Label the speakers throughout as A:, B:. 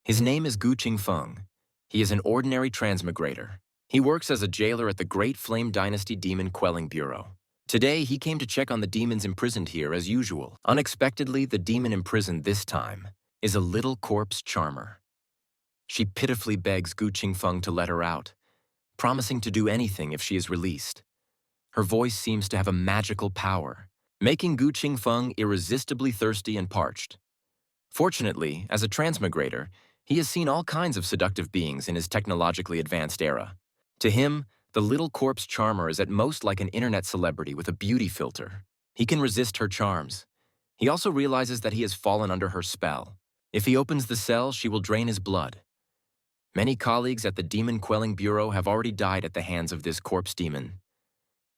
A: His name is Gu Qingfeng. He is an ordinary transmigrator. He works as a jailer at the Great Flame Dynasty Demon Quelling Bureau. Today, he came to check on the demons imprisoned here as usual. Unexpectedly, the demon imprisoned this time is a little corpse charmer. She pitifully begs Gu Qingfeng to let her out, promising to do anything if she is released. Her voice seems to have a magical power, making Gu Qingfeng irresistibly thirsty and parched. Fortunately, as a transmigrator, he has seen all kinds of seductive beings in his technologically advanced era. To him, the little corpse charmer is at most like an internet celebrity with a beauty filter. He can resist her charms. He also realizes that he has fallen under her spell. If he opens the cell, she will drain his blood. Many colleagues at the Demon Quelling Bureau have already died at the hands of this corpse demon.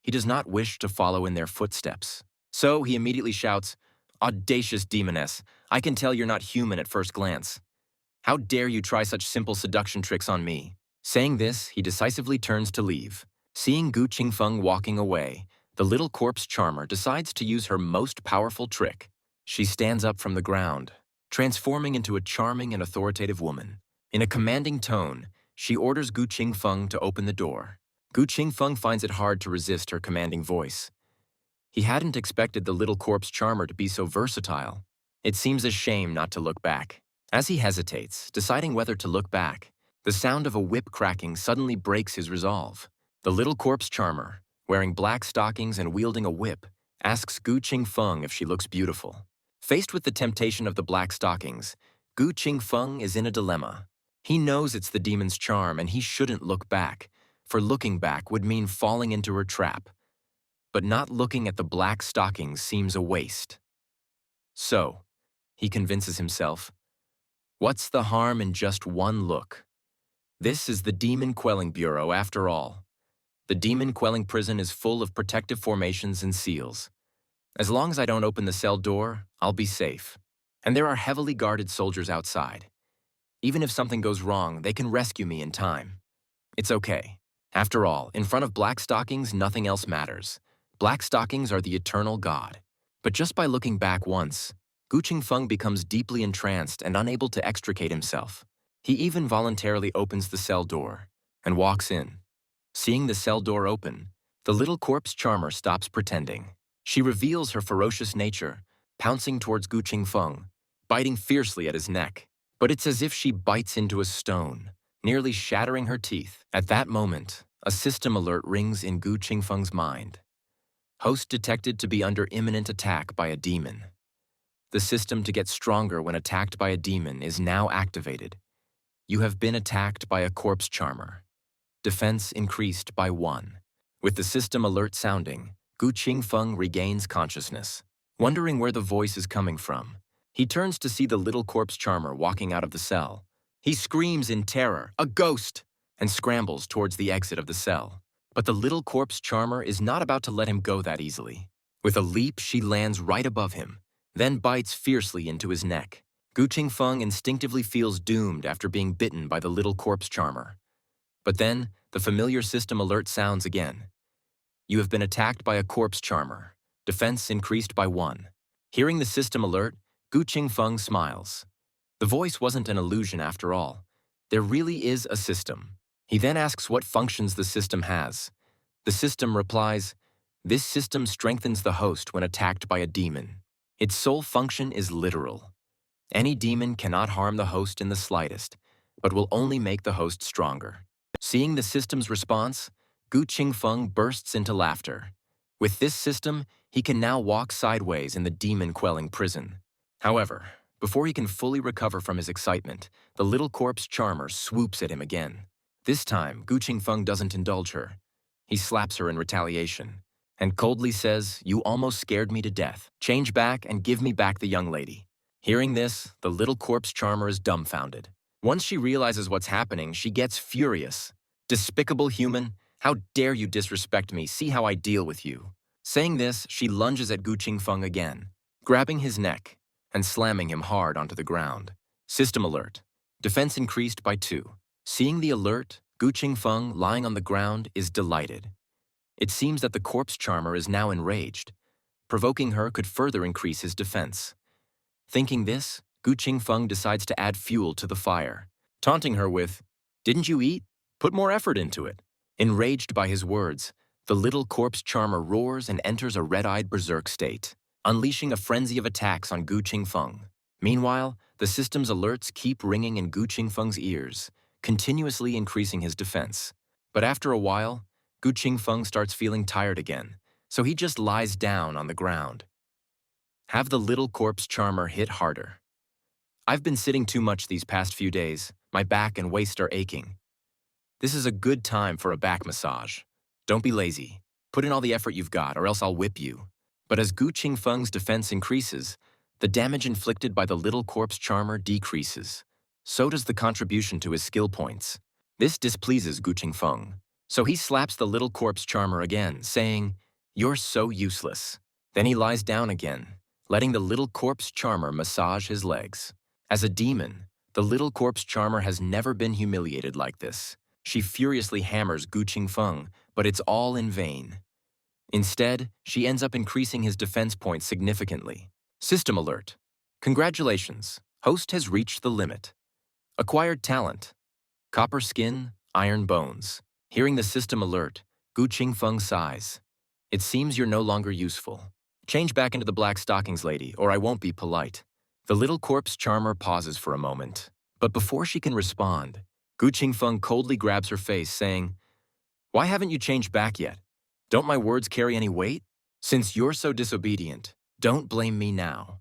A: He does not wish to follow in their footsteps. So he immediately shouts, "Audacious demoness, I can tell you're not human at first glance. How dare you try such simple seduction tricks on me?" Saying this, he decisively turns to leave. Seeing Gu Qingfeng walking away, the little corpse charmer decides to use her most powerful trick. She stands up from the ground, transforming into a charming and authoritative woman. In a commanding tone, she orders Gu Qingfeng to open the door. Gu Qingfeng finds it hard to resist her commanding voice. He hadn't expected the little corpse charmer to be so versatile. It seems a shame not to look back. As he hesitates, deciding whether to look back, the sound of a whip cracking suddenly breaks his resolve. The little corpse charmer, wearing black stockings and wielding a whip, asks Gu Qingfeng if she looks beautiful. Faced with the temptation of the black stockings, Gu Qingfeng is in a dilemma. He knows it's the demon's charm and he shouldn't look back, for looking back would mean falling into her trap. But not looking at the black stockings seems a waste. So, he convinces himself, what's the harm in just one look? This is the Demon Quelling Bureau after all. The Demon Quelling prison is full of protective formations and seals. As long as I don't open the cell door, I'll be safe. And there are heavily guarded soldiers outside. Even if something goes wrong, they can rescue me in time. It's okay. After all, in front of black stockings, nothing else matters. Black stockings are the eternal god. But just by looking back once, Gu Qingfeng becomes deeply entranced and unable to extricate himself. He even voluntarily opens the cell door and walks in. Seeing the cell door open, the little corpse charmer stops pretending. She reveals her ferocious nature, pouncing towards Gu Qingfeng, biting fiercely at his neck. But it's as if she bites into a stone, nearly shattering her teeth. At that moment, a system alert rings in Gu Qingfeng's mind. Host detected to be under imminent attack by a demon. The system to get stronger when attacked by a demon is now activated. You have been attacked by a corpse charmer. Defense increased by 1. With the system alert sounding, Gu Qingfeng regains consciousness. Wondering where the voice is coming from, he turns to see the little corpse charmer walking out of the cell. He screams in terror, "A ghost!" and scrambles towards the exit of the cell. But the little corpse charmer is not about to let him go that easily. With a leap, she lands right above him, then bites fiercely into his neck. Gu Qingfeng instinctively feels doomed after being bitten by the little corpse charmer. But then, the familiar system alert sounds again. You have been attacked by a corpse charmer. Defense increased by 1. Hearing the system alert, Gu Qingfeng smiles. The voice wasn't an illusion after all. There really is a system. He then asks what functions the system has. The system replies, "This system strengthens the host when attacked by a demon. Its sole function is literal. Any demon cannot harm the host in the slightest, but will only make the host stronger." Seeing the system's response, Gu Qingfeng bursts into laughter. With this system, he can now walk sideways in the demon quelling prison. However, before he can fully recover from his excitement, the little corpse charmer swoops at him again. This time, Gu Qingfeng doesn't indulge her. He slaps her in retaliation and coldly says, "You almost scared me to death. Change back and give me back the young lady." Hearing this, the little corpse charmer is dumbfounded. Once she realizes what's happening, she gets furious. "Despicable human, how dare you disrespect me? See how I deal with you." Saying this, she lunges at Gu Qingfeng again, grabbing his neck and slamming him hard onto the ground. System alert. Defense increased by 2. Seeing the alert, Gu Qingfeng, lying on the ground, is delighted. It seems that the corpse charmer is now enraged. Provoking her could further increase his defense. Thinking this, Gu Qingfeng decides to add fuel to the fire, taunting her with, "Didn't you eat? Put more effort into it." Enraged by his words, the little corpse charmer roars and enters a red-eyed berserk state, unleashing a frenzy of attacks on Gu Qingfeng. Meanwhile, the system's alerts keep ringing in Gu Qingfeng's ears, continuously increasing his defense. But after a while, Gu Qingfeng starts feeling tired again, so he just lies down on the ground. Have the little corpse charmer hit harder. I've been sitting too much these past few days. My back and waist are aching. This is a good time for a back massage. Don't be lazy. Put in all the effort you've got, or else I'll whip you. But as Gu Qingfeng's defense increases, the damage inflicted by the little corpse charmer decreases. So does the contribution to his skill points. This displeases Gu Qingfeng, so he slaps the little corpse charmer again, saying, "You're so useless." Then he lies down again, letting the little corpse charmer massage his legs. As a demon, the little corpse charmer has never been humiliated like this. She furiously hammers Gu Qingfeng, but it's all in vain. Instead, she ends up increasing his defense points significantly. System alert. Congratulations, host has reached the limit. Acquired talent. Copper skin, iron bones. Hearing the system alert, Gu Qingfeng sighs. It seems you're no longer useful. Change back into the black stockings, lady, or I won't be polite. The little corpse charmer pauses for a moment, but before she can respond, Gu Qingfeng coldly grabs her face, saying, "Why haven't you changed back yet? Don't my words carry any weight? Since you're so disobedient, don't blame me now."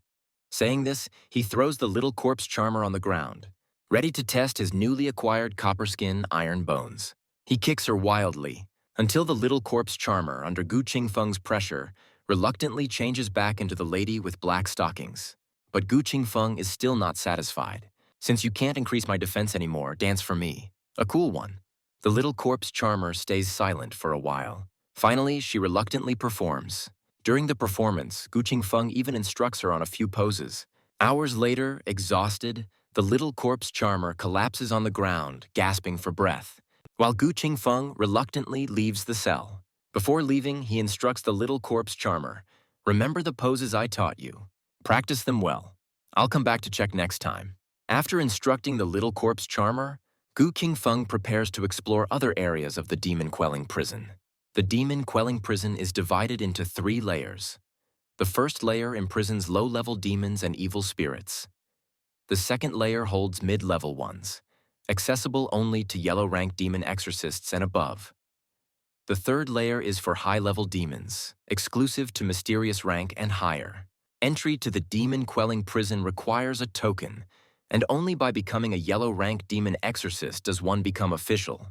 A: Saying this, he throws the little corpse charmer on the ground, ready to test his newly acquired copper skin iron bones. He kicks her wildly, until the little corpse charmer, under Gu Qingfeng's pressure, reluctantly changes back into the lady with black stockings. But Gu Qingfeng is still not satisfied. "Since you can't increase my defense anymore, dance for me. A cool one." The little corpse charmer stays silent for a while. Finally, she reluctantly performs. During the performance, Gu Qingfeng even instructs her on a few poses. Hours later, exhausted, the little corpse charmer collapses on the ground, gasping for breath, while Gu Qingfeng reluctantly leaves the cell. Before leaving, he instructs the little corpse charmer, "Remember the poses I taught you. Practice them well. I'll come back to check next time." After instructing the little corpse charmer, Gu Qingfeng prepares to explore other areas of the demon-quelling prison. The demon-quelling prison is divided into 3 layers. The first layer imprisons low-level demons and evil spirits. The second layer holds mid-level ones, accessible only to yellow-rank demon exorcists and above. The third layer is for high-level demons, exclusive to mysterious rank and higher. Entry to the demon-quelling prison requires a token, and only by becoming a yellow-rank demon exorcist does one become official.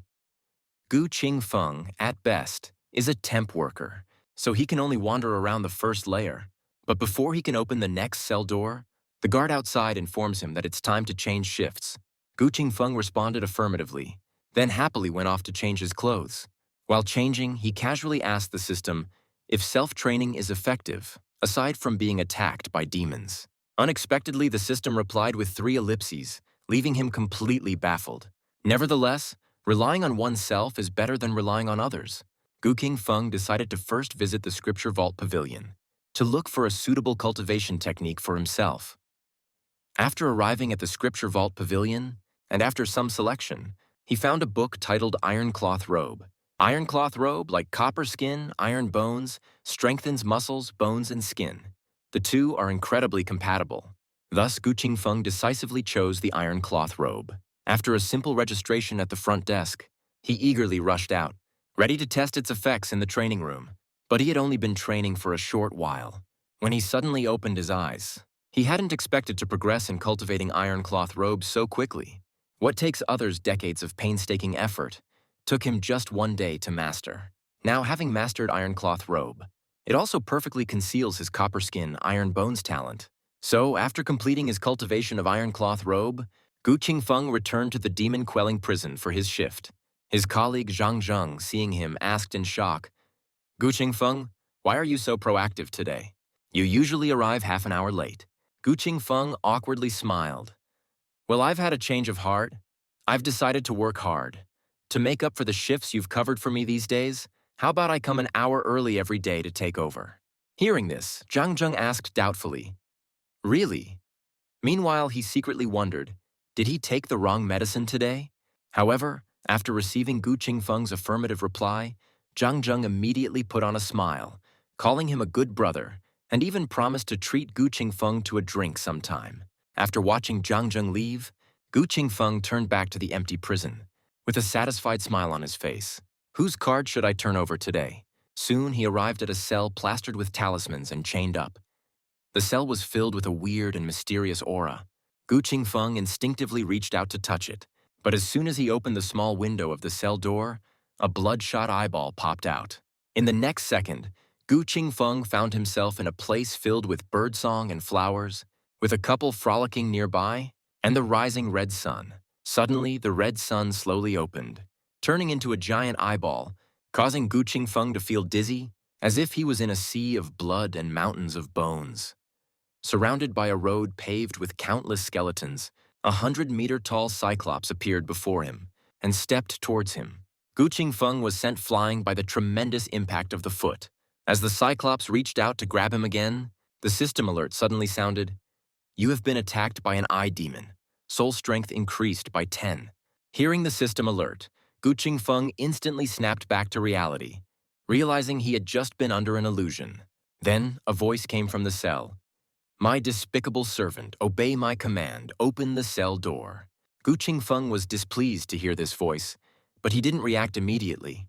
A: Gu Qingfeng, at best, is a temp worker, so he can only wander around the first layer. But before he can open the next cell door, the guard outside informs him that it's time to change shifts. Gu Qingfeng responded affirmatively, then happily went off to change his clothes. While changing, he casually asked the system if self-training is effective, aside from being attacked by demons. Unexpectedly, the system replied with 3 ellipses, leaving him completely baffled. Nevertheless, relying on oneself is better than relying on others. Gu Qingfeng decided to first visit the Scripture Vault Pavilion, to look for a suitable cultivation technique for himself. After arriving at the Scripture Vault Pavilion, and after some selection, he found a book titled Iron Cloth Robe. Iron Cloth Robe, like copper skin, iron bones, strengthens muscles, bones, and skin. The two are incredibly compatible. Thus, Gu Qingfeng decisively chose the Iron Cloth Robe. After a simple registration at the front desk, he eagerly rushed out, ready to test its effects in the training room. But he had only been training for a short while, when he suddenly opened his eyes. He hadn't expected to progress in cultivating Iron Cloth robes so quickly. What takes others decades of painstaking effort took him just 1 day to master. Now, having mastered Iron Cloth Robe, it also perfectly conceals his copper skin, iron bones talent. So, after completing his cultivation of Iron Cloth Robe, Gu Qingfeng returned to the demon-quelling prison for his shift. His colleague Zhang Zheng, seeing him, asked in shock, "Gu Qingfeng, why are you so proactive today? You usually arrive half an hour late." Gu Qingfeng awkwardly smiled. "Well, I've had a change of heart. I've decided to work hard. To make up for the shifts you've covered for me these days, how about I come an hour early every day to take over?" Hearing this, Zhang Zheng asked doubtfully, "Really? Meanwhile, he secretly wondered, did he take the wrong medicine today? However, after receiving Gu Qingfeng's affirmative reply, Zhang Zheng immediately put on a smile, calling him a good brother, and even promised to treat Gu Qingfeng to a drink sometime. After watching Zhang Zheng leave, Gu Qingfeng turned back to the empty prison, with a satisfied smile on his face. Whose card should I turn over today? Soon he arrived at a cell plastered with talismans and chained up. The cell was filled with a weird and mysterious aura. Gu Qingfeng instinctively reached out to touch it, but as soon as he opened the small window of the cell door, a bloodshot eyeball popped out. In the next second, Gu Qingfeng found himself in a place filled with birdsong and flowers, with a couple frolicking nearby, and the rising red sun. Suddenly, the red sun slowly opened, turning into a giant eyeball, causing Gu Qingfeng to feel dizzy, as if he was in a sea of blood and mountains of bones. Surrounded by a road paved with countless skeletons, 100-meter-tall Cyclops appeared before him and stepped towards him. Gu Qingfeng was sent flying by the tremendous impact of the foot. As the Cyclops reached out to grab him again, the system alert suddenly sounded, "You have been attacked by an eye demon. Soul strength increased by 10. Hearing the system alert, Gu Qingfeng instantly snapped back to reality, realizing he had just been under an illusion. Then, a voice came from the cell. "My despicable servant, obey my command, open the cell door." Gu Qingfeng was displeased to hear this voice, but he didn't react immediately.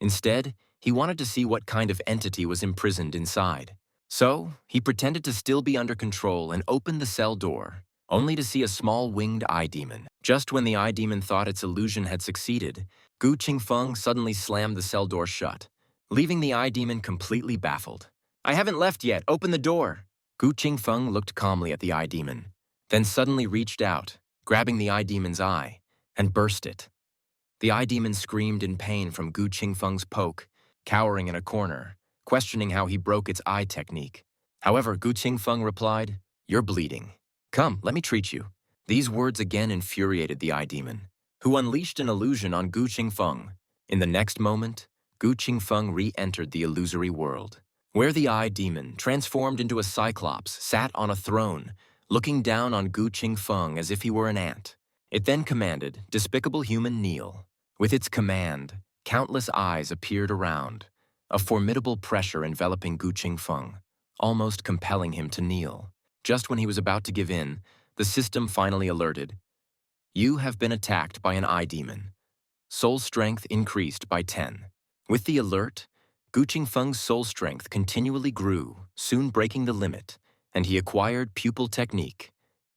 A: Instead, he wanted to see what kind of entity was imprisoned inside. So, he pretended to still be under control and opened the cell door, only to see a small winged eye demon. Just when the eye demon thought its illusion had succeeded, Gu Qingfeng suddenly slammed the cell door shut, leaving the eye demon completely baffled. "I haven't left yet, open the door." Gu Qingfeng looked calmly at the eye demon, then suddenly reached out, grabbing the eye demon's eye, and burst it. The eye demon screamed in pain from Gu Qingfeng's poke, cowering in a corner, questioning how he broke its eye technique. However, Gu Qingfeng replied, "You're bleeding. Come, let me treat you." These words again infuriated the eye demon, who unleashed an illusion on Gu Qingfeng. In the next moment, Gu Qingfeng re-entered the illusory world, where the eye demon, transformed into a cyclops, sat on a throne, looking down on Gu Qingfeng as if he were an ant. It then commanded, "Despicable human, kneel." With its command, countless eyes appeared around, a formidable pressure enveloping Gu Qingfeng, almost compelling him to kneel. Just when he was about to give in, the system finally alerted, "You have been attacked by an eye demon. Soul strength increased by 10. With the alert, Gu Qingfeng's soul strength continually grew, soon breaking the limit, and he acquired pupil technique,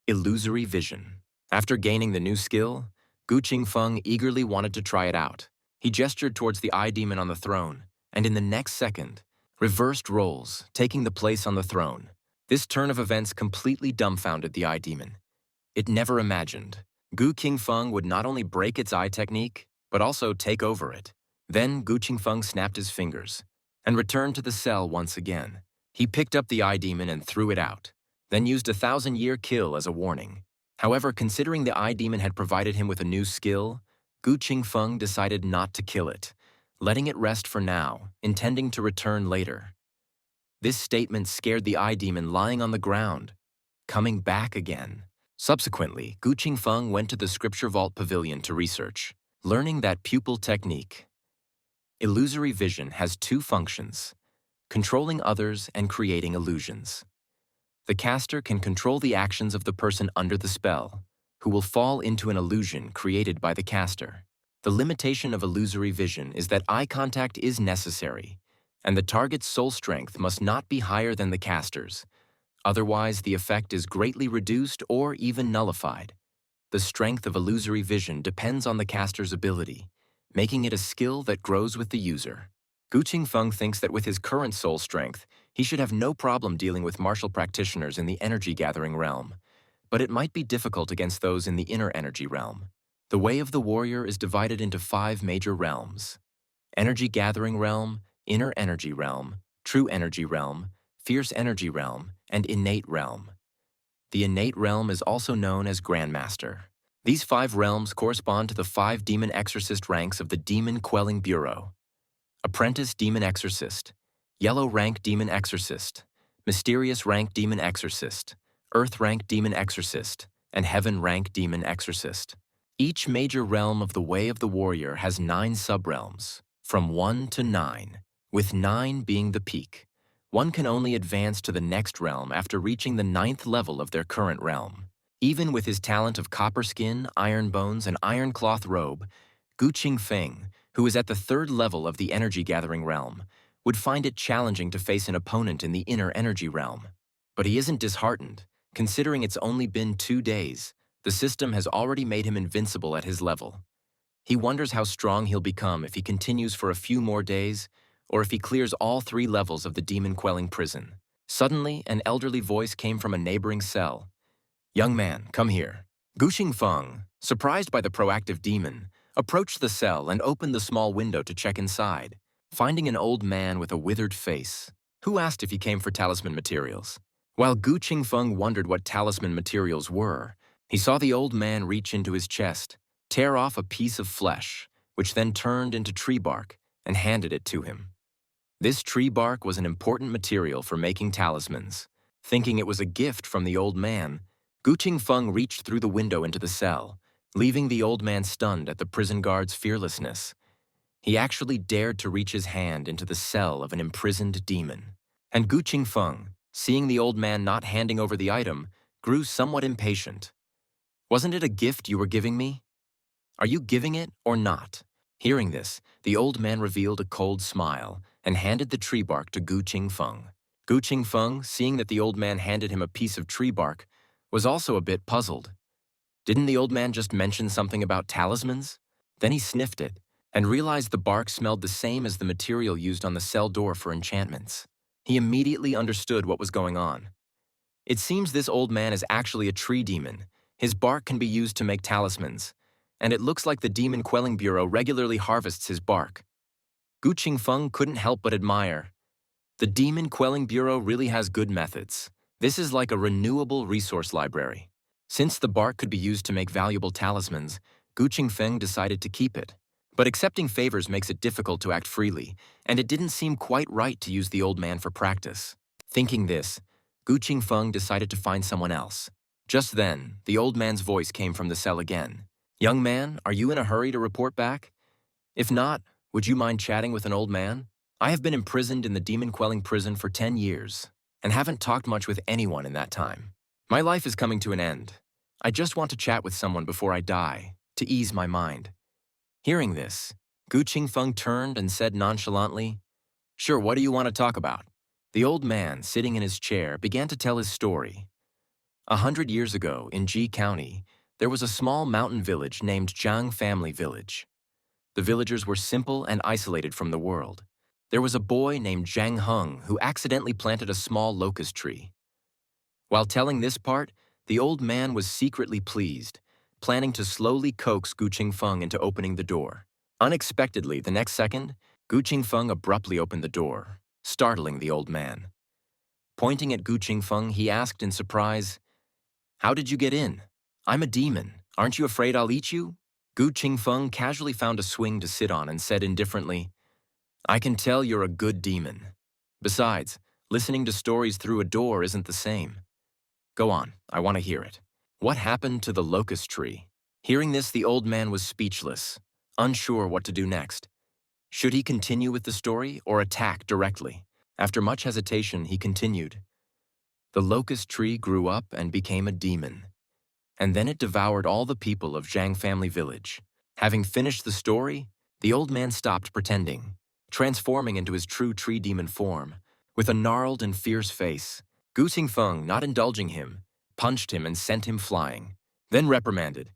A: illusory vision. After gaining the new skill, Gu Qingfeng eagerly wanted to try it out. He gestured towards the eye demon on the throne, and in the next second, reversed roles, taking the place on the throne. This turn of events completely dumbfounded the eye demon. It never imagined Gu Qingfeng would not only break its eye technique, but also take over it. Then Gu Qingfeng snapped his fingers and returned to the cell once again. He picked up the eye demon and threw it out, then used a 1,000-year kill as a warning. However, considering the eye demon had provided him with a new skill, Gu Qingfeng decided not to kill it, letting it rest for now, intending to return later. This statement scared the eye demon lying on the ground, coming back again. Subsequently, Gu Qingfeng went to the Scripture Vault Pavilion to research, learning that pupil technique. Illusory vision has two functions: controlling others and creating illusions. The caster can control the actions of the person under the spell, who will fall into an illusion created by the caster. The limitation of illusory vision is that eye contact is necessary, and the target's soul strength must not be higher than the caster's. Otherwise, the effect is greatly reduced or even nullified. The strength of illusory vision depends on the caster's ability, making it a skill that grows with the user. Gu Qingfeng thinks that with his current soul strength, he should have no problem dealing with martial practitioners in the energy-gathering realm, but it might be difficult against those in the inner energy realm. The way of the warrior is divided into 5 major realms: energy-gathering realm, inner energy realm, true energy realm, fierce energy realm, and innate realm. The innate realm is also known as Grandmaster. These 5 realms correspond to the 5 demon exorcist ranks of the Demon Quelling Bureau: Apprentice Demon Exorcist, Yellow Rank Demon Exorcist, Mysterious Rank Demon Exorcist, Earth-rank demon exorcist, and heaven-rank demon exorcist. Each major realm of the Way of the Warrior has 9 subrealms, from 1 to 9, with 9 being the peak. One can only advance to the next realm after reaching the 9th level of their current realm. Even with his talent of copper skin, iron bones, and iron cloth robe, Gu Qingfeng, who is at the 3rd level of the energy-gathering realm, would find it challenging to face an opponent in the inner energy realm. But he isn't disheartened. Considering it's only been 2 days, the system has already made him invincible at his level. He wonders how strong he'll become if he continues for a few more days, or if he clears all 3 levels of the demon-quelling prison. Suddenly, an elderly voice came from a neighboring cell. "Young man, come here." Gu Qingfeng, surprised by the proactive demon, approached the cell and opened the small window to check inside, finding an old man with a withered face, who asked if he came for talisman materials. While Gu Qingfeng wondered what talisman materials were, he saw the old man reach into his chest, tear off a piece of flesh, which then turned into tree bark, and handed it to him. This tree bark was an important material for making talismans. Thinking it was a gift from the old man, Gu Qingfeng reached through the window into the cell, leaving the old man stunned at the prison guard's fearlessness. He actually dared to reach his hand into the cell of an imprisoned demon. And Gu Qingfeng, seeing the old man not handing over the item, grew somewhat impatient. "Wasn't it a gift you were giving me? Are you giving it or not?" Hearing this, the old man revealed a cold smile and handed the tree bark to Gu Qingfeng. Gu Qingfeng, seeing that the old man handed him a piece of tree bark, was also a bit puzzled. Didn't the old man just mention something about talismans? Then he sniffed it and realized the bark smelled the same as the material used on the cell door for enchantments. He immediately understood what was going on. It seems this old man is actually a tree demon. His bark can be used to make talismans, and it looks like the Demon Quelling Bureau regularly harvests his bark. Gu Qingfeng couldn't help but admire. The Demon Quelling Bureau really has good methods. This is like a renewable resource library. Since the bark could be used to make valuable talismans, Gu Qingfeng decided to keep it. But accepting favors makes it difficult to act freely, and it didn't seem quite right to use the old man for practice. Thinking this, Gu Qingfeng decided to find someone else. Just then, the old man's voice came from the cell again. "Young man, are you in a hurry to report back? If not, would you mind chatting with an old man? I have been imprisoned in the demon-quelling prison for 10 years, and haven't talked much with anyone in that time. My life is coming to an end. I just want to chat with someone before I die, to ease my mind." Hearing this, Gu Qingfeng turned and said nonchalantly, "Sure, what do you want to talk about?" The old man, sitting in his chair, began to tell his story. 100 years ago, in Ji County, there was a small mountain village named Zhang Family Village. The villagers were simple and isolated from the world. There was a boy named Zhang Heng who accidentally planted a small locust tree. While telling this part, the old man was secretly pleased, planning to slowly coax Gu Qingfeng into opening the door. Unexpectedly, the next second, Gu Qingfeng abruptly opened the door, startling the old man. Pointing at Gu Qingfeng, he asked in surprise, "How did you get in? I'm a demon. Aren't you afraid I'll eat you?" Gu Qingfeng casually found a swing to sit on and said indifferently, "I can tell you're a good demon. Besides, listening to stories through a door isn't the same. Go on, I want to hear it. What happened to the locust tree?" Hearing this, the old man was speechless, unsure what to do next. Should he continue with the story or attack directly? After much hesitation, he continued. "The locust tree grew up and became a demon, and then it devoured all the people of Zhang Family Village." Having finished the story, the old man stopped pretending, transforming into his true tree demon form. With a gnarled and fierce face, Gu Qingfeng, not indulging him, punched him and sent him flying, then reprimanded,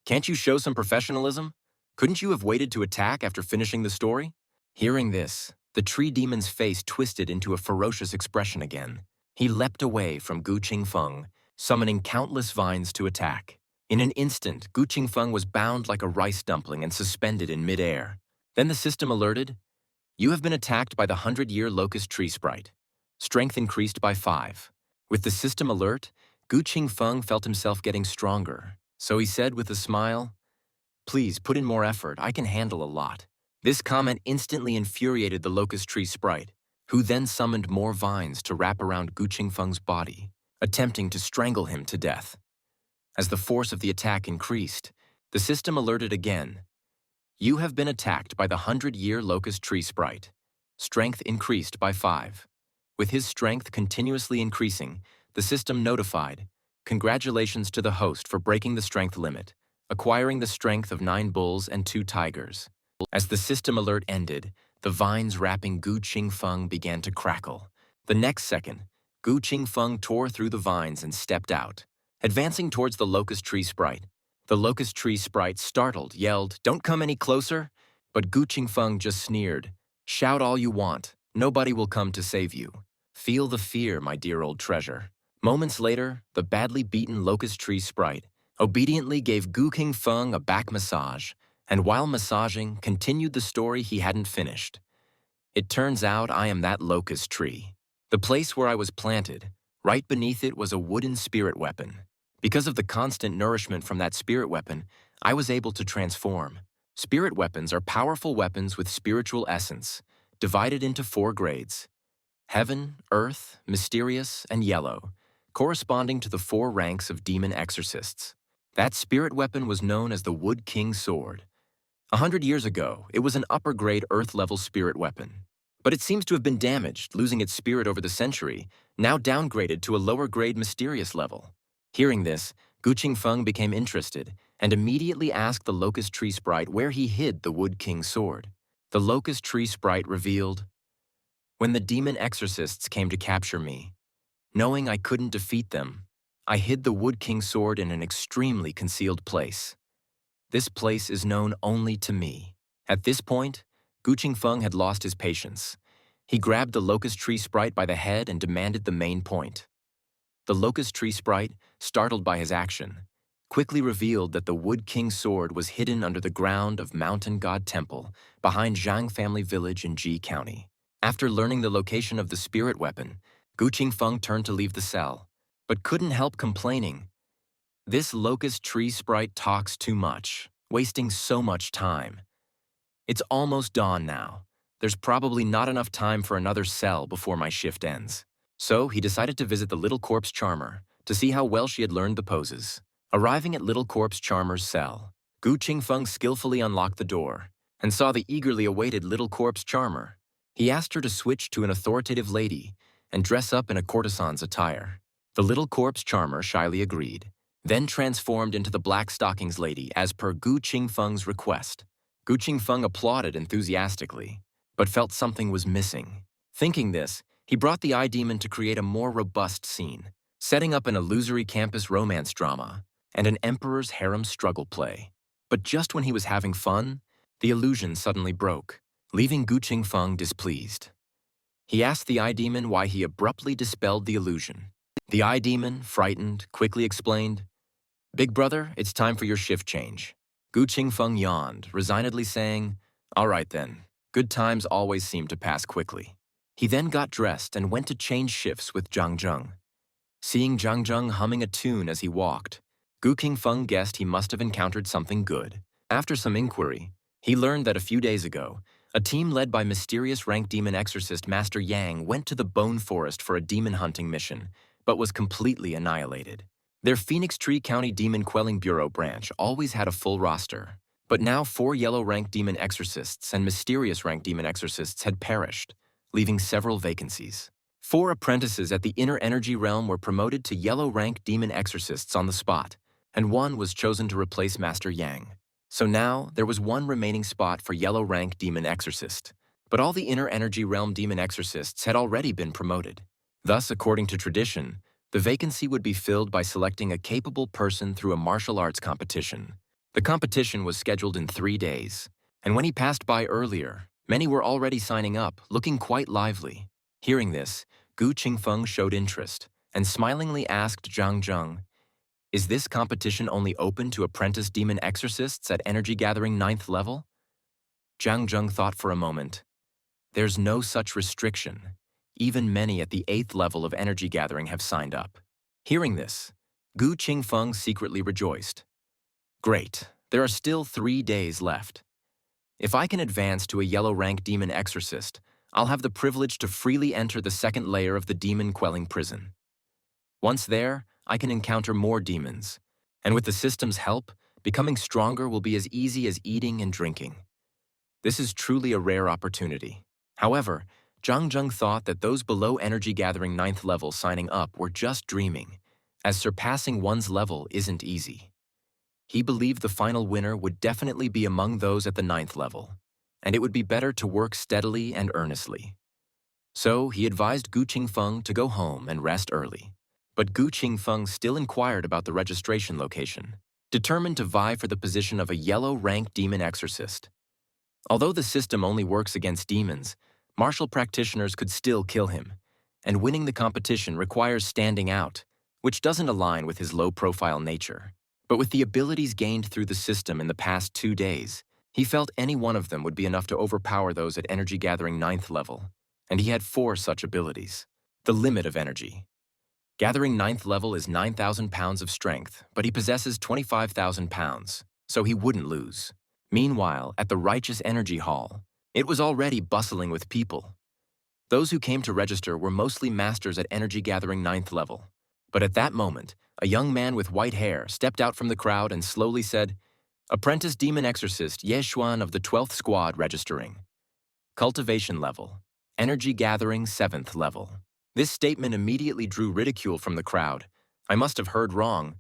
A: "Can't you show some professionalism? Couldn't you have waited to attack after finishing the story?" Hearing this, the tree demon's face twisted into a ferocious expression again. He leapt away from Gu Qingfeng, summoning countless vines to attack. In an instant, Gu Qingfeng was bound like a rice dumpling and suspended in midair. Then the system alerted, "You have been attacked by the 100-year locust tree sprite. Strength increased by 5. With the system alert, Gu Qingfeng felt himself getting stronger, so he said with a smile, "Please put in more effort, I can handle a lot." This comment instantly infuriated the locust tree sprite, who then summoned more vines to wrap around Gu Qingfeng's body. attempting to strangle him to death. As the force of the attack increased, the system alerted again. You have been attacked by the 100-year locust tree sprite. Strength increased by 5. With his strength continuously increasing, the system notified, "Congratulations to the host for breaking the strength limit, acquiring the strength of 9 bulls and 2 tigers." As the system alert ended, the vines wrapping Gu Qingfeng began to crackle. The next second, Gu Qingfeng tore through the vines and stepped out, advancing towards the locust tree sprite. The locust tree sprite, startled, yelled, "Don't come any closer!" But Gu Qingfeng just sneered, "Shout all you want, nobody will come to save you. Feel the fear, my dear old treasure." Moments later, the badly beaten locust tree sprite obediently gave Gu Qingfeng a back massage, and while massaging, continued the story he hadn't finished. "It turns out I am that locust tree. The place where I was planted, right beneath it was a wooden spirit weapon. Because of the constant nourishment from that spirit weapon, I was able to transform. Spirit weapons are powerful weapons with spiritual essence, divided into 4 grades: heaven, earth, mysterious, and yellow, corresponding to the 4 ranks of demon exorcists. That spirit weapon was known as the Wood King Sword. 100 years ago, it was an upper-grade Earth-level spirit weapon. But it seems to have been damaged, losing its spirit over the century, now downgraded to a lower-grade mysterious level." Hearing this, Gu Qingfeng became interested and immediately asked the locust tree sprite where he hid the Wood King's sword. The locust tree sprite revealed, "When the demon exorcists came to capture me, knowing I couldn't defeat them, I hid the Wood King's sword in an extremely concealed place. This place is known only to me." At this point, Gu Qingfeng had lost his patience. He grabbed the locust tree sprite by the head and demanded the main point. The locust tree sprite, startled by his action, quickly revealed that the Wood King's sword was hidden under the ground of Mountain God Temple behind Zhang family village in Ji County. After learning the location of the spirit weapon, Gu Qingfeng turned to leave the cell, but couldn't help complaining. "This locust tree sprite talks too much, wasting so much time. It's almost dawn now. There's probably not enough time for another cell before my shift ends." So he decided to visit the Little Corpse Charmer to see how well she had learned the poses. Arriving at Little Corpse Charmer's cell, Gu Qingfeng skillfully unlocked the door and saw the eagerly awaited Little Corpse Charmer. He asked her to switch to an authoritative lady and dress up in a courtesan's attire. The Little Corpse Charmer shyly agreed, then transformed into the Black Stockings lady as per Gu Qingfeng's request. Gu Qingfeng applauded enthusiastically, but felt something was missing. Thinking this, he brought the eye demon to create a more robust scene, setting up an illusory campus romance drama and an emperor's harem struggle play. But just when he was having fun, the illusion suddenly broke, leaving Gu Qingfeng displeased. He asked the eye demon why he abruptly dispelled the illusion. The eye demon, frightened, quickly explained, "Big brother, it's time for your shift change." Gu Qingfeng yawned, resignedly saying, "All right then, good times always seem to pass quickly." He then got dressed and went to change shifts with Zhang Zheng. Seeing Zhang Zheng humming a tune as he walked, Gu Qingfeng guessed he must have encountered something good. After some inquiry, he learned that a few days ago, a team led by mysterious rank demon exorcist Master Yang went to the Bone Forest for a demon hunting mission, but was completely annihilated. Their Phoenix Tree County Demon Quelling Bureau branch always had a full roster, but now 4 yellow rank demon exorcists and mysterious rank demon exorcists had perished, leaving several vacancies. 4 apprentices at the Inner Energy Realm were promoted to yellow rank demon exorcists on the spot, and 1 was chosen to replace Master Yang. So now, there was 1 remaining spot for yellow rank demon exorcist, but all the Inner Energy Realm demon exorcists had already been promoted. Thus, according to tradition, the vacancy would be filled by selecting a capable person through a martial arts competition. The competition was scheduled in 3 days, and when he passed by earlier, many were already signing up, looking quite lively. Hearing this, Gu Qingfeng showed interest and smilingly asked Zhang Zheng, "Is this competition only open to apprentice demon exorcists at Energy Gathering 9th level?" Zhang Zheng thought for a moment. "There's no such restriction. Even many at the 8th level of Energy Gathering have signed up." Hearing this, Gu Qingfeng secretly rejoiced. "Great, there are still 3 days left. If I can advance to a yellow rank demon exorcist, I'll have the privilege to freely enter the 2nd layer of the demon quelling prison." Once there, I can encounter more demons. And with the system's help, becoming stronger will be as easy as eating and drinking. This is truly a rare opportunity. However, Zhang Zheng thought that those below energy-gathering 9th level signing up were just dreaming, as surpassing one's level isn't easy. He believed the final winner would definitely be among those at the 9th level, and it would be better to work steadily and earnestly. So he advised Gu Qingfeng to go home and rest early. But Gu Qingfeng still inquired about the registration location, determined to vie for the position of a yellow-rank demon exorcist. Although the system only works against demons, martial practitioners could still kill him, and winning the competition requires standing out, which doesn't align with his low-profile nature. But with the abilities gained through the system in the past 2 days, he felt any one of them would be enough to overpower those at energy-gathering 9th level, and he had 4 such abilities. The limit of energy. Gathering 9th level is 9,000 pounds of strength, but he possesses 25,000 pounds, so he wouldn't lose. Meanwhile, at the Righteous Energy Hall, it was already bustling with people. Those who came to register were mostly masters at energy-gathering 9th level. But at that moment, a young man with white hair stepped out from the crowd and slowly said, "Apprentice Demon Exorcist Ye Xuan of the 12th Squad registering. Cultivation level. Energy gathering 7th level." This statement immediately drew ridicule from the crowd. I must have heard wrong.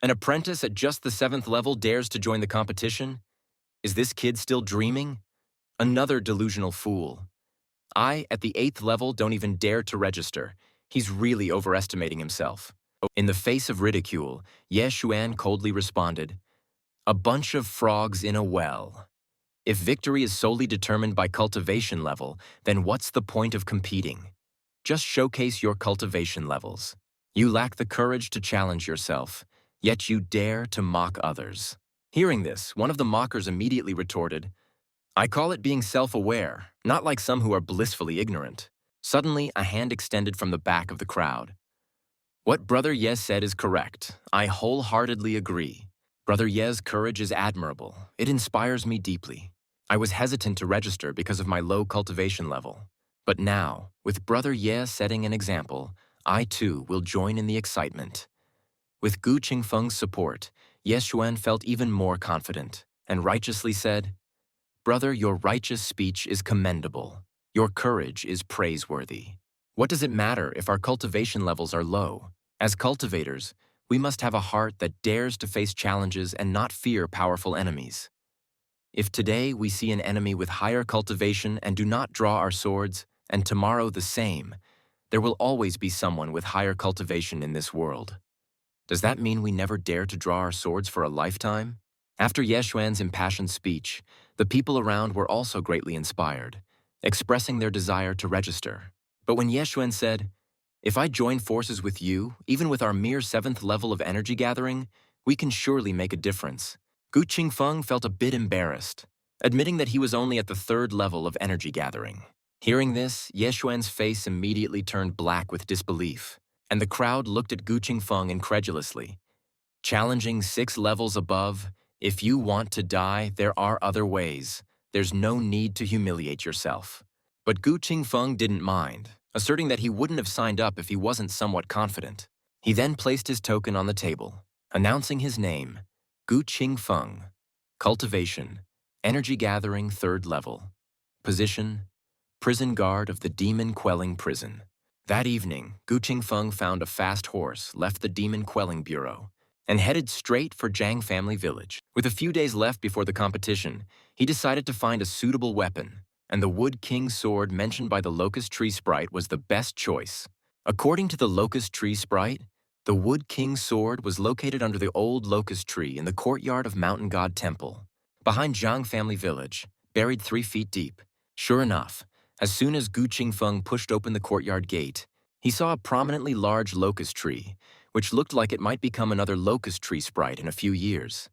A: An apprentice at just the 7th level dares to join the competition? Is this kid still dreaming? Another delusional fool. I, at the 8th level, don't even dare to register. He's really overestimating himself. In the face of ridicule, Ye Xuan coldly responded, "A bunch of frogs in a well. If victory is solely determined by cultivation level, then what's the point of competing? Just showcase your cultivation levels. You lack the courage to challenge yourself, yet you dare to mock others." Hearing this, one of the mockers immediately retorted, "I call it being self-aware, not like some who are blissfully ignorant." Suddenly, a hand extended from the back of the crowd. "What Brother Ye said is correct. I wholeheartedly agree. Brother Ye's courage is admirable. It inspires me deeply. I was hesitant to register because of my low cultivation level. But now, with Brother Ye setting an example, I too will join in the excitement." With Gu Qingfeng's support, Ye Xuan felt even more confident and righteously said, "Brother, your righteous speech is commendable. Your courage is praiseworthy. What does it matter if our cultivation levels are low? As cultivators, we must have a heart that dares to face challenges and not fear powerful enemies. If today we see an enemy with higher cultivation and do not draw our swords, and tomorrow the same, there will always be someone with higher cultivation in this world. Does that mean we never dare to draw our swords for a lifetime?" After Ye Xuan's impassioned speech, the people around were also greatly inspired, expressing their desire to register. But when Ye Xuan said, "If I join forces with you, even with our mere 7th level of energy gathering, we can surely make a difference," Gu Qingfeng felt a bit embarrassed, admitting that he was only at the 3rd level of energy gathering. Hearing this, Ye Xuan's face immediately turned black with disbelief, and the crowd looked at Gu Qingfeng incredulously. "Challenging 6 levels above, if you want to die, there are other ways. There's no need to humiliate yourself." But Gu Qingfeng didn't mind, asserting that he wouldn't have signed up if he wasn't somewhat confident. He then placed his token on the table, announcing his name, Gu Qingfeng. Cultivation, energy gathering 3rd level. Position, prison guard of the demon-quelling prison. That evening, Gu Qingfeng found a fast horse, left the demon-quelling bureau, and headed straight for Zhang family village. With a few days left before the competition, he decided to find a suitable weapon, and the Wood King sword mentioned by the Locust Tree Sprite was the best choice. According to the Locust Tree Sprite, the Wood King sword was located under the old locust tree in the courtyard of Mountain God Temple, behind Zhang family village, buried 3 feet deep. Sure enough, as soon as Gu Qingfeng pushed open the courtyard gate, he saw a prominently large locust tree, which looked like it might become another locust tree sprite in a few years.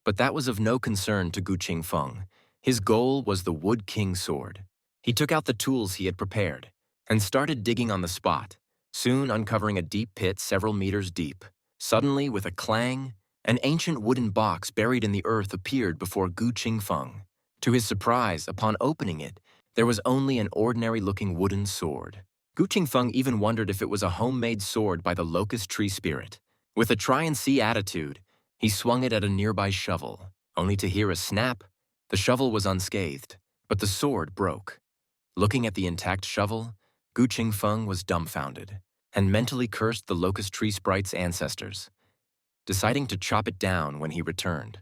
A: But that was of no concern to Gu Qingfeng. His goal was the Wood King sword. He took out the tools he had prepared and started digging on the spot, soon uncovering a deep pit several meters deep. Suddenly, with a clang, an ancient wooden box buried in the earth appeared before Gu Qingfeng. To his surprise, upon opening it, there was only an ordinary-looking wooden sword. Gu Qingfeng even wondered if it was a homemade sword by the locust tree spirit. With a try-and-see attitude, he swung it at a nearby shovel, only to hear a snap. The shovel was unscathed, but the sword broke. Looking at the intact shovel, Gu Qingfeng was dumbfounded and mentally cursed the locust tree sprite's ancestors, deciding to chop it down when he returned.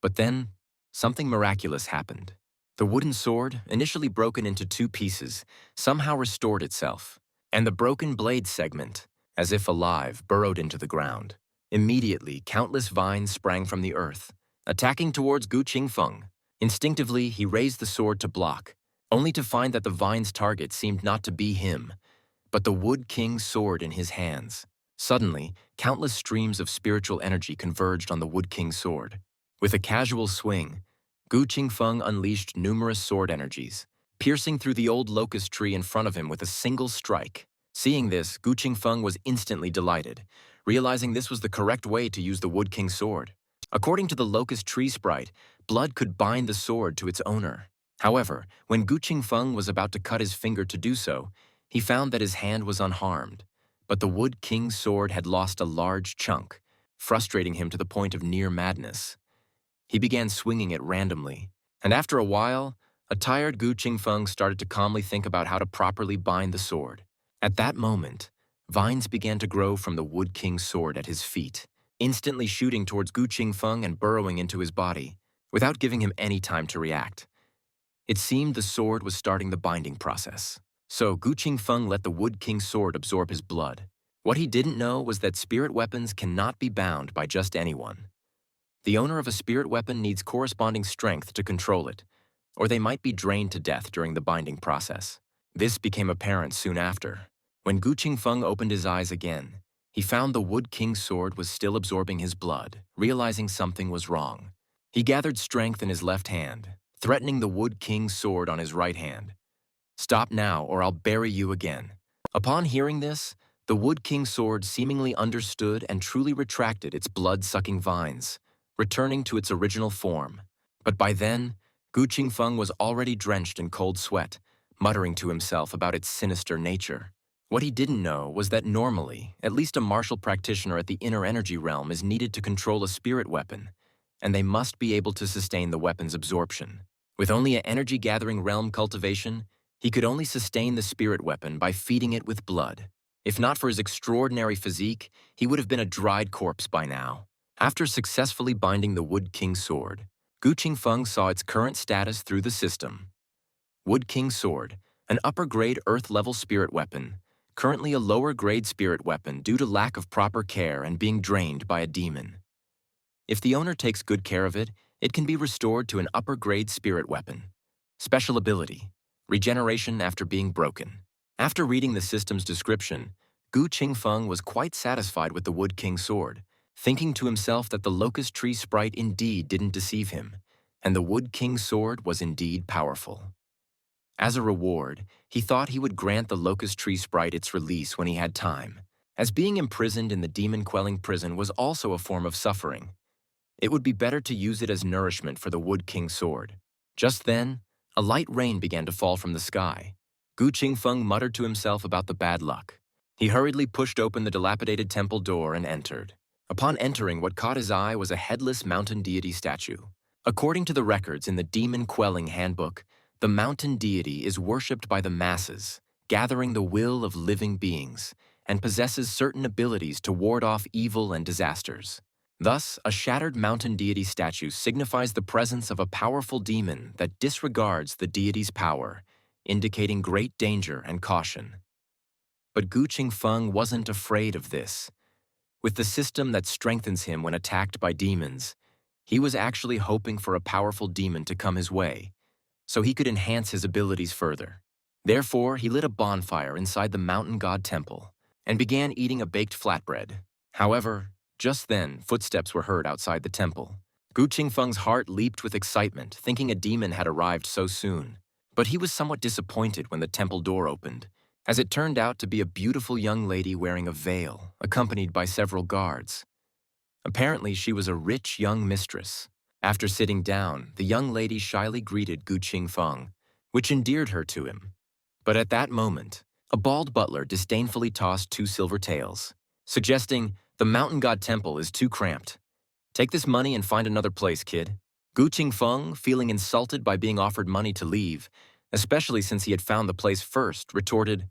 A: But then, something miraculous happened. The wooden sword, initially broken into two pieces, somehow restored itself, and the broken blade segment, as if alive, burrowed into the ground. Immediately, countless vines sprang from the earth, attacking towards Gu Qingfeng. Instinctively, he raised the sword to block, only to find that the vine's target seemed not to be him, but the Wood King's sword in his hands. Suddenly, countless streams of spiritual energy converged on the Wood King's sword. With a casual swing, Gu Qingfeng unleashed numerous sword energies, piercing through the old locust tree in front of him with a single strike. Seeing this, Gu Qingfeng was instantly delighted, realizing this was the correct way to use the Wood King's sword. According to the locust tree sprite, blood could bind the sword to its owner. However, when Gu Qingfeng was about to cut his finger to do so, he found that his hand was unharmed, but the Wood King's sword had lost a large chunk, frustrating him to the point of near madness. He began swinging it randomly, and after a while, a tired Gu Qingfeng started to calmly think about how to properly bind the sword. At that moment, vines began to grow from the Wood King's sword at his feet, instantly shooting towards Gu Qingfeng and burrowing into his body, without giving him any time to react. It seemed the sword was starting the binding process. So Gu Qingfeng let the Wood King's sword absorb his blood. What he didn't know was that spirit weapons cannot be bound by just anyone. The owner of a spirit weapon needs corresponding strength to control it, or they might be drained to death during the binding process. This became apparent soon after. When Gu Qingfeng opened his eyes again, he found the Wood King's sword was still absorbing his blood, realizing something was wrong. He gathered strength in his left hand, threatening the Wood King's sword on his right hand. "Stop now, or I'll bury you again." Upon hearing this, the Wood King's sword seemingly understood and truly retracted its blood-sucking vines, returning to its original form. But by then, Gu Qingfeng was already drenched in cold sweat, muttering to himself about its sinister nature. What he didn't know was that normally, at least a martial practitioner at the inner energy realm is needed to control a spirit weapon, and they must be able to sustain the weapon's absorption. With only an energy-gathering realm cultivation, he could only sustain the spirit weapon by feeding it with blood. If not for his extraordinary physique, he would have been a dried corpse by now. After successfully binding the Wood King's sword, Gu Qingfeng saw its current status through the system. Wood King's sword, an upper-grade Earth-level spirit weapon, currently a lower-grade spirit weapon due to lack of proper care and being drained by a demon. If the owner takes good care of it, it can be restored to an upper-grade spirit weapon. Special ability: regeneration after being broken. After reading the system's description, Gu Qingfeng was quite satisfied with the Wood King's sword, thinking to himself that the locust tree sprite indeed didn't deceive him, and the Wood King's sword was indeed powerful. As a reward, he thought he would grant the locust tree sprite its release when he had time, as being imprisoned in the demon-quelling prison was also a form of suffering. It would be better to use it as nourishment for the Wood King's sword. Just then, a light rain began to fall from the sky. Gu Qingfeng muttered to himself about the bad luck. He hurriedly pushed open the dilapidated temple door and entered. Upon entering, what caught his eye was a headless mountain deity statue. According to the records in the demon-quelling handbook, the mountain deity is worshipped by the masses, gathering the will of living beings, and possesses certain abilities to ward off evil and disasters. Thus, a shattered mountain deity statue signifies the presence of a powerful demon that disregards the deity's power, indicating great danger and caution. But Gu Qingfeng wasn't afraid of this. With the system that strengthens him when attacked by demons, he was actually hoping for a powerful demon to come his way, so he could enhance his abilities further. Therefore, he lit a bonfire inside the mountain god temple and began eating a baked flatbread. However, just then, footsteps were heard outside the temple. Gu Qingfeng's heart leaped with excitement, thinking a demon had arrived so soon. But he was somewhat disappointed when the temple door opened, as it turned out to be a beautiful young lady wearing a veil, accompanied by several guards. Apparently, she was a rich young mistress. After sitting down, the young lady shyly greeted Gu Qingfeng, which endeared her to him. But at that moment, A bald butler disdainfully tossed 2 silver taels, suggesting the mountain god temple is too cramped. Take this money and find another place, kid. Gu Qingfeng, feeling insulted by being offered money to leave, especially since he had found the place first, retorted,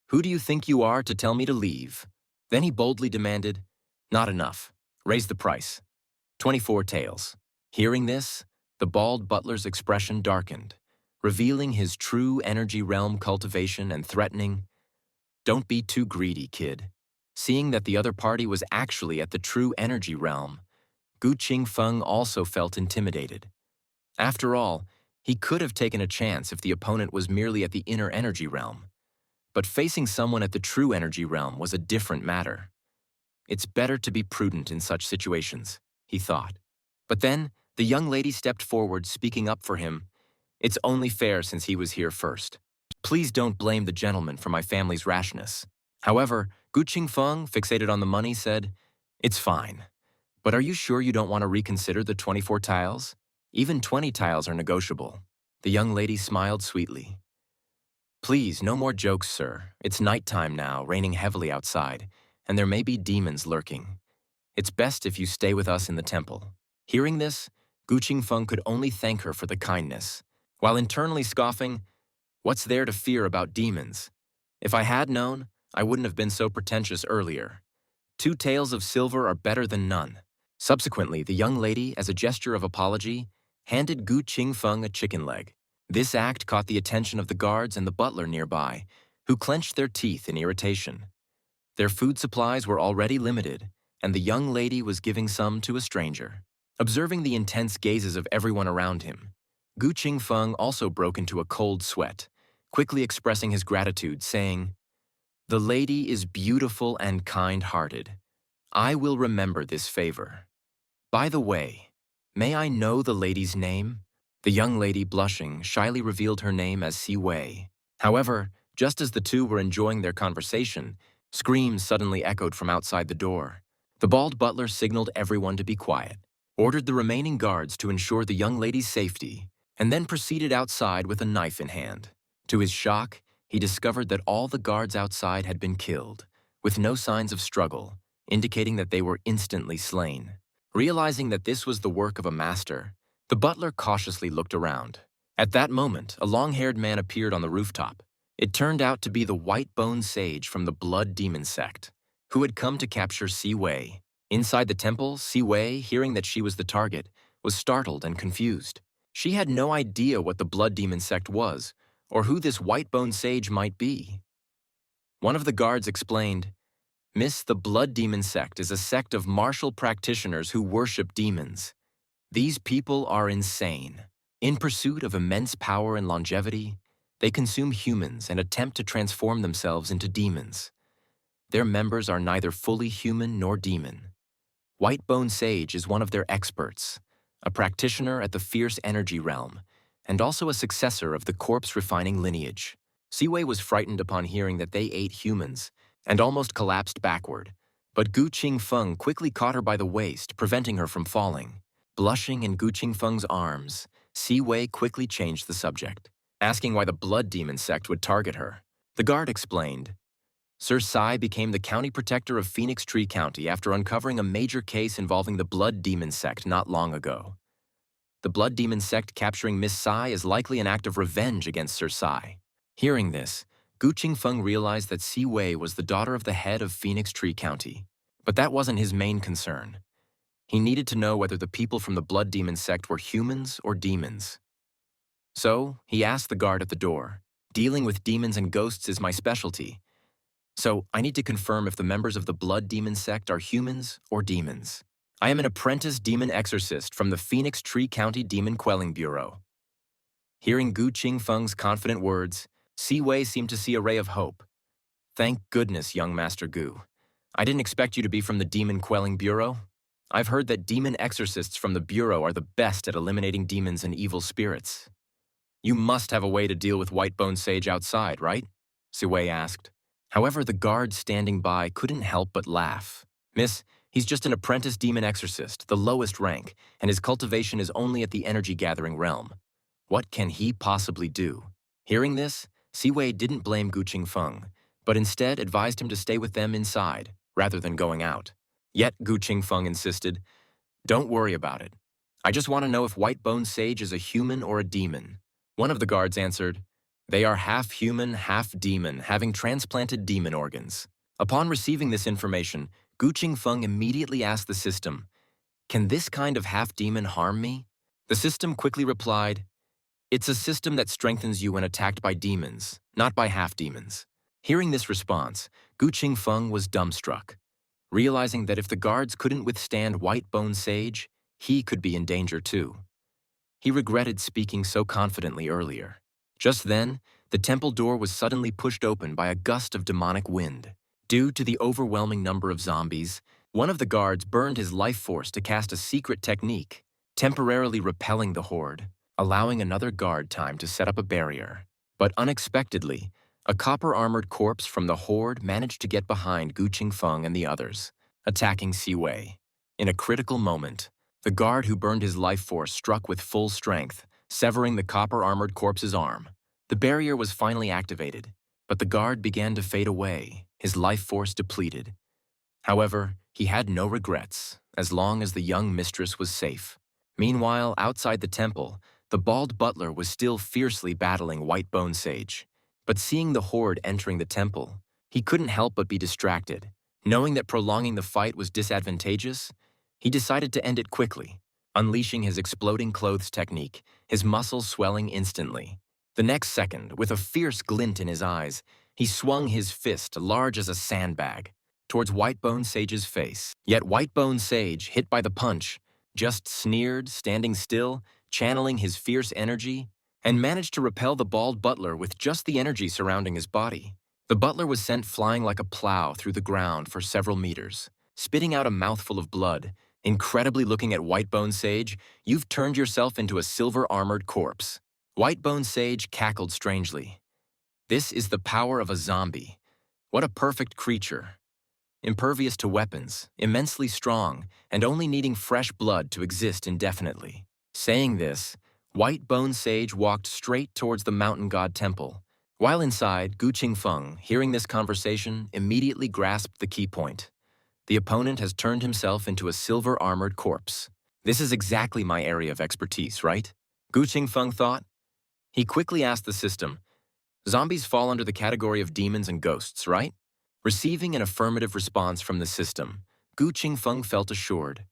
A: "Who do you think you are to tell me to leave?" Then he boldly demanded, "Not enough. Raise the price. 24 taels." Hearing this, the bald butler's expression darkened, revealing his true energy realm cultivation and threatening, "Don't be too greedy, kid." Seeing that the other party was actually at the true energy realm, Gu Qingfeng also felt intimidated. After all, he could have taken a chance if the opponent was merely at the inner energy realm. But facing someone at the true energy realm was a different matter. It's better to be prudent in such situations, he thought. But then, the young lady stepped forward, speaking up for him. "It's only fair since he was here first. Please don't blame the gentleman for my family's rashness." However, Gu Qingfeng, fixated on the money, said, "It's fine. But are you sure you don't want to reconsider the 24 tiles? Even 20 tiles are negotiable." The young lady smiled sweetly. "Please, no more jokes, sir. It's nighttime now, raining heavily outside, and there may be demons lurking. It's best if you stay with us in the temple." Hearing this, Gu Qingfeng could only thank her for the kindness, while internally scoffing, "What's there to fear about demons? If I had known, I wouldn't have been so pretentious earlier. 2 taels of silver are better than none." Subsequently, the young lady, as a gesture of apology, handed Gu Qingfeng a chicken leg. This act caught the attention of the guards and the butler nearby, who clenched their teeth in irritation. Their food supplies were already limited, and the young lady was giving some to a stranger. Observing the intense gazes of everyone around him, Gu Qingfeng also broke into a cold sweat, quickly expressing his gratitude, saying, "The lady is beautiful and kind-hearted. I will remember this favor. By the way, may I know the lady's name?" The young lady, blushing, shyly revealed her name as Si Wei. However, just as the two were enjoying their conversation, screams suddenly echoed from outside the door. The bald butler signaled everyone to be quiet, ordered the remaining guards to ensure the young lady's safety, and then proceeded outside with a knife in hand. To his shock, he discovered that all the guards outside had been killed, with no signs of struggle, indicating that they were instantly slain. Realizing that this was the work of a master, the butler cautiously looked around. At that moment, a long-haired man appeared on the rooftop. It turned out to be the white-bone sage from the Blood Demon sect, who had come to capture Si Wei. Inside the temple, Si Wei, hearing that she was the target, was startled and confused. She had no idea what the Blood Demon sect was, or who this white-bone sage might be. One of the guards explained, "Miss, the Blood Demon sect is a sect of martial practitioners who worship demons. These people are insane. In pursuit of immense power and longevity, they consume humans and attempt to transform themselves into demons. Their members are neither fully human nor demon. Whitebone Sage is one of their experts, a practitioner at the fierce energy realm, and also a successor of the corpse-refining lineage." Siwei was frightened upon hearing that they ate humans, and almost collapsed backward, but Gu Qingfeng quickly caught her by the waist, preventing her from falling. Blushing in Gu Qingfeng's arms, Siwei quickly changed the subject, asking why the Blood Demon sect would target her. The guard explained, "Sir Sai became the county protector of Phoenix Tree County after uncovering a major case involving the Blood Demon sect not long ago. The Blood Demon sect capturing Miss Sai is likely an act of revenge against Sir Sai." Hearing this, Gu Qingfeng realized that Si Wei was the daughter of the head of Phoenix Tree County. But that wasn't his main concern. He needed to know whether the people from the Blood Demon sect were humans or demons. So, he asked the guard at the door, "Dealing with demons and ghosts is my specialty. So, I need to confirm if the members of the Blood Demon sect are humans or demons. I am an apprentice demon exorcist from the Phoenix Tree County Demon Quelling Bureau." Hearing Gu Qingfeng's confident words, Si Wei seemed to see a ray of hope. "Thank goodness, young Master Gu. I didn't expect you to be from the Demon Quelling Bureau. I've heard that demon exorcists from the Bureau are the best at eliminating demons and evil spirits. You must have a way to deal with Whitebone Sage outside, right?" Siwei asked. However, the guard standing by couldn't help but laugh. "Miss, he's just an apprentice demon exorcist, the lowest rank, and his cultivation is only at the energy-gathering realm. What can he possibly do?" Hearing this, Siwei didn't blame Gu Qingfeng, but instead advised him to stay with them inside, rather than going out. Yet Gu Qingfeng insisted, "Don't worry about it. I just want to know if White-Bone Sage is a human or a demon." One of the guards answered, "They are half human, half demon, having transplanted demon organs." Upon receiving this information, Gu Qingfeng immediately asked the system, "Can this kind of half-demon harm me?" The system quickly replied, "It's a system that strengthens you when attacked by demons, not by half-demons." Hearing this response, Gu Qingfeng was dumbstruck, realizing that if the guards couldn't withstand White-Bone Sage, he could be in danger too. He regretted speaking so confidently earlier. Just then, the temple door was suddenly pushed open by a gust of demonic wind. Due to the overwhelming number of zombies, one of the guards burned his life force to cast a secret technique, temporarily repelling the horde, allowing another guard time to set up a barrier. But unexpectedly, a copper-armored corpse from the horde managed to get behind Gu Qingfeng and the others, attacking Siwei. In a critical moment, the guard who burned his life force struck with full strength, severing the copper-armored corpse's arm. The barrier was finally activated, but the guard began to fade away, his life force depleted. However, he had no regrets, as long as the young mistress was safe. Meanwhile, outside the temple, the bald butler was still fiercely battling White-Bone Sage. But seeing the horde entering the temple, he couldn't help but be distracted. Knowing that prolonging the fight was disadvantageous, he decided to end it quickly, unleashing his exploding clothes technique, his muscles swelling instantly. The next second, with a fierce glint in his eyes, he swung his fist, large as a sandbag, towards White-Bone Sage's face. Yet White-Bone Sage, hit by the punch, just sneered, standing still, channeling his fierce energy, and managed to repel the bald butler with just the energy surrounding his body. The butler was sent flying like a plow through the ground for several meters, spitting out a mouthful of blood. Incredibly looking at White-Bone Sage, "You've turned yourself into a silver-armored corpse." White-Bone Sage cackled strangely. "This is the power of a zombie. What a perfect creature. Impervious to weapons, immensely strong, and only needing fresh blood to exist indefinitely." Saying this, White-Bone Sage walked straight towards the mountain god temple. While inside, Gu Qingfeng, hearing this conversation, immediately grasped the key point. The opponent has turned himself into a silver-armored corpse. This is exactly my area of expertise, right? Gu Qingfeng thought. He quickly asked the system, "Zombies fall under the category of demons and ghosts, right?" Receiving an affirmative response from the system, Gu Qingfeng felt assured.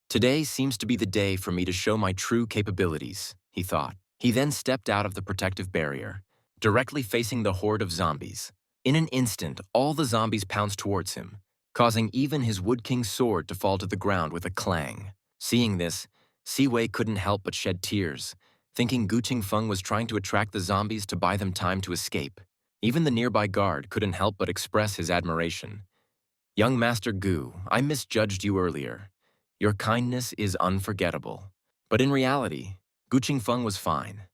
A: "Today seems to be the day for me to show my true capabilities," he thought. He then stepped out of the protective barrier, directly facing the horde of zombies. In an instant, all the zombies pounced towards him, causing even his Wood King's sword to fall to the ground with a clang. Seeing this, Siwei couldn't help but shed tears, thinking Gu Qingfeng was trying to attract the zombies to buy them time to escape. Even the nearby guard couldn't help but express his admiration. "Young Master Gu, I misjudged you earlier. Your kindness is unforgettable." But in reality, Gu Qingfeng was fine.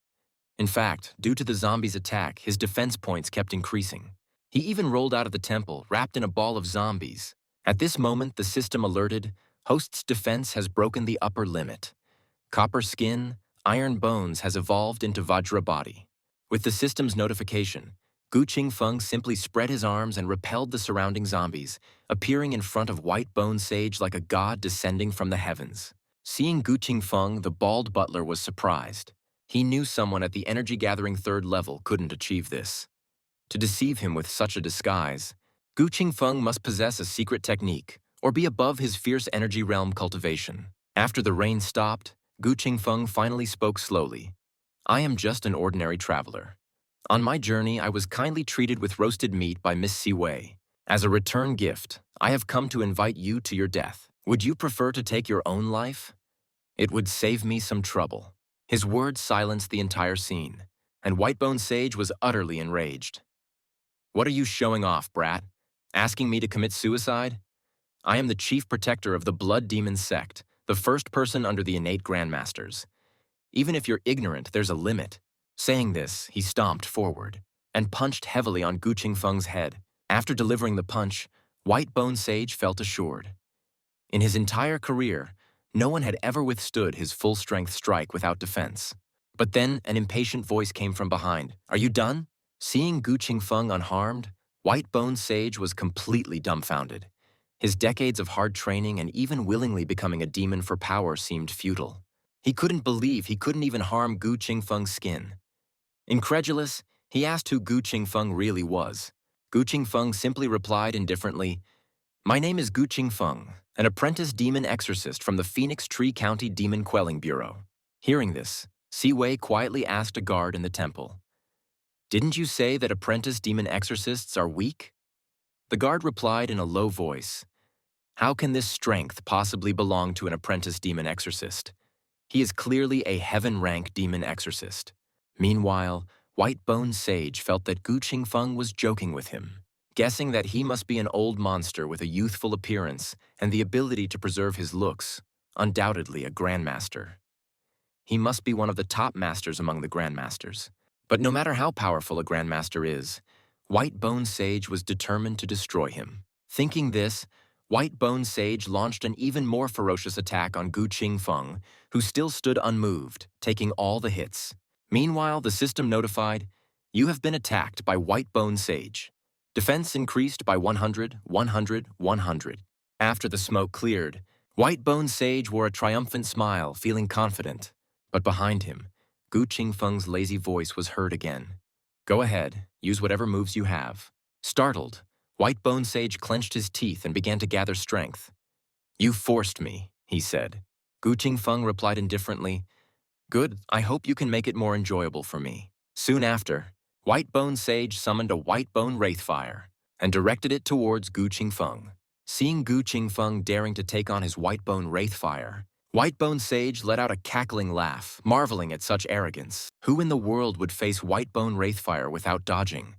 A: In fact, due to the zombies' attack, his defense points kept increasing. He even rolled out of the temple, wrapped in a ball of zombies. At this moment, the system alerted, "Host's defense has broken the upper limit. Copper skin, iron bones has evolved into Vajra body." With the system's notification, Gu Qingfeng simply spread his arms and repelled the surrounding zombies, appearing in front of White-Bone Sage like a god descending from the heavens. Seeing Gu Qingfeng, the bald butler was surprised. He knew someone at the energy-gathering 3rd level couldn't achieve this. To deceive him with such a disguise, Gu Qingfeng must possess a secret technique or be above his fierce energy realm cultivation. After the rain stopped, Gu Qingfeng finally spoke slowly. "I am just an ordinary traveler. On my journey, I was kindly treated with roasted meat by Miss Siwei. As a return gift, I have come to invite you to your death. Would you prefer to take your own life? It would save me some trouble." His words silenced the entire scene, and White-Bone Sage was utterly enraged. "What are you showing off, brat? Asking me to commit suicide? I am the chief protector of the Blood Demon sect, the first person under the innate Grandmasters. Even if you're ignorant, there's a limit." Saying this, he stomped forward and punched heavily on Gu Qingfeng's head. After delivering the punch, White-Bone Sage felt assured. In his entire career, no one had ever withstood his full-strength strike without defense. But then an impatient voice came from behind. "Are you done?" Seeing Gu Qingfeng unharmed, White Bone Sage was completely dumbfounded. His decades of hard training and even willingly becoming a demon for power seemed futile. He couldn't believe he couldn't even harm Gu Qingfeng's skin. Incredulous, he asked who Gu Qingfeng really was. Gu Qingfeng simply replied indifferently, "My name is Gu Qingfeng, an apprentice demon exorcist from the Phoenix Tree County Demon Quelling Bureau." Hearing this, Si Wei quietly asked a guard in the temple, "Didn't you say that apprentice demon exorcists are weak?" The guard replied in a low voice, "How can this strength possibly belong to an apprentice demon exorcist? He is clearly a heaven-rank demon exorcist." Meanwhile, White Bone Sage felt that Gu Qingfeng was joking with him, guessing that he must be an old monster with a youthful appearance and the ability to preserve his looks, undoubtedly a grandmaster. He must be one of the top masters among the grandmasters. But no matter how powerful a grandmaster is, White Bone Sage was determined to destroy him. Thinking this, White Bone Sage launched an even more ferocious attack on Gu Qingfeng, who still stood unmoved, taking all the hits. Meanwhile, the system notified, "You have been attacked by White Bone Sage. Defense increased by 100, 100, 100. After the smoke cleared, White Bone Sage wore a triumphant smile, feeling confident. But behind him, Gu Qingfeng's lazy voice was heard again. "Go ahead, use whatever moves you have." Startled, White Bone Sage clenched his teeth and began to gather strength. "You forced me," he said. Gu Qingfeng replied indifferently, "Good, I hope you can make it more enjoyable for me." Soon after, White Bone Sage summoned a White Bone Wraithfire and directed it towards Gu Qingfeng. Seeing Gu Qingfeng daring to take on his White Bone Wraithfire, White Bone Sage let out a cackling laugh, marveling at such arrogance. Who in the world would face White Bone Wraithfire without dodging?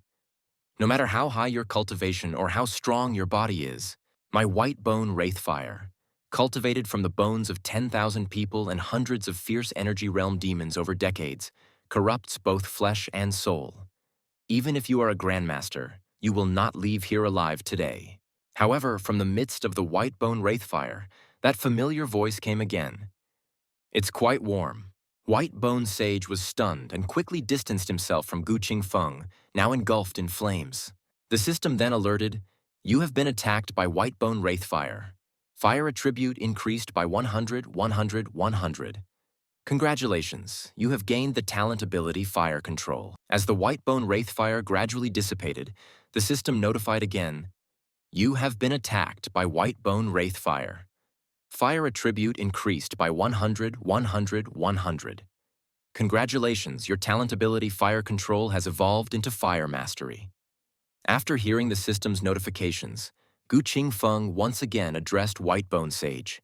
A: No matter how high your cultivation or how strong your body is, my White Bone Wraithfire, cultivated from the bones of 10,000 people and hundreds of fierce energy realm demons over decades, corrupts both flesh and soul. Even if you are a grandmaster, you will not leave here alive today. However, from the midst of the White Bone Wraithfire, that familiar voice came again. "It's quite warm." White Bone Sage was stunned and quickly distanced himself from Gu Qingfeng, now engulfed in flames. The system then alerted, "You have been attacked by White Bone Wraithfire. Fire attribute increased by 100, 100, 100. Congratulations, you have gained the talent ability Fire Control." As the White Bone Wraithfire gradually dissipated, the system notified again, "You have been attacked by White Bone Wraithfire. Fire attribute increased by 100, 100, 100. Congratulations, your talent ability Fire Control has evolved into Fire Mastery." After hearing the system's notifications, Gu Qingfeng once again addressed White Bone Sage.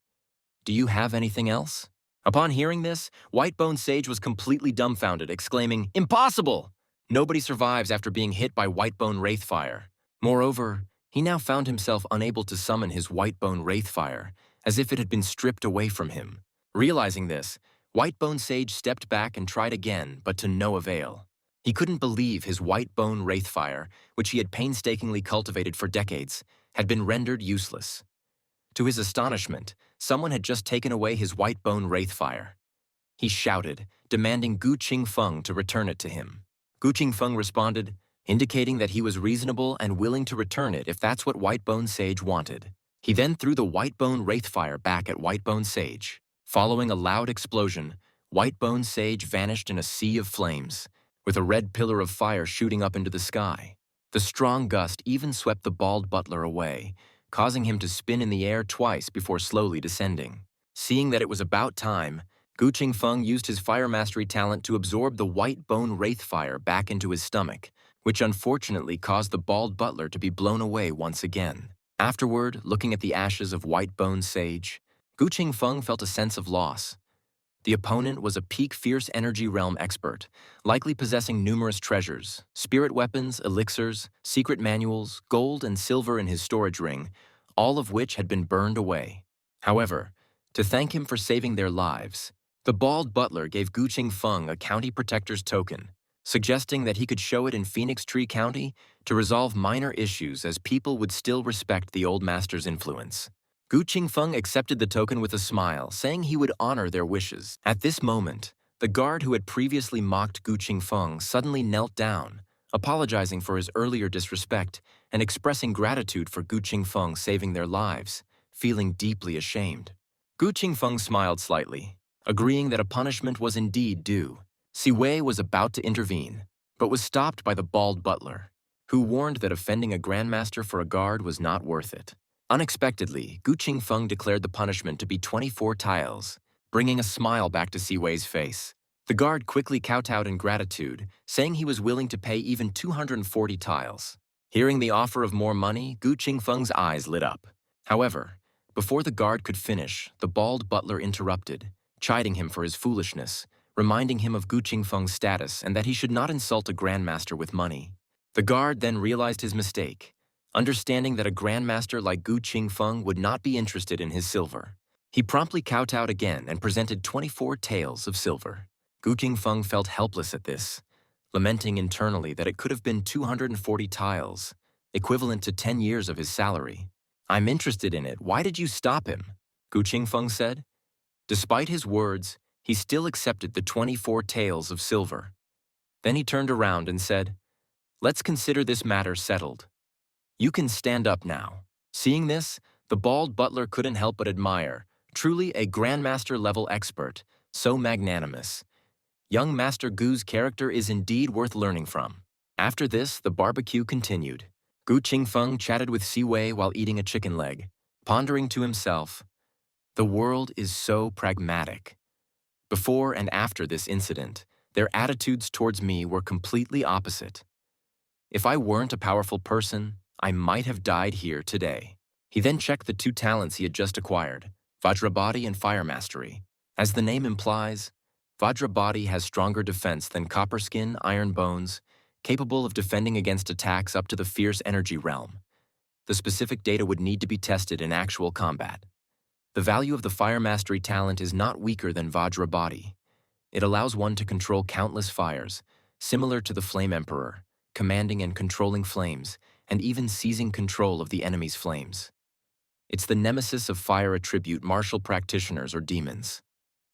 A: "Do you have anything else?" Upon hearing this, White Bone Sage was completely dumbfounded, exclaiming, "Impossible! Nobody survives after being hit by White Bone Wraithfire." Moreover, he now found himself unable to summon his White Bone Wraithfire, as if it had been stripped away from him. Realizing this, White Bone Sage stepped back and tried again, but to no avail. He couldn't believe his White Bone Wraithfire, which he had painstakingly cultivated for decades, had been rendered useless. To his astonishment, someone had just taken away his White Bone Wraithfire. He shouted, demanding Gu Qingfeng to return it to him. Gu Qingfeng responded, indicating that he was reasonable and willing to return it if that's what White Bone Sage wanted. He then threw the White Bone Wraithfire back at White Bone Sage. Following a loud explosion, White Bone Sage vanished in a sea of flames, with a red pillar of fire shooting up into the sky. The strong gust even swept the bald butler away, causing him to spin in the air twice before slowly descending. Seeing that it was about time, Gu Qingfeng used his Fire Mastery talent to absorb the White Bone Wraithfire back into his stomach, which unfortunately caused the bald butler to be blown away once again. Afterward, looking at the ashes of White Bone Sage, Gu Qingfeng felt a sense of loss. The opponent was a peak Fierce Energy Realm expert, likely possessing numerous treasures, spirit weapons, elixirs, secret manuals, gold and silver in his storage ring, all of which had been burned away. However, to thank him for saving their lives, the bald butler gave Gu Qingfeng a county protector's token, suggesting that he could show it in Phoenix Tree County to resolve minor issues as people would still respect the old master's influence. Gu Qingfeng accepted the token with a smile, saying he would honor their wishes. At this moment, the guard who had previously mocked Gu Qingfeng suddenly knelt down, apologizing for his earlier disrespect and expressing gratitude for Gu Qingfeng saving their lives, feeling deeply ashamed. Gu Qingfeng smiled slightly, agreeing that a punishment was indeed due. Si Wei was about to intervene, but was stopped by the bald butler, who warned that offending a grandmaster for a guard was not worth it. Unexpectedly, Gu Qingfeng declared the punishment to be 24 tiles, bringing a smile back to Si Wei's face. The guard quickly kowtowed in gratitude, saying he was willing to pay even 240 tiles. Hearing the offer of more money, Gu Qingfeng's eyes lit up. However, before the guard could finish, the bald butler interrupted, chiding him for his foolishness, reminding him of Gu Qingfeng's status and that he should not insult a grandmaster with money. The guard then realized his mistake, understanding that a grandmaster like Gu Qingfeng would not be interested in his silver. He promptly kowtowed again and presented 24 taels of silver. Gu Qingfeng felt helpless at this, lamenting internally that it could have been 240 tiles, equivalent to 10 years of his salary. "I'm interested in it. Why did you stop him?" Gu Qingfeng said. Despite his words, he still accepted the 24 taels of silver. Then he turned around and said, "Let's consider this matter settled. You can stand up now." Seeing this, the bald butler couldn't help but admire, truly a grandmaster-level expert, so magnanimous. Young Master Gu's character is indeed worth learning from. After this, the barbecue continued. Gu Qingfeng chatted with Si Wei while eating a chicken leg, pondering to himself, "The world is so pragmatic." Before and after this incident, their attitudes towards me were completely opposite. If I weren't a powerful person, I might have died here today. He then checked the two talents he had just acquired, Vajrabody and Fire Mastery. As the name implies, Vajrabody has stronger defense than Copper Skin, Iron Bones, capable of defending against attacks up to the Fierce Energy realm. The specific data would need to be tested in actual combat. The value of the Fire Mastery talent is not weaker than Vajrabody. It allows one to control countless fires, similar to the Flame Emperor, commanding and controlling flames, and even seizing control of the enemy's flames. It's the nemesis of fire attribute martial practitioners or demons.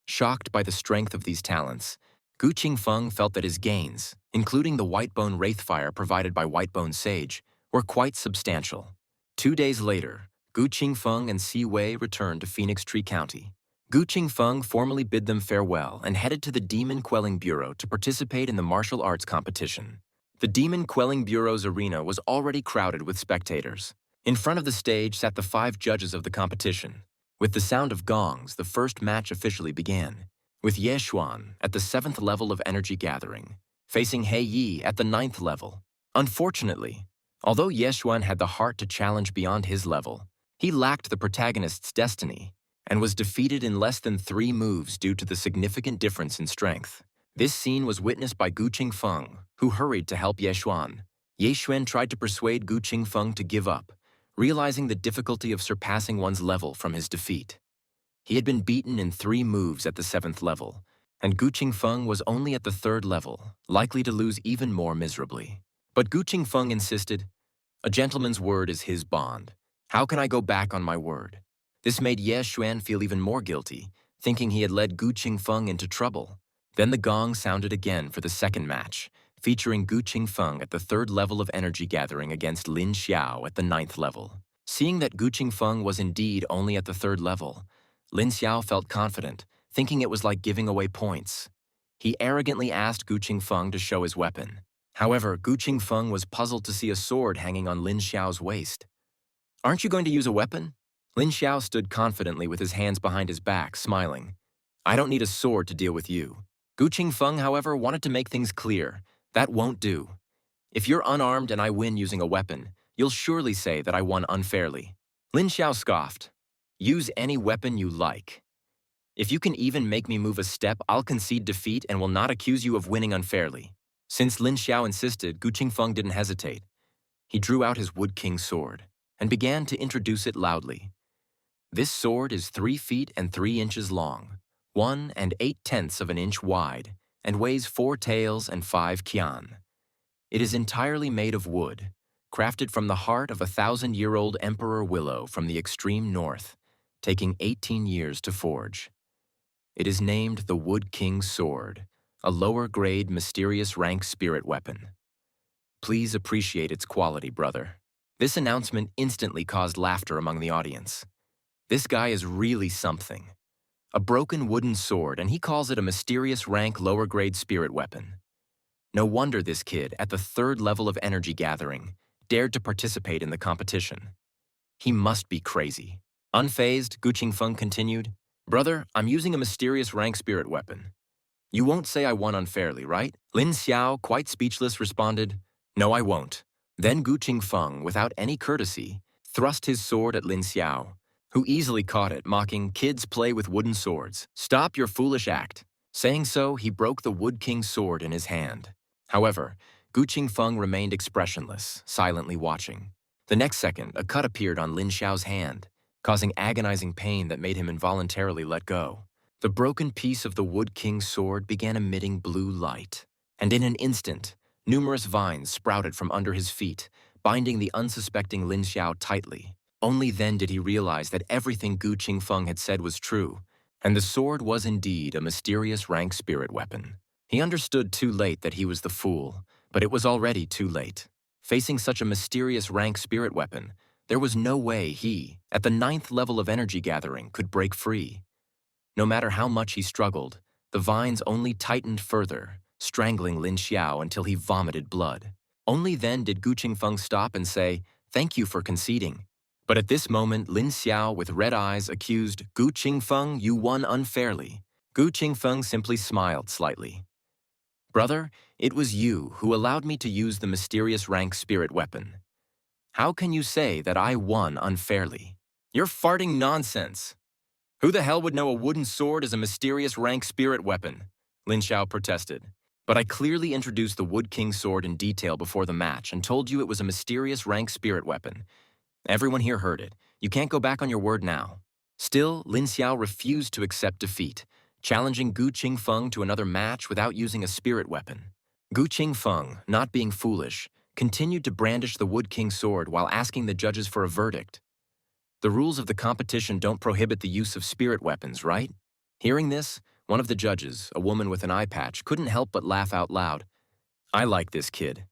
A: Shocked by the strength of these talents, Gu Qingfeng felt that his gains, including the Whitebone Wraithfire provided by Whitebone Sage, were quite substantial. 2 days later, Gu Qingfeng and Si Wei returned to Phoenix Tree County. Gu Qingfeng formally bid them farewell and headed to the Demon Quelling Bureau to participate in the martial arts competition. The Demon Quelling Bureau's arena was already crowded with spectators. In front of the stage sat the 5 judges of the competition. With the sound of gongs, the first match officially began, with Ye Xuan at the 7th level of energy gathering, facing He Yi at the 9th level. Unfortunately, although Ye Xuan had the heart to challenge beyond his level, he lacked the protagonist's destiny and was defeated in less than 3 moves due to the significant difference in strength. This scene was witnessed by Gu Qingfeng, who hurried to help Ye Xuan. Ye Xuan tried to persuade Gu Qingfeng to give up, realizing the difficulty of surpassing one's level from his defeat. He had been beaten in 3 moves at the 7th level, and Gu Qingfeng was only at the 3rd level, likely to lose even more miserably. But Gu Qingfeng insisted, "A gentleman's word is his bond. How can I go back on my word?" This made Ye Xuan feel even more guilty, thinking he had led Gu Qingfeng into trouble. Then the gong sounded again for the second match, featuring Gu Qingfeng at the 3rd level of energy gathering against Lin Xiao at the 9th level. Seeing that Gu Qingfeng was indeed only at the 3rd level, Lin Xiao felt confident, thinking it was like giving away points. He arrogantly asked Gu Qingfeng to show his weapon. However, Gu Qingfeng was puzzled to see a sword hanging on Lin Xiao's waist. "Aren't you going to use a weapon?" Lin Xiao stood confidently with his hands behind his back, smiling. "I don't need a sword to deal with you." Gu Qingfeng, however, wanted to make things clear. "That won't do. If you're unarmed and I win using a weapon, you'll surely say that I won unfairly." Lin Xiao scoffed. "Use any weapon you like. If you can even make me move a step, I'll concede defeat and will not accuse you of winning unfairly." Since Lin Xiao insisted, Gu Qingfeng didn't hesitate. He drew out his Wood King sword and began to introduce it loudly. This sword is 3 feet and 3 inches long, 1 8/10 of an inch wide, and weighs 4 taels and 5 qian. It is entirely made of wood, crafted from the heart of a 1,000-year-old emperor willow from the extreme north, taking 18 years to forge. It is named the Wood King's Sword, a lower-grade mysterious rank spirit weapon. Please appreciate its quality, brother. This announcement instantly caused laughter among the audience. This guy is really something. A broken wooden sword, and he calls it a mysterious rank lower-grade spirit weapon. No wonder this kid, at the 3rd level of energy gathering, dared to participate in the competition. He must be crazy. Unfazed, Gu Qingfeng continued, "Brother, I'm using a mysterious rank spirit weapon. You won't say I won unfairly, right?" Lin Xiao, quite speechless, responded, "No, I won't." Then Gu Qingfeng, without any courtesy, thrust his sword at Lin Xiao, who easily caught it, mocking, "Kids play with wooden swords. Stop your foolish act." Saying so, he broke the Wood King's sword in his hand. However, Gu Qingfeng remained expressionless, silently watching. The next second, a cut appeared on Lin Xiao's hand, causing agonizing pain that made him involuntarily let go. The broken piece of the Wood King's sword began emitting blue light, and in an instant, numerous vines sprouted from under his feet, binding the unsuspecting Lin Xiao tightly. Only then did he realize that everything Gu Qingfeng had said was true, and the sword was indeed a mysterious rank spirit weapon. He understood too late that he was the fool, but it was already too late. Facing such a mysterious rank spirit weapon, there was no way he, at the 9th level of energy gathering, could break free. No matter how much he struggled, the vines only tightened further, strangling Lin Xiao until he vomited blood. Only then did Gu Qingfeng stop and say, "Thank you for conceding." But at this moment, Lin Xiao, with red eyes, accused, "Gu Qingfeng, you won unfairly." Gu Qingfeng simply smiled slightly. "Brother, it was you who allowed me to use the mysterious rank spirit weapon. How can you say that I won unfairly?" "You're farting nonsense. Who the hell would know a wooden sword is a mysterious rank spirit weapon?" Lin Xiao protested. "But I clearly introduced the Wood King sword in detail before the match and told you it was a mysterious rank spirit weapon. Everyone here heard it. You can't go back on your word now." Still, Lin Xiao refused to accept defeat, challenging Gu Qingfeng to another match without using a spirit weapon. Gu Qingfeng, not being foolish, continued to brandish the Wood King sword while asking the judges for a verdict. The rules of the competition don't prohibit the use of spirit weapons, right? Hearing this, one of the judges, a woman with an eye patch, couldn't help but laugh out loud. "I like this kid."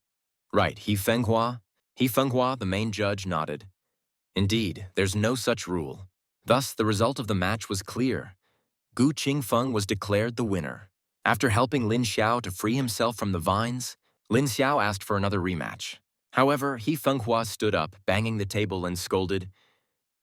A: "Right, He Fenghua?" He Fenghua, the main judge, nodded. "Indeed, there's no such rule." Thus, the result of the match was clear. Gu Qingfeng was declared the winner. After helping Lin Xiao to free himself from the vines, Lin Xiao asked for another rematch. However, He Fenghua stood up, banging the table, and scolded,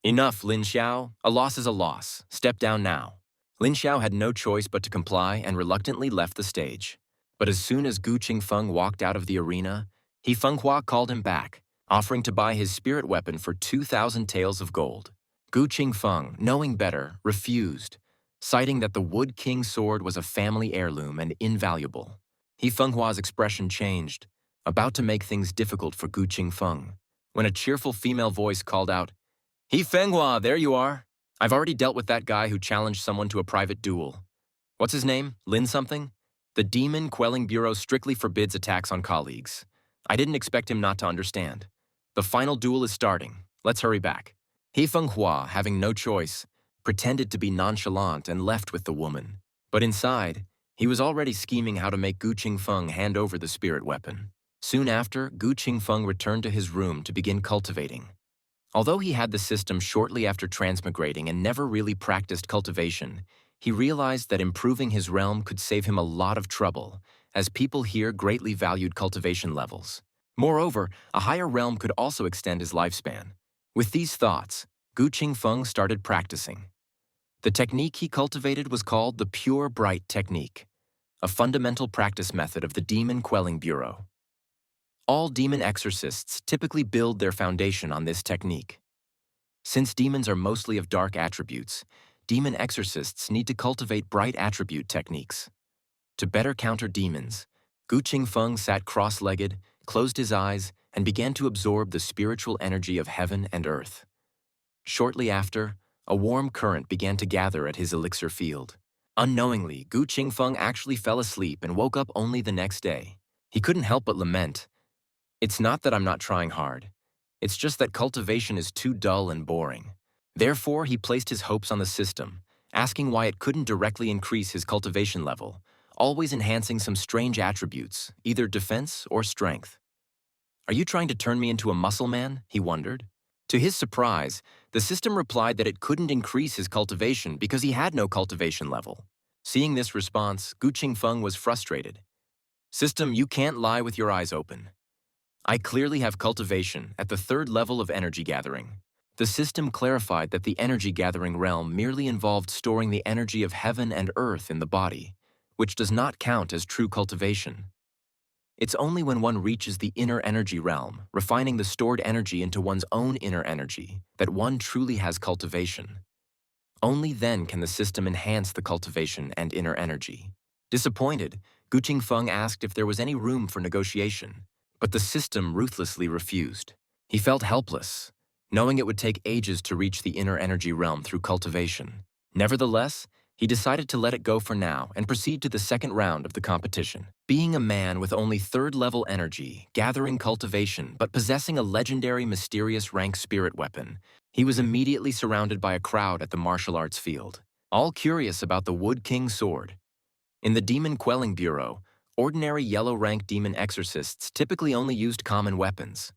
A: "Enough, Lin Xiao. A loss is a loss. Step down now." Lin Xiao had no choice but to comply and reluctantly left the stage. But as soon as Gu Qingfeng walked out of the arena, He Fenghua called him back, offering to buy his spirit weapon for 2,000 taels of gold. Gu Qingfeng, knowing better, refused, citing that the Wood King sword was a family heirloom and invaluable. He Fenghua's expression changed, about to make things difficult for Gu Qingfeng, when a cheerful female voice called out, "He Fenghua, there you are. I've already dealt with that guy who challenged someone to a private duel. What's his name? Lin something? The Demon Quelling Bureau strictly forbids attacks on colleagues. I didn't expect him not to understand. The final duel is starting. Let's hurry back." He Fenghua, having no choice, pretended to be nonchalant and left with the woman. But inside, he was already scheming how to make Gu Qingfeng hand over the spirit weapon. Soon after, Gu Qingfeng returned to his room to begin cultivating. Although he had the system shortly after transmigrating and never really practiced cultivation, he realized that improving his realm could save him a lot of trouble, as people here greatly valued cultivation levels. Moreover, a higher realm could also extend his lifespan. With these thoughts, Gu Qingfeng started practicing. The technique he cultivated was called the Pure Bright Technique, a fundamental practice method of the Demon Quelling Bureau. All demon exorcists typically build their foundation on this technique. Since demons are mostly of dark attributes, demon exorcists need to cultivate bright attribute techniques. To better counter demons, Gu Qingfeng sat cross-legged, closed his eyes, and began to absorb the spiritual energy of heaven and earth. Shortly after, a warm current began to gather at his elixir field. Unknowingly, Gu Qingfeng actually fell asleep and woke up only the next day. He couldn't help but lament, "It's not that I'm not trying hard. It's just that cultivation is too dull and boring." Therefore, he placed his hopes on the system, asking why it couldn't directly increase his cultivation level, always enhancing some strange attributes, either defense or strength. Are you trying to turn me into a muscle man? He wondered. To his surprise, the system replied that it couldn't increase his cultivation because he had no cultivation level. Seeing this response, Gu Qingfeng was frustrated. System, you can't lie with your eyes open. I clearly have cultivation at the 3rd level of energy gathering. The system clarified that the energy gathering realm merely involved storing the energy of heaven and earth in the body, which does not count as true cultivation. It's only when one reaches the inner energy realm, refining the stored energy into one's own inner energy, that one truly has cultivation. Only then can the system enhance the cultivation and inner energy. Disappointed, Gu Qingfeng asked if there was any room for negotiation, but the system ruthlessly refused. He felt helpless, knowing it would take ages to reach the inner energy realm through cultivation. Nevertheless, he decided to let it go for now and proceed to the 2nd round of the competition. Being a man with only 3rd level energy, gathering cultivation, but possessing a legendary mysterious rank spirit weapon, he was immediately surrounded by a crowd at the martial arts field, all curious about the Wood King sword. In the Demon Quelling Bureau, ordinary yellow rank demon exorcists typically only used common weapons.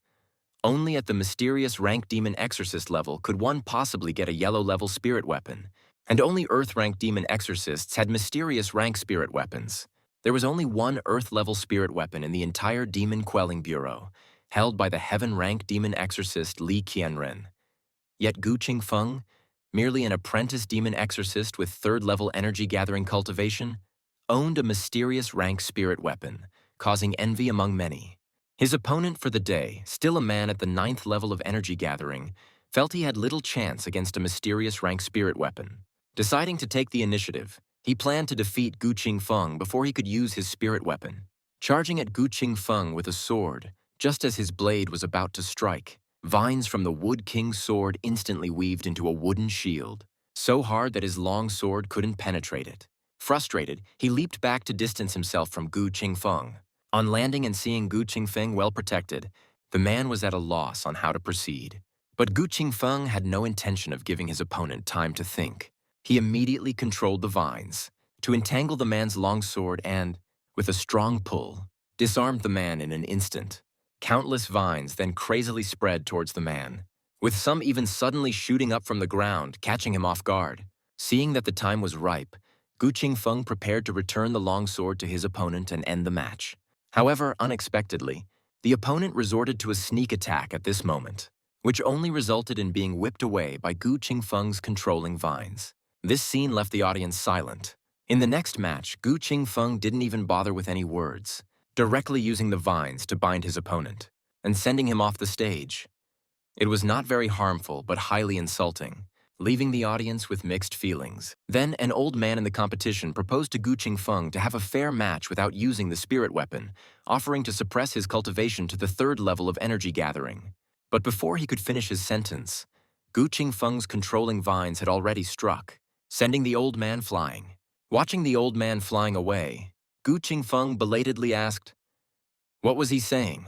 A: Only at the mysterious rank demon exorcist level could one possibly get a yellow level spirit weapon, and only earth rank demon exorcists had mysterious rank spirit weapons. There was only one earth level spirit weapon in the entire Demon Quelling Bureau, held by the heaven rank demon exorcist Li Qianren. Yet Gu Qingfeng, merely an apprentice demon exorcist with 3rd level energy gathering cultivation, owned a mysterious rank spirit weapon, causing envy among many. His opponent for the day, still a man at the 9th level of energy gathering, felt he had little chance against a mysterious rank spirit weapon. Deciding to take the initiative, he planned to defeat Gu Qingfeng before he could use his spirit weapon. Charging at Gu Qingfeng with a sword, just as his blade was about to strike, vines from the Wood King's sword instantly weaved into a wooden shield, so hard that his long sword couldn't penetrate it. Frustrated, he leaped back to distance himself from Gu Qingfeng. On landing and seeing Gu Qingfeng well protected, the man was at a loss on how to proceed. But Gu Qingfeng had no intention of giving his opponent time to think. He immediately controlled the vines to entangle the man's long sword and, with a strong pull, disarmed the man in an instant. Countless vines then crazily spread towards the man, with some even suddenly shooting up from the ground, catching him off guard. Seeing that the time was ripe, Gu Qingfeng prepared to return the long sword to his opponent and end the match. However, unexpectedly, the opponent resorted to a sneak attack at this moment, which only resulted in being whipped away by Gu Qingfeng's controlling vines. This scene left the audience silent. In the next match, Gu Qingfeng didn't even bother with any words, directly using the vines to bind his opponent and sending him off the stage. It was not very harmful but highly insulting, leaving the audience with mixed feelings. Then an old man in the competition proposed to Gu Qingfeng to have a fair match without using the spirit weapon, offering to suppress his cultivation to the 3rd level of energy gathering. But before he could finish his sentence, Gu Qingfeng's controlling vines had already struck, sending the old man flying. Watching the old man flying away, Gu Qingfeng belatedly asked, "What was he saying?"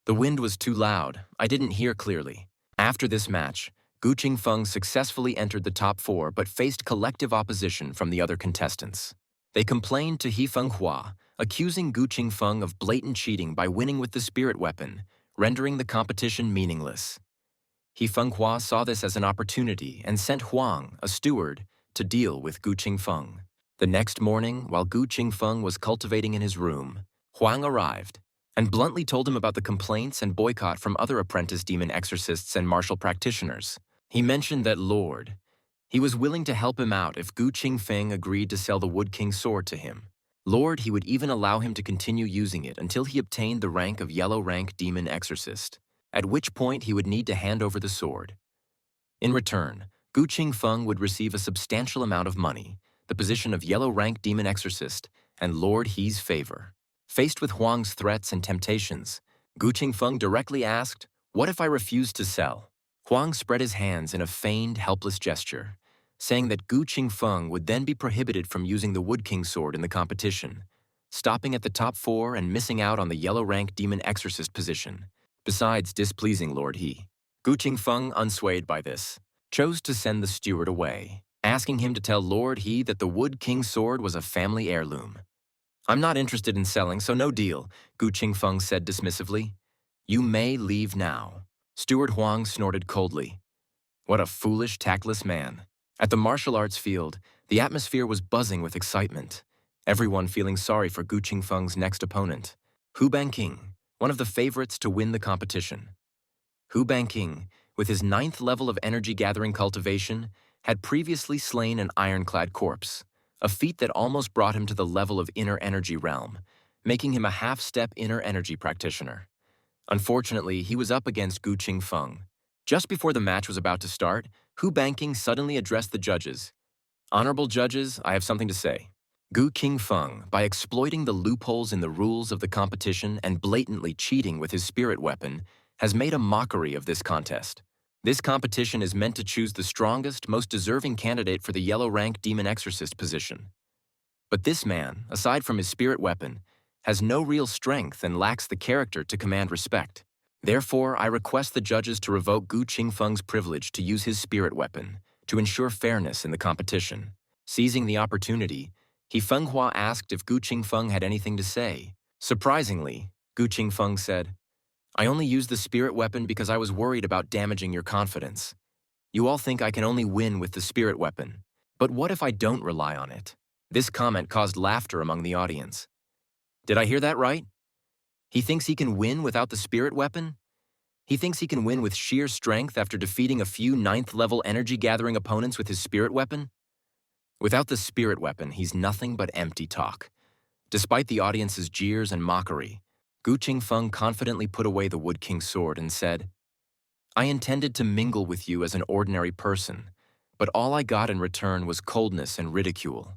A: "The wind was too loud. I didn't hear clearly." After this match, Gu Qingfeng successfully entered the top 4 but faced collective opposition from the other contestants. They complained to Manhua, accusing Gu Qingfeng of blatant cheating by winning with the spirit weapon, rendering the competition meaningless. Manhua saw this as an opportunity and sent Huang, a steward, to deal with Gu Qingfeng. The next morning, while Gu Qingfeng was cultivating in his room, Huang arrived and bluntly told him about the complaints and boycott from other apprentice demon exorcists and martial practitioners. He mentioned that he was willing to help him out if Gu Qingfeng agreed to sell the Wood King sword to him. He would even allow him to continue using it until he obtained the rank of yellow rank demon exorcist, at which point he would need to hand over the sword. In return, Gu Qingfeng would receive a substantial amount of money, the position of yellow rank demon exorcist, and Lord He's favor. Faced with Huang's threats and temptations, Gu Qingfeng directly asked, "What if I refuse to sell?" Huang spread his hands in a feigned, helpless gesture, saying that Gu Qingfeng would then be prohibited from using the Wood King sword in the competition, stopping at the top 4 and missing out on the yellow rank demon exorcist position, besides displeasing Lord He. Gu Qingfeng, unswayed by this, chose to send the steward away, asking him to tell Lord He that the Wood King sword was a family heirloom. "I'm not interested in selling, so no deal," Gu Qingfeng said dismissively. You may leave now. Steward Huang snorted coldly. What a foolish, tactless man. At the martial arts field, the atmosphere was buzzing with excitement, everyone feeling sorry for Gu Qingfeng's next opponent, Hu Banqing, one of the favorites to win the competition. Hu Banqing, with his 9th level of energy-gathering cultivation, had previously slain an ironclad corpse, a feat that almost brought him to the level of inner energy realm, making him a half-step inner energy practitioner. Unfortunately, he was up against Gu Qingfeng. Just before the match was about to start, Hu Banqing suddenly addressed the judges. Honorable judges, I have something to say. Gu Qingfeng, by exploiting the loopholes in the rules of the competition and blatantly cheating with his spirit weapon, has made a mockery of this contest. This competition is meant to choose the strongest, most deserving candidate for the yellow rank demon exorcist position. But this man, aside from his spirit weapon, has no real strength and lacks the character to command respect. Therefore, I request the judges to revoke Gu Qingfeng's privilege to use his spirit weapon to ensure fairness in the competition. Seizing the opportunity, Manhua asked if Gu Qingfeng had anything to say. Surprisingly, Gu Qingfeng said, I only used the spirit weapon because I was worried about damaging your confidence. You all think I can only win with the spirit weapon, but what if I don't rely on it? This comment caused laughter among the audience. Did I hear that right? He thinks he can win without the spirit weapon? He thinks he can win with sheer strength after defeating a few 9th level energy-gathering opponents with his spirit weapon? Without the spirit weapon, he's nothing but empty talk. Despite the audience's jeers and mockery, Gu Qingfeng confidently put away the Wood King's sword and said, I intended to mingle with you as an ordinary person, but all I got in return was coldness and ridicule.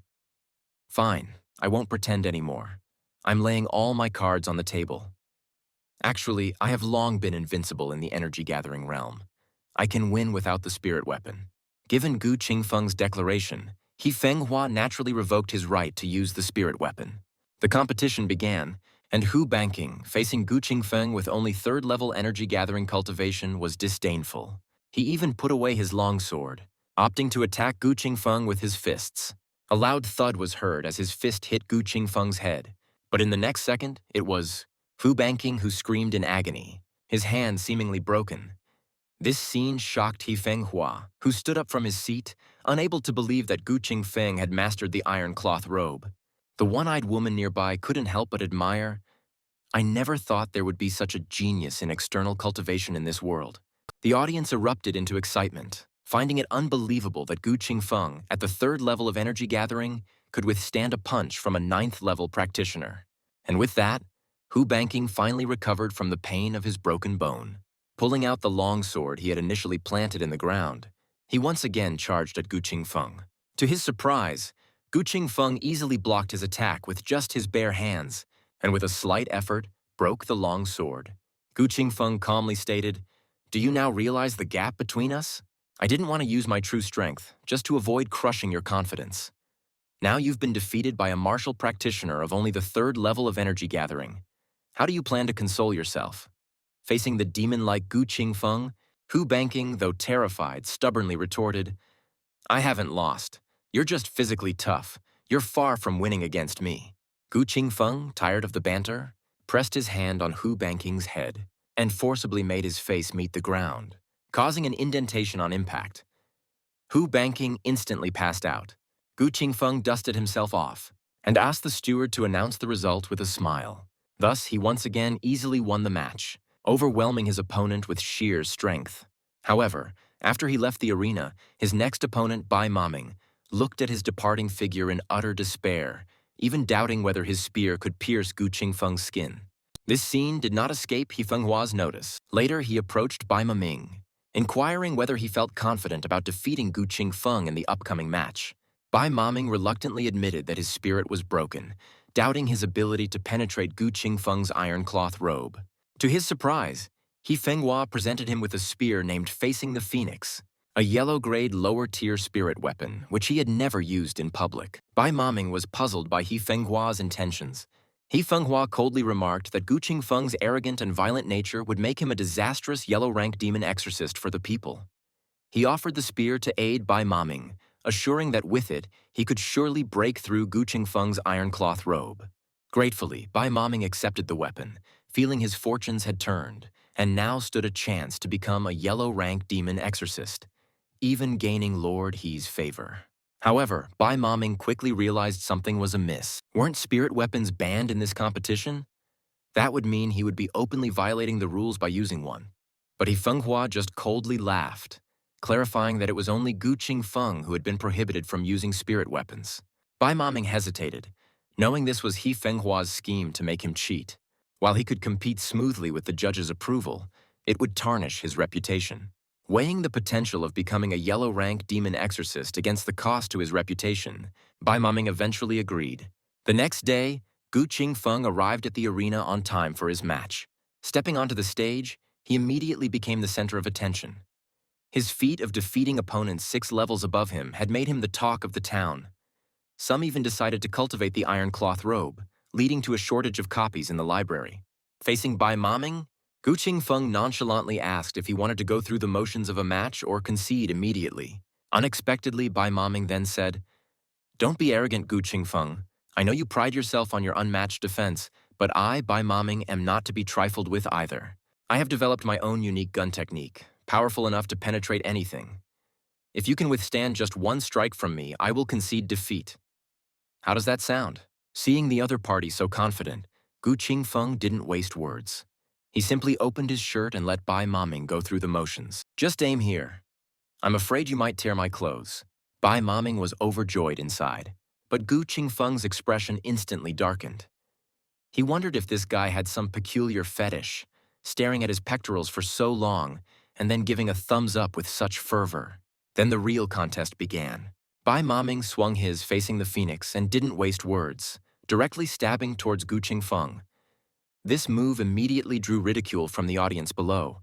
A: Fine, I won't pretend anymore. I'm laying all my cards on the table. Actually, I have long been invincible in the energy-gathering realm. I can win without the spirit weapon. Given Gu Qingfeng's declaration, Manhua naturally revoked his right to use the spirit weapon. The competition began, and Hu Banqing, facing Gu Qingfeng with only 3rd-level energy-gathering cultivation, was disdainful. He even put away his longsword, opting to attack Gu Qingfeng with his fists. A loud thud was heard as his fist hit Gu Qingfeng's head, but in the next second, it was Hu Banqing who screamed in agony, his hand seemingly broken. This scene shocked Manhua, who stood up from his seat, unable to believe that Gu Qingfeng had mastered the iron cloth robe. The one-eyed woman nearby couldn't help but admire. I never thought there would be such a genius in external cultivation in this world. The audience erupted into excitement, finding it unbelievable that Gu Qingfeng, at the 3rd level of energy gathering, could withstand a punch from a 9th level practitioner. And with that, Hu Banqing finally recovered from the pain of his broken bone. Pulling out the longsword he had initially planted in the ground, he once again charged at Gu Qingfeng. To his surprise, Gu Qingfeng easily blocked his attack with just his bare hands, and with a slight effort, broke the longsword. Gu Qingfeng calmly stated, Do you now realize the gap between us? I didn't want to use my true strength, just to avoid crushing your confidence. Now you've been defeated by a martial practitioner of only the 3rd level of energy gathering. How do you plan to console yourself? Facing the demon-like Gu Qingfeng, Hu Banqing, though terrified, stubbornly retorted, I haven't lost. You're just physically tough. You're far from winning against me. Gu Qingfeng, tired of the banter, pressed his hand on Hu Banqing's head and forcibly made his face meet the ground, causing an indentation on impact. Hu Banqing instantly passed out. Gu Qingfeng dusted himself off and asked the steward to announce the result with a smile. Thus, he once again easily won the match, overwhelming his opponent with sheer strength. However, after he left the arena, his next opponent, Bai Maming, looked at his departing figure in utter despair, even doubting whether his spear could pierce Gu Qingfeng's skin. This scene did not escape Manhua's notice. Later, he approached Bai Maming, inquiring whether he felt confident about defeating Gu Qingfeng in the upcoming match. Bai Maming reluctantly admitted that his spirit was broken, doubting his ability to penetrate Gu Qingfeng's iron cloth robe. To his surprise, Manhua presented him with a spear named Facing the Phoenix, a yellow-grade lower-tier spirit weapon, which he had never used in public. Bai Maming was puzzled by Manhua's intentions. Manhua coldly remarked that Gu Qingfeng's arrogant and violent nature would make him a disastrous yellow-rank demon exorcist for the people. He offered the spear to aid Bai Maming, assuring that with it, he could surely break through Gu Qingfeng's iron cloth robe. Gratefully, Bai Maming accepted the weapon, feeling his fortunes had turned, and now stood a chance to become a yellow-rank demon exorcist, even gaining Lord He's favor. However, Bai Maming quickly realized something was amiss. Weren't spirit weapons banned in this competition? That would mean he would be openly violating the rules by using one. But He Fenghua just coldly laughed, clarifying that it was only Gu Qingfeng who had been prohibited from using spirit weapons. Bai Maming hesitated, knowing this was He Fenghua's scheme to make him cheat. While he could compete smoothly with the judge's approval, it would tarnish his reputation. Weighing the potential of becoming a yellow-rank demon exorcist against the cost to his reputation, Bai Maming eventually agreed. The next day, Gu Qingfeng arrived at the arena on time for his match. Stepping onto the stage, he immediately became the center of attention. His feat of defeating opponents 6 levels above him had made him the talk of the town. Some even decided to cultivate the iron cloth robe, leading to a shortage of copies in the library. Facing Bai Maming, Gu Qingfeng nonchalantly asked if he wanted to go through the motions of a match or concede immediately. Unexpectedly, Bai Maming then said, "Don't be arrogant, Gu Qingfeng. I know you pride yourself on your unmatched defense, but I, Bai Maming, am not to be trifled with either. I have developed my own unique gun technique, powerful enough to penetrate anything. If you can withstand just one strike from me, I will concede defeat." How does that sound? Seeing the other party so confident, Gu Qingfeng didn't waste words. He simply opened his shirt and let Bai Maming go through the motions. "Just aim here. I'm afraid you might tear my clothes." Bai Maming was overjoyed inside, but Gu Qingfeng's expression instantly darkened. He wondered if this guy had some peculiar fetish, staring at his pectorals for so long and then giving a thumbs up with such fervor. Then the real contest began. Bai Maming swung his facing the phoenix and didn't waste words, directly stabbing towards Gu Qingfeng. This move immediately drew ridicule from the audience below.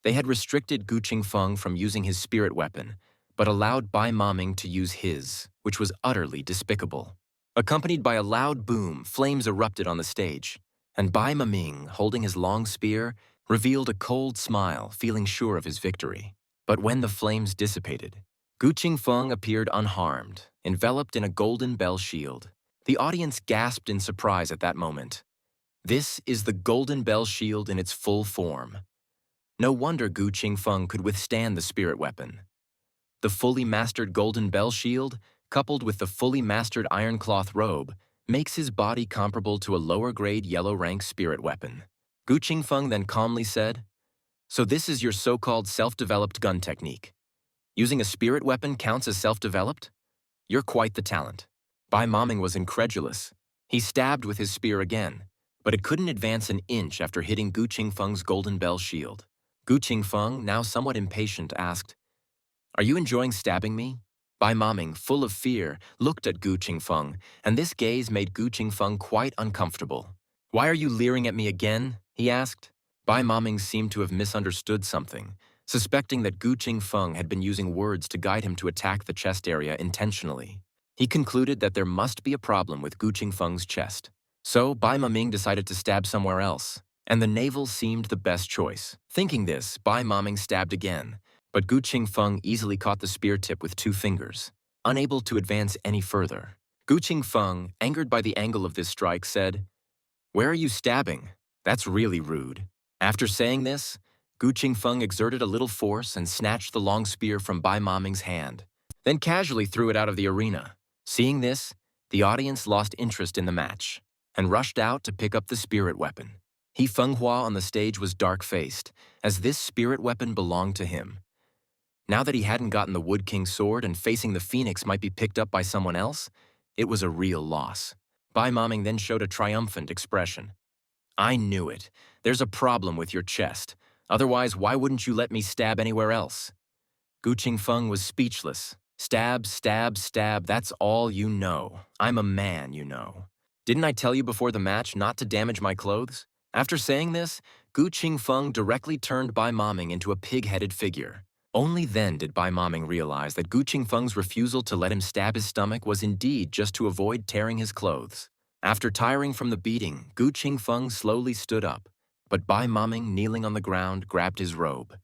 A: They had restricted Gu Qingfeng from using his spirit weapon, but allowed Bai Maming to use his, which was utterly despicable. Accompanied by a loud boom, flames erupted on the stage, and Bai Maming, holding his long spear, revealed a cold smile, feeling sure of his victory. But when the flames dissipated, Gu Qingfeng appeared unharmed, enveloped in a golden bell shield. The audience gasped in surprise at that moment. This is the golden bell shield in its full form. No wonder Gu Qingfeng could withstand the spirit weapon. The fully mastered golden bell shield, coupled with the fully mastered iron cloth robe, makes his body comparable to a lower-grade yellow-rank spirit weapon. Gu Qingfeng then calmly said, "So this is your so-called self-developed gun technique. Using a spirit weapon counts as self-developed? You're quite the talent." Bai Maming was incredulous. He stabbed with his spear again, but it couldn't advance an inch after hitting Gu Qingfeng's golden bell shield. Gu Qingfeng, now somewhat impatient, asked, "Are you enjoying stabbing me?" Bai Maming, full of fear, looked at Gu Qingfeng, and this gaze made Gu Qingfeng quite uncomfortable. "Why are you leering at me again?" he asked. Bai Maming seemed to have misunderstood something, suspecting that Gu Qingfeng had been using words to guide him to attack the chest area intentionally. He concluded that there must be a problem with Gu Qingfeng's chest. So Bai Maming decided to stab somewhere else, and the navel seemed the best choice. Thinking this, Bai Maming stabbed again, but Gu Qingfeng easily caught the spear tip with 2 fingers, unable to advance any further. Gu Qingfeng, angered by the angle of this strike, said, "Where are you stabbing? That's really rude." After saying this, Gu Qingfeng exerted a little force and snatched the long spear from Bai Maming's hand, then casually threw it out of the arena. Seeing this, the audience lost interest in the match and rushed out to pick up the spirit weapon. He Fenghua on the stage was dark-faced, as this spirit weapon belonged to him. Now that he hadn't gotten the Wood King's sword and facing the phoenix might be picked up by someone else, it was a real loss. Bai Maming then showed a triumphant expression. "I knew it. There's a problem with your chest. Otherwise, why wouldn't you let me stab anywhere else?" Gu Qingfeng was speechless. "Stab, stab, stab, that's all you know. I'm a man, you know. Didn't I tell you before the match not to damage my clothes?" After saying this, Gu Qingfeng directly turned Bai Maming into a pig-headed figure. Only then did Bai Maming realize that Gu Qingfeng's refusal to let him stab his stomach was indeed just to avoid tearing his clothes. After tiring from the beating, Gu Qingfeng slowly stood up, but Bai Maming, kneeling on the ground, grabbed his robe.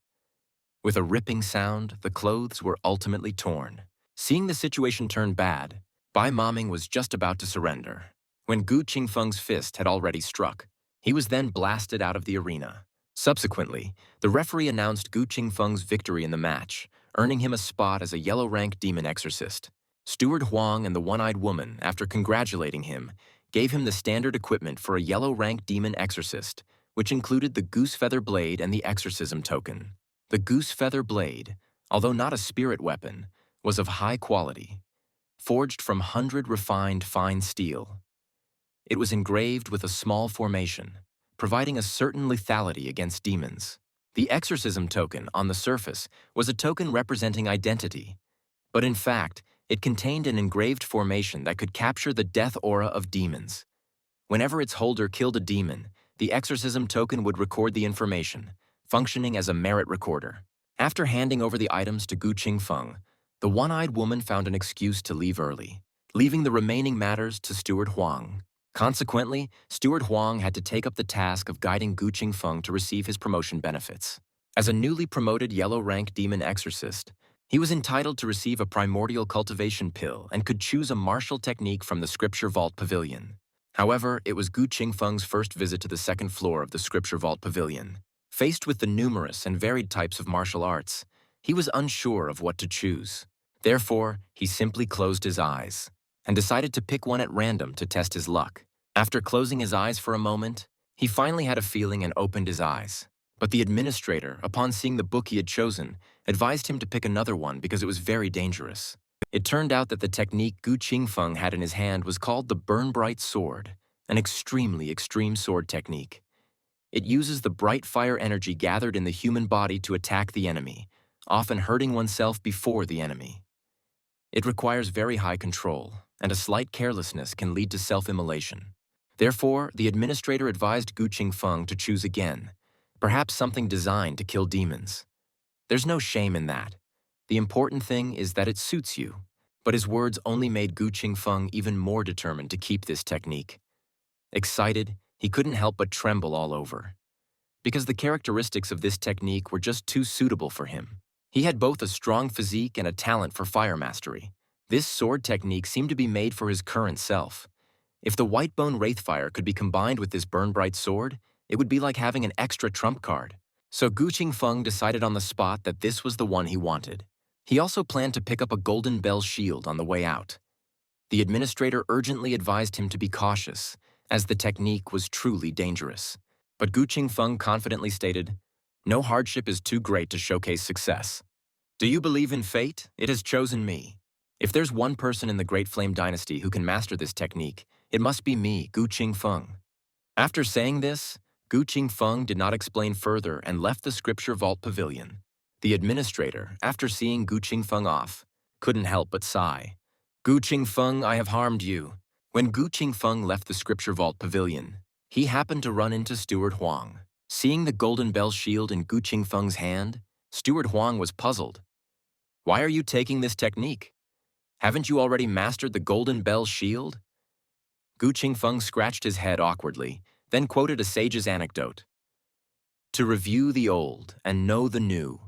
A: With a ripping sound, the clothes were ultimately torn. Seeing the situation turn bad, Bai Maming was just about to surrender, when Gu Qingfeng's fist had already struck. He was then blasted out of the arena. Subsequently, the referee announced Gu Qingfeng's victory in the match, earning him a spot as a yellow-rank demon exorcist. Steward Huang and the one-eyed woman, after congratulating him, gave him the standard equipment for a yellow-rank demon exorcist, which included the goose feather blade and the exorcism token. The goose feather blade, although not a spirit weapon, was of high quality, forged from 100 refined fine steel. It was engraved with a small formation, providing a certain lethality against demons. The exorcism token on the surface was a token representing identity, but in fact, it contained an engraved formation that could capture the death aura of demons. Whenever its holder killed a demon, the exorcism token would record the information, functioning as a merit recorder. After handing over the items to Gu Qingfeng, the one-eyed woman found an excuse to leave early, leaving the remaining matters to Steward Huang. Consequently, Steward Huang had to take up the task of guiding Gu Qingfeng to receive his promotion benefits. As a newly promoted yellow-rank demon exorcist, he was entitled to receive a primordial cultivation pill and could choose a martial technique from the Scripture Vault Pavilion. However, it was Gu Qingfeng's first visit to the second floor of the Scripture Vault Pavilion. Faced with the numerous and varied types of martial arts, he was unsure of what to choose. Therefore, he simply closed his eyes and decided to pick one at random to test his luck. After closing his eyes for a moment, he finally had a feeling and opened his eyes. But the administrator, upon seeing the book he had chosen, advised him to pick another one because it was very dangerous. It turned out that the technique Gu Qingfeng had in his hand was called the Burn Bright Sword, an extremely extreme sword technique. It uses the bright fire energy gathered in the human body to attack the enemy, often hurting oneself before the enemy. It requires very high control, and a slight carelessness can lead to self-immolation. Therefore, the administrator advised Gu Qingfeng to choose again, perhaps something designed to kill demons. There's no shame in that. The important thing is that it suits you. But his words only made Gu Qingfeng even more determined to keep this technique. Excited, he couldn't help but tremble all over, because the characteristics of this technique were just too suitable for him. He had both a strong physique and a talent for fire mastery. This sword technique seemed to be made for his current self. If the Whitebone Wraithfire could be combined with this Burn Bright Sword, it would be like having an extra trump card. So Gu Qingfeng decided on the spot that this was the one he wanted. He also planned to pick up a Golden Bell shield on the way out. The administrator urgently advised him to be cautious, as the technique was truly dangerous. But Gu Qingfeng confidently stated, "No hardship is too great to showcase success. Do you believe in fate? It has chosen me. If there's one person in the Great Flame Dynasty who can master this technique, it must be me, Gu Qingfeng." After saying this, Gu Qingfeng did not explain further and left the Scripture Vault Pavilion. The administrator, after seeing Gu Qingfeng off, couldn't help but sigh. "Gu Qingfeng, I have harmed you." When Gu Qingfeng left the Scripture Vault Pavilion, he happened to run into Steward Huang. Seeing the Golden Bell shield in Gu Qingfeng's hand, Steward Huang was puzzled. "Why are you taking this technique? Haven't you already mastered the Golden Bell shield?" Gu Qingfeng scratched his head awkwardly, then quoted a sage's anecdote. "To review the old and know the new,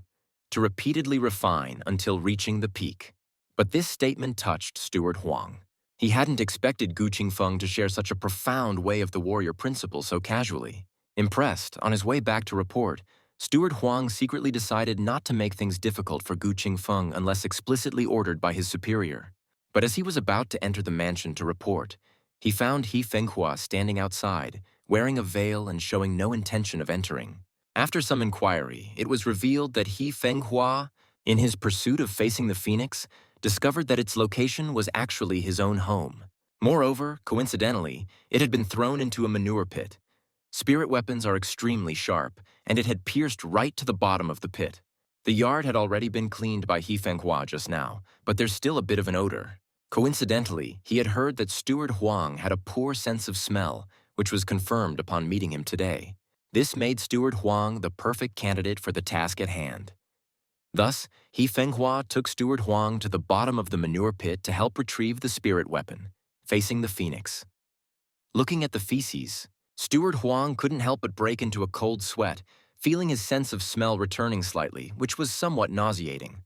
A: to repeatedly refine until reaching the peak." But this statement touched Steward Huang. He hadn't expected Gu Qingfeng to share such a profound way of the warrior principle so casually. Impressed, on his way back to report, Steward Huang secretly decided not to make things difficult for Gu Qingfeng unless explicitly ordered by his superior. But as he was about to enter the mansion to report, he found Manhua standing outside, wearing a veil and showing no intention of entering. After some inquiry, it was revealed that Manhua, in his pursuit of facing the phoenix, discovered that its location was actually his own home. Moreover, coincidentally, it had been thrown into a manure pit. Spirit weapons are extremely sharp, and it had pierced right to the bottom of the pit. The yard had already been cleaned by Manhua just now, but there's still a bit of an odor. Coincidentally, he had heard that Steward Huang had a poor sense of smell, which was confirmed upon meeting him today. This made Steward Huang the perfect candidate for the task at hand. Thus, Manhua took Steward Huang to the bottom of the manure pit to help retrieve the spirit weapon, facing the phoenix. Looking at the feces, Steward Huang couldn't help but break into a cold sweat, feeling his sense of smell returning slightly, which was somewhat nauseating.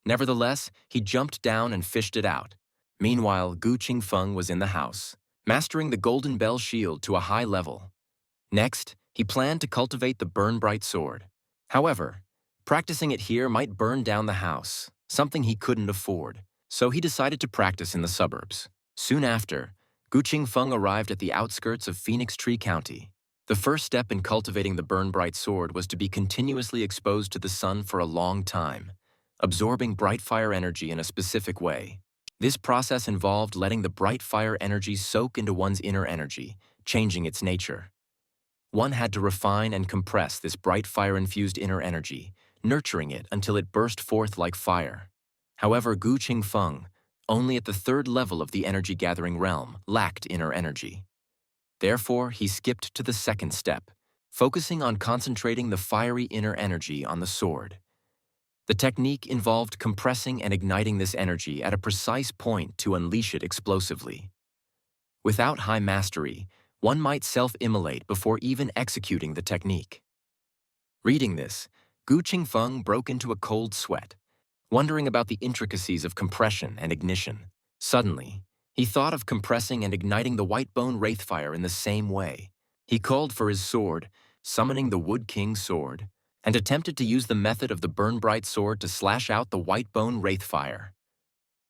A: Nevertheless, he jumped down and fished it out. Meanwhile, Gu Qingfeng was in the house, mastering the Golden Bell shield to a high level. Next, He planned to cultivate the Burn Bright sword. However, practicing it here might burn down the house, something he couldn't afford, so he decided to practice in the suburbs. Soon after, Gu Qingfeng arrived at the outskirts of Phoenix Tree County. The first step in cultivating the Burn Bright sword was to be continuously exposed to the sun for a long time, absorbing bright fire energy in a specific way. This process involved letting the bright fire energy soak into one's inner energy, changing its nature. One had to refine and compress this bright fire-infused inner energy, nurturing it until it burst forth like fire. However, Gu Qingfeng, only at the third level of the energy-gathering realm, lacked inner energy. Therefore, he skipped to the second step, focusing on concentrating the fiery inner energy on the sword. The technique involved compressing and igniting this energy at a precise point to unleash it explosively. Without high mastery, one might self-immolate before even executing the technique. Reading this, Gu Qingfeng broke into a cold sweat, wondering about the intricacies of compression and ignition. Suddenly, he thought of compressing and igniting the white bone wraithfire in the same way. He called for his sword, summoning the Wood King's sword, and attempted to use the method of the Burn Bright sword to slash out the white bone wraithfire.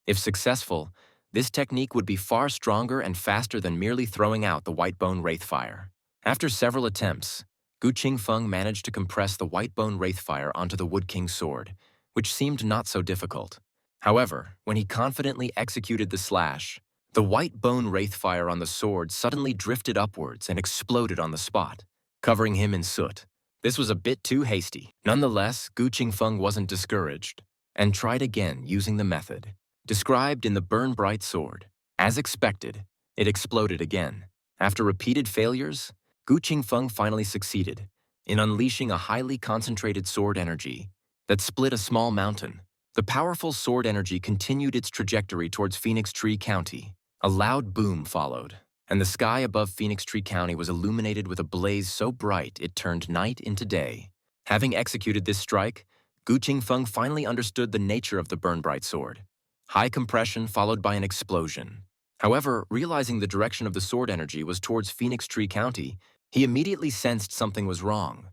A: If successful, this technique would be far stronger and faster than merely throwing out the white bone wraithfire. After several attempts, Gu Qingfeng managed to compress the white bone wraithfire onto the Wood King's sword, which seemed not so difficult. However, when he confidently executed the slash, the white bone wraithfire on the sword suddenly drifted upwards and exploded on the spot, covering him in soot. This was a bit too hasty. Nonetheless, Gu Qingfeng wasn't discouraged and tried again using the method described in the Burn Bright sword. As expected, it exploded again. After repeated failures, Gu Qingfeng finally succeeded in unleashing a highly concentrated sword energy that split a small mountain. The powerful sword energy continued its trajectory towards Phoenix Tree County. A loud boom followed, and the sky above Phoenix Tree County was illuminated with a blaze so bright it turned night into day. Having executed this strike, Gu Qingfeng finally understood the nature of the Burn Bright sword. High compression followed by an explosion. However, realizing the direction of the sword energy was towards Phoenix Tree County, he immediately sensed something was wrong.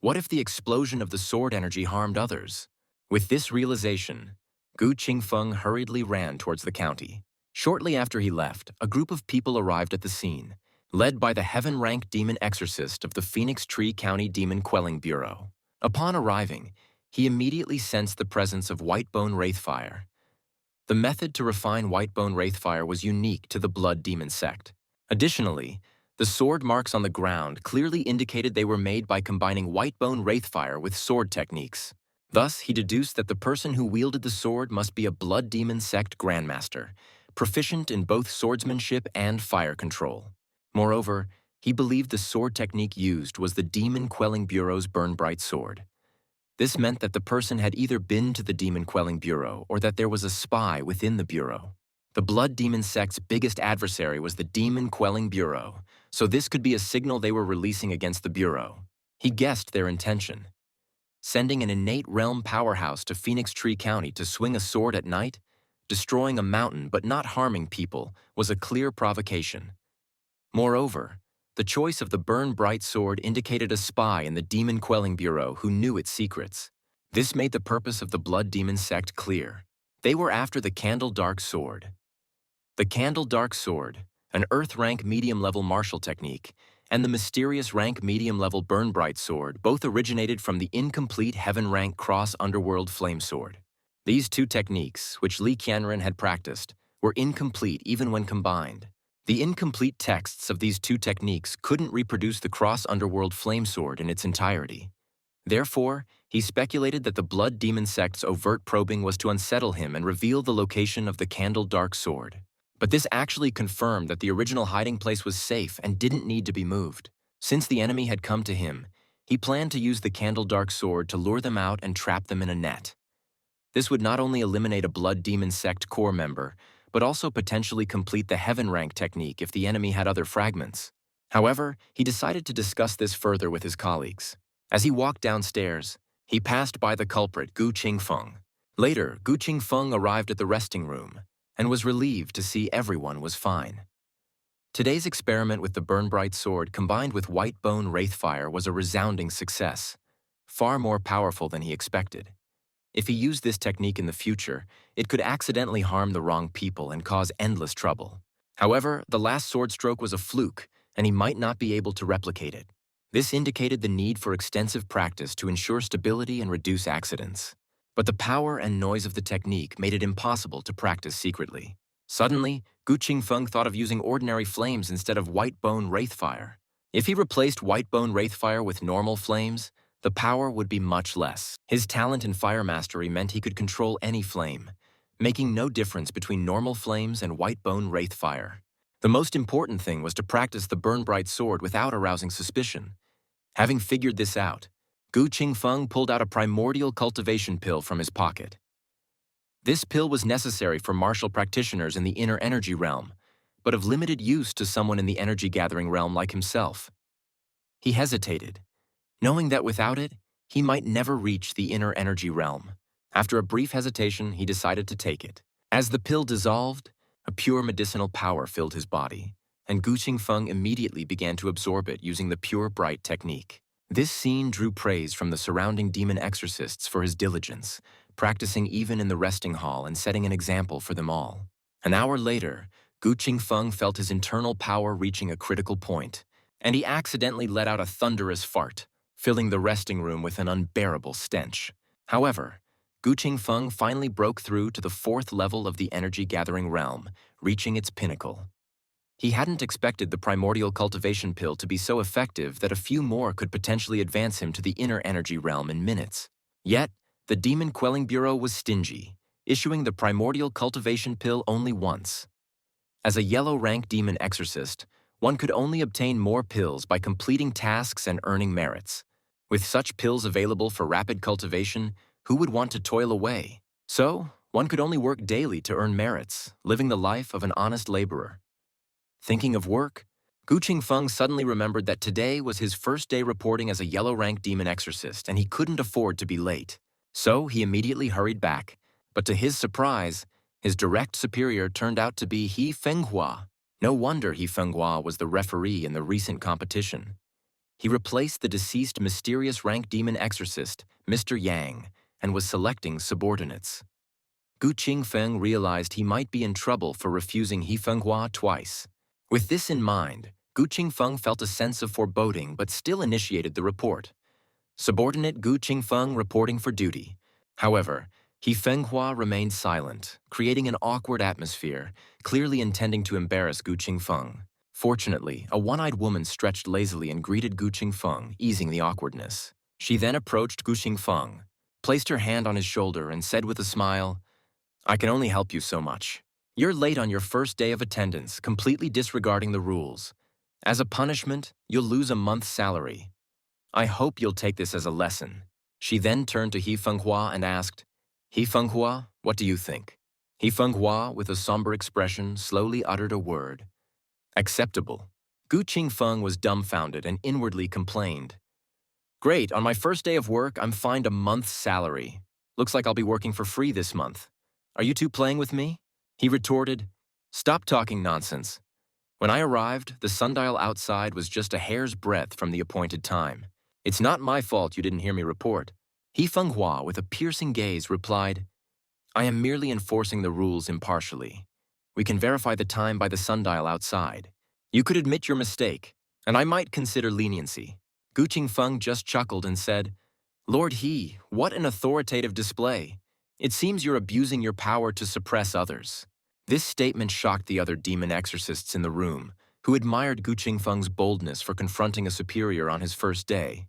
A: What if the explosion of the sword energy harmed others? With this realization, Gu Qingfeng hurriedly ran towards the county. Shortly after he left, a group of people arrived at the scene, led by the heaven-rank demon exorcist of the Phoenix Tree County Demon Quelling Bureau. Upon arriving, he immediately sensed the presence of white bone wraithfire. The method to refine white bone wraithfire was unique to the blood demon sect. Additionally, the sword marks on the ground clearly indicated they were made by combining white bone wraithfire with sword techniques. Thus, he deduced that the person who wielded the sword must be a blood demon sect grandmaster, proficient in both swordsmanship and fire control. Moreover, he believed the sword technique used was the Demon Quelling Bureau's Burn Bright sword. This meant that the person had either been to the Demon Quelling Bureau or that there was a spy within the Bureau. The Blood Demon sect's biggest adversary was the Demon Quelling Bureau, so this could be a signal they were releasing against the Bureau. He guessed their intention. Sending an innate realm powerhouse to Phoenix Tree County to swing a sword at night, destroying a mountain but not harming people, was a clear provocation. Moreover, the choice of the Burn Bright sword indicated a spy in the Demon Quelling Bureau who knew its secrets. This made the purpose of the Blood Demon sect clear. They were after the Candle Dark sword. The Candle Dark sword, an Earth rank medium-level martial technique, and the mysterious rank medium-level Burn Bright sword both originated from the incomplete Heaven rank Cross Underworld Flame sword. These two techniques, which Li Qianren had practiced, were incomplete even when combined. The incomplete texts of these two techniques couldn't reproduce the Cross Underworld Flame sword in its entirety. Therefore, he speculated that the Blood Demon sect's overt probing was to unsettle him and reveal the location of the Candle Dark sword. But this actually confirmed that the original hiding place was safe and didn't need to be moved. Since the enemy had come to him, he planned to use the Candle Dark sword to lure them out and trap them in a net. This would not only eliminate a Blood Demon sect core member, but also potentially complete the Heaven rank technique if the enemy had other fragments. However, he decided to discuss this further with his colleagues. As he walked downstairs, he passed by the culprit, Gu Qingfeng. Later, Gu Qingfeng arrived at the resting room and was relieved to see everyone was fine. Today's experiment with the Burn Bright sword combined with White Bone Wraithfire was a resounding success, far more powerful than he expected. If he used this technique in the future, it could accidentally harm the wrong people and cause endless trouble. However, the last sword stroke was a fluke, and he might not be able to replicate it. This indicated the need for extensive practice to ensure stability and reduce accidents. But the power and noise of the technique made it impossible to practice secretly. Suddenly, Gu Qingfeng thought of using ordinary flames instead of White Bone Wraithfire. If he replaced White Bone Wraithfire with normal flames, the power would be much less. His talent in fire mastery meant he could control any flame, making no difference between normal flames and White Bone Wraithfire. The most important thing was to practice the Burn Bright sword without arousing suspicion. Having figured this out, Gu Qingfeng pulled out a primordial cultivation pill from his pocket. This pill was necessary for martial practitioners in the inner energy realm, but of limited use to someone in the energy-gathering realm like himself. He hesitated, knowing that without it, he might never reach the inner energy realm. After a brief hesitation, he decided to take it. As the pill dissolved, a pure medicinal power filled his body, and Gu Qingfeng immediately began to absorb it using the Pure Bright technique. This scene drew praise from the surrounding demon exorcists for his diligence, practicing even in the resting hall and setting an example for them all. An hour later, Gu Qingfeng felt his internal power reaching a critical point, and he accidentally let out a thunderous fart, filling the resting room with an unbearable stench. However, Gu Qingfeng finally broke through to the 4th level of the energy-gathering realm, reaching its pinnacle. He hadn't expected the primordial cultivation pill to be so effective that a few more could potentially advance him to the inner energy realm in minutes. Yet, the Demon Quelling Bureau was stingy, issuing the primordial cultivation pill only once. As a yellow-rank demon exorcist, one could only obtain more pills by completing tasks and earning merits. With such pills available for rapid cultivation, who would want to toil away? So, one could only work daily to earn merits, living the life of an honest laborer. Thinking of work, Gu Qingfeng suddenly remembered that today was his first day reporting as a yellow-rank demon exorcist, and he couldn't afford to be late. So he immediately hurried back, but to his surprise, his direct superior turned out to be He Fenghua. No wonder He Fenghua was the referee in the recent competition. He replaced the deceased mysterious rank demon exorcist, Mr. Yang, and was selecting subordinates. Gu Qingfeng realized he might be in trouble for refusing He Fenghua twice. With this in mind, Gu Qingfeng felt a sense of foreboding but still initiated the report. Subordinate Gu Qingfeng reporting for duty. However, He Fenghua remained silent, creating an awkward atmosphere, clearly intending to embarrass Gu Qingfeng. Fortunately, a one-eyed woman stretched lazily and greeted Gu Qingfeng, easing the awkwardness. She then approached Gu Qingfeng, placed her hand on his shoulder, and said with a smile, "I can only help you so much. You're late on your first day of attendance, completely disregarding the rules. As a punishment, you'll lose a month's salary. I hope you'll take this as a lesson." She then turned to He Fenghua and asked, "He Fenghua, what do you think?" He Fenghua, with a somber expression, slowly uttered a word. "Acceptable." Gu Qingfeng was dumbfounded and inwardly complained. "Great, on my first day of work, I'm fined a month's salary. Looks like I'll be working for free this month. Are you two playing with me?" He retorted, "Stop talking nonsense. When I arrived, the sundial outside was just a hair's breadth from the appointed time. It's not my fault you didn't hear me report." He Fenghua, with a piercing gaze, replied, "I am merely enforcing the rules impartially. We can verify the time by the sundial outside. You could admit your mistake, and I might consider leniency." Gu Qingfeng just chuckled and said, "Lord He, what an authoritative display. It seems you're abusing your power to suppress others." This statement shocked the other demon exorcists in the room, who admired Gu Qingfeng's boldness for confronting a superior on his first day,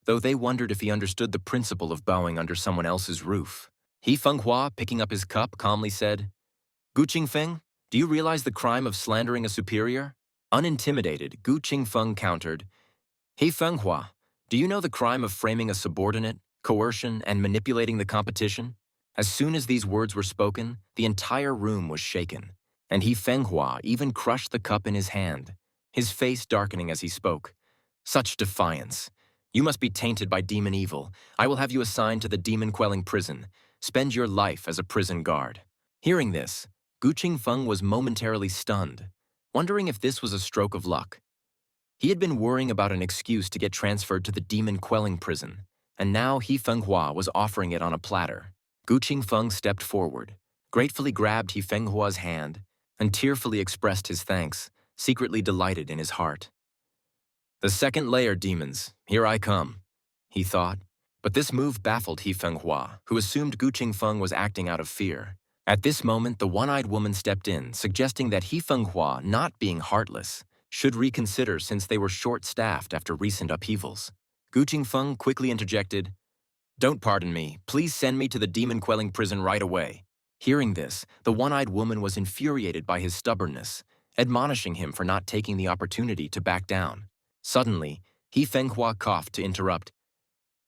A: though they wondered if he understood the principle of bowing under someone else's roof. He Fenghua, picking up his cup, calmly said, "Gu Qingfeng, do you realize the crime of slandering a superior?" Unintimidated, Gu Qingfeng countered, "He Fenghua, do you know the crime of framing a subordinate, coercion, and manipulating the competition?" As soon as these words were spoken, the entire room was shaken, and He Fenghua even crushed the cup in his hand, his face darkening as he spoke. "Such defiance! You must be tainted by demon evil. I will have you assigned to the demon-quelling prison. Spend your life as a prison guard." Hearing this, Gu Qingfeng was momentarily stunned. wondering if this was a stroke of luck. He had been worrying about an excuse to get transferred to the demon-quelling prison, and now He Fenghua was offering it on a platter. Gu Qingfeng stepped forward, gratefully grabbed He Fenghua's hand, and tearfully expressed his thanks, secretly delighted in his heart. "The second layer, demons, here I come," he thought. But this move baffled He Fenghua, who assumed Gu Qingfeng was acting out of fear. At this moment, the one-eyed woman stepped in, suggesting that He Fenghua, not being heartless, should reconsider since they were short-staffed after recent upheavals. Gu Qingfeng quickly interjected, "Don't pardon me. Please send me to the demon-quelling prison right away." Hearing this, the one-eyed woman was infuriated by his stubbornness, admonishing him for not taking the opportunity to back down. Suddenly, He Fenghua coughed to interrupt.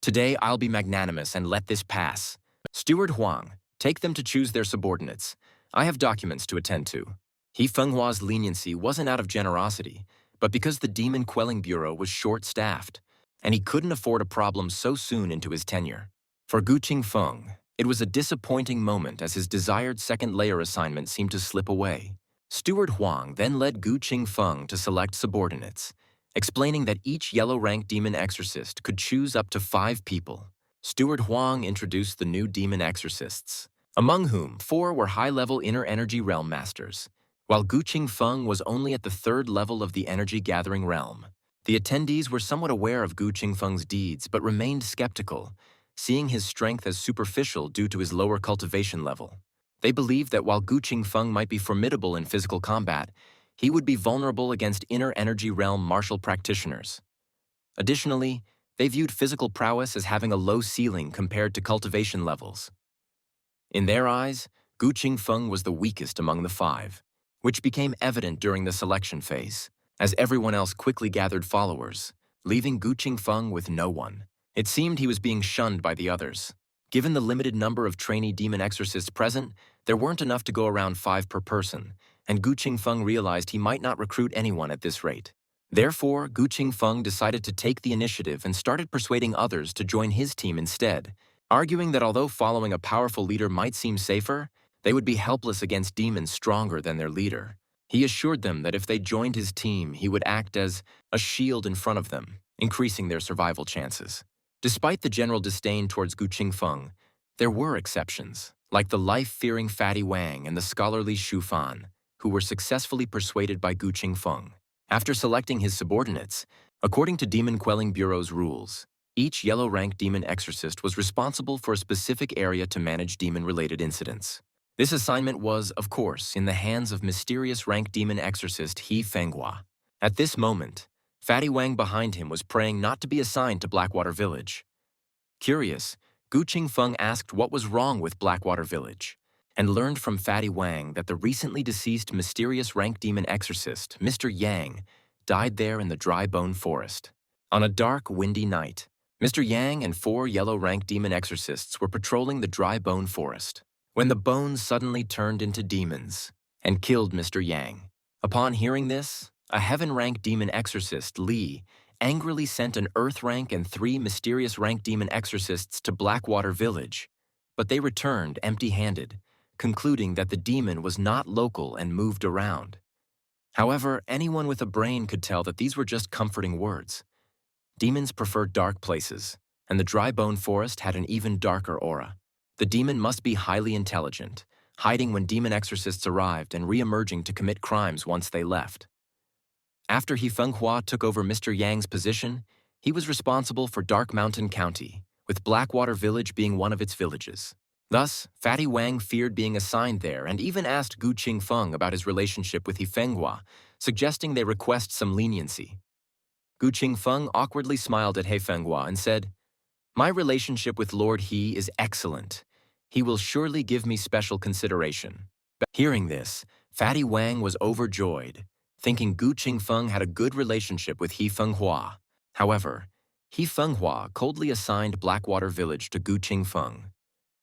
A: "Today I'll be magnanimous and let this pass. Steward Huang, take them to choose their subordinates. I have documents to attend to." He Fenghua's leniency wasn't out of generosity, but because the Demon Quelling Bureau was short-staffed, and he couldn't afford a problem so soon into his tenure. For Gu Qingfeng, it was a disappointing moment as his desired second-layer assignment seemed to slip away. Steward Huang then led Gu Qingfeng to select subordinates, explaining that each yellow-rank demon exorcist could choose up to 5 people. Steward Huang introduced the new demon exorcists, among whom 4 were high-level inner energy realm masters, while Gu Qingfeng was only at the 3rd level of the energy-gathering realm. The attendees were somewhat aware of Gu Qingfeng's deeds but remained skeptical, seeing his strength as superficial due to his lower cultivation level. They believed that while Gu Qingfeng might be formidable in physical combat, he would be vulnerable against inner energy realm martial practitioners. Additionally, they viewed physical prowess as having a low ceiling compared to cultivation levels. In their eyes, Gu Qingfeng was the weakest among the 5, which became evident during the selection phase, as everyone else quickly gathered followers, leaving Gu Qingfeng with no one. It seemed he was being shunned by the others. Given the limited number of trainee demon exorcists present, there weren't enough to go around 5 per person, and Gu Qingfeng realized he might not recruit anyone at this rate. Therefore, Gu Qingfeng decided to take the initiative and started persuading others to join his team instead, arguing that although following a powerful leader might seem safer, they would be helpless against demons stronger than their leader. He assured them that if they joined his team, he would act as a shield in front of them, increasing their survival chances. Despite the general disdain towards Gu Qingfeng, there were exceptions, like the life-fearing Fatty Wang and the scholarly Xu Fan, who were successfully persuaded by Gu Qingfeng. After selecting his subordinates, according to Demon Quelling Bureau's rules, each yellow-rank demon exorcist was responsible for a specific area to manage demon-related incidents. This assignment was, of course, in the hands of mysterious rank demon exorcist He Fenghua. At this moment, Fatty Wang behind him was praying not to be assigned to Blackwater Village. Curious, Gu Qingfeng asked what was wrong with Blackwater Village, and learned from Fatty Wang that the recently deceased mysterious rank demon exorcist, Mr. Yang, died there in the dry bone forest. On a dark, windy night, Mr. Yang and 4 yellow rank demon exorcists were patrolling the dry bone forest, when the bones suddenly turned into demons and killed Mr. Yang. Upon hearing this, a heaven-rank demon exorcist, Li, angrily sent an earth-rank and 3 mysterious rank demon exorcists to Blackwater Village, but they returned empty-handed, concluding that the demon was not local and moved around. However, anyone with a brain could tell that these were just comforting words. Demons prefer dark places, and the dry bone forest had an even darker aura. The demon must be highly intelligent, hiding when demon exorcists arrived and re-emerging to commit crimes once they left. After He Fenghua took over Mr. Yang's position, he was responsible for Dark Mountain County, with Blackwater Village being one of its villages. Thus, Fatty Wang feared being assigned there and even asked Gu Qingfeng about his relationship with He Fenghua, suggesting they request some leniency. Gu Qingfeng awkwardly smiled at He Fenghua and said, "My relationship with Lord He is excellent. He will surely give me special consideration." Hearing this, Fatty Wang was overjoyed, thinking Gu Qingfeng had a good relationship with He Fenghua. However, He Fenghua coldly assigned Blackwater Village to Gu Qingfeng.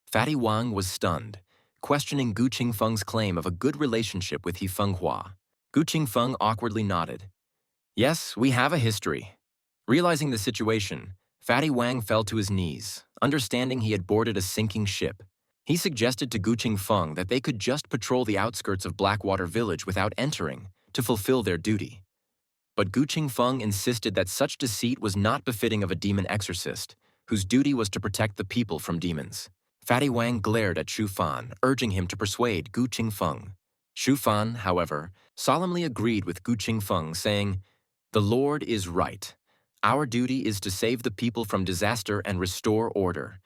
A: Fatty Wang was stunned, questioning Gu Qingfeng's claim of a good relationship with He Fenghua. Gu Qingfeng awkwardly nodded. "Yes, we have a history." Realizing the situation, Fatty Wang fell to his knees, understanding he had boarded a sinking ship. He suggested to Gu Qingfeng that they could just patrol the outskirts of Blackwater Village without entering, to fulfill their duty. But Gu Qingfeng insisted that such deceit was not befitting of a demon exorcist, whose duty was to protect the people from demons. Fatty Wang glared at Shu Fan, urging him to persuade Gu Qingfeng. Shu Fan, however, solemnly agreed with Gu Qingfeng, saying, "The Lord is right. Our duty is to save the people from disaster and restore order.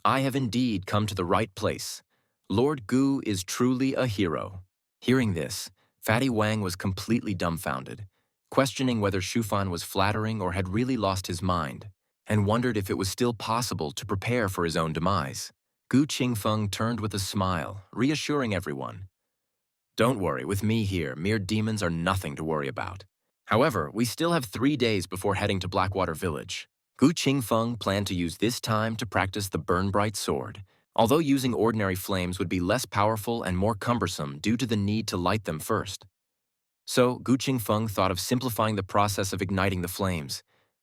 A: I have indeed come to the right place. Lord Gu is truly a hero." Hearing this, Fatty Wang was completely dumbfounded, questioning whether Shu Fan was flattering or had really lost his mind, and wondered if it was still possible to prepare for his own demise. Gu Qingfeng turned with a smile, reassuring everyone. "Don't worry, with me here, mere demons are nothing to worry about. However, we still have 3 days before heading to Blackwater Village." Gu Qingfeng planned to use this time to practice the Burn Bright Sword, although using ordinary flames would be less powerful and more cumbersome due to the need to light them first. So, Gu Qingfeng thought of simplifying the process of igniting the flames,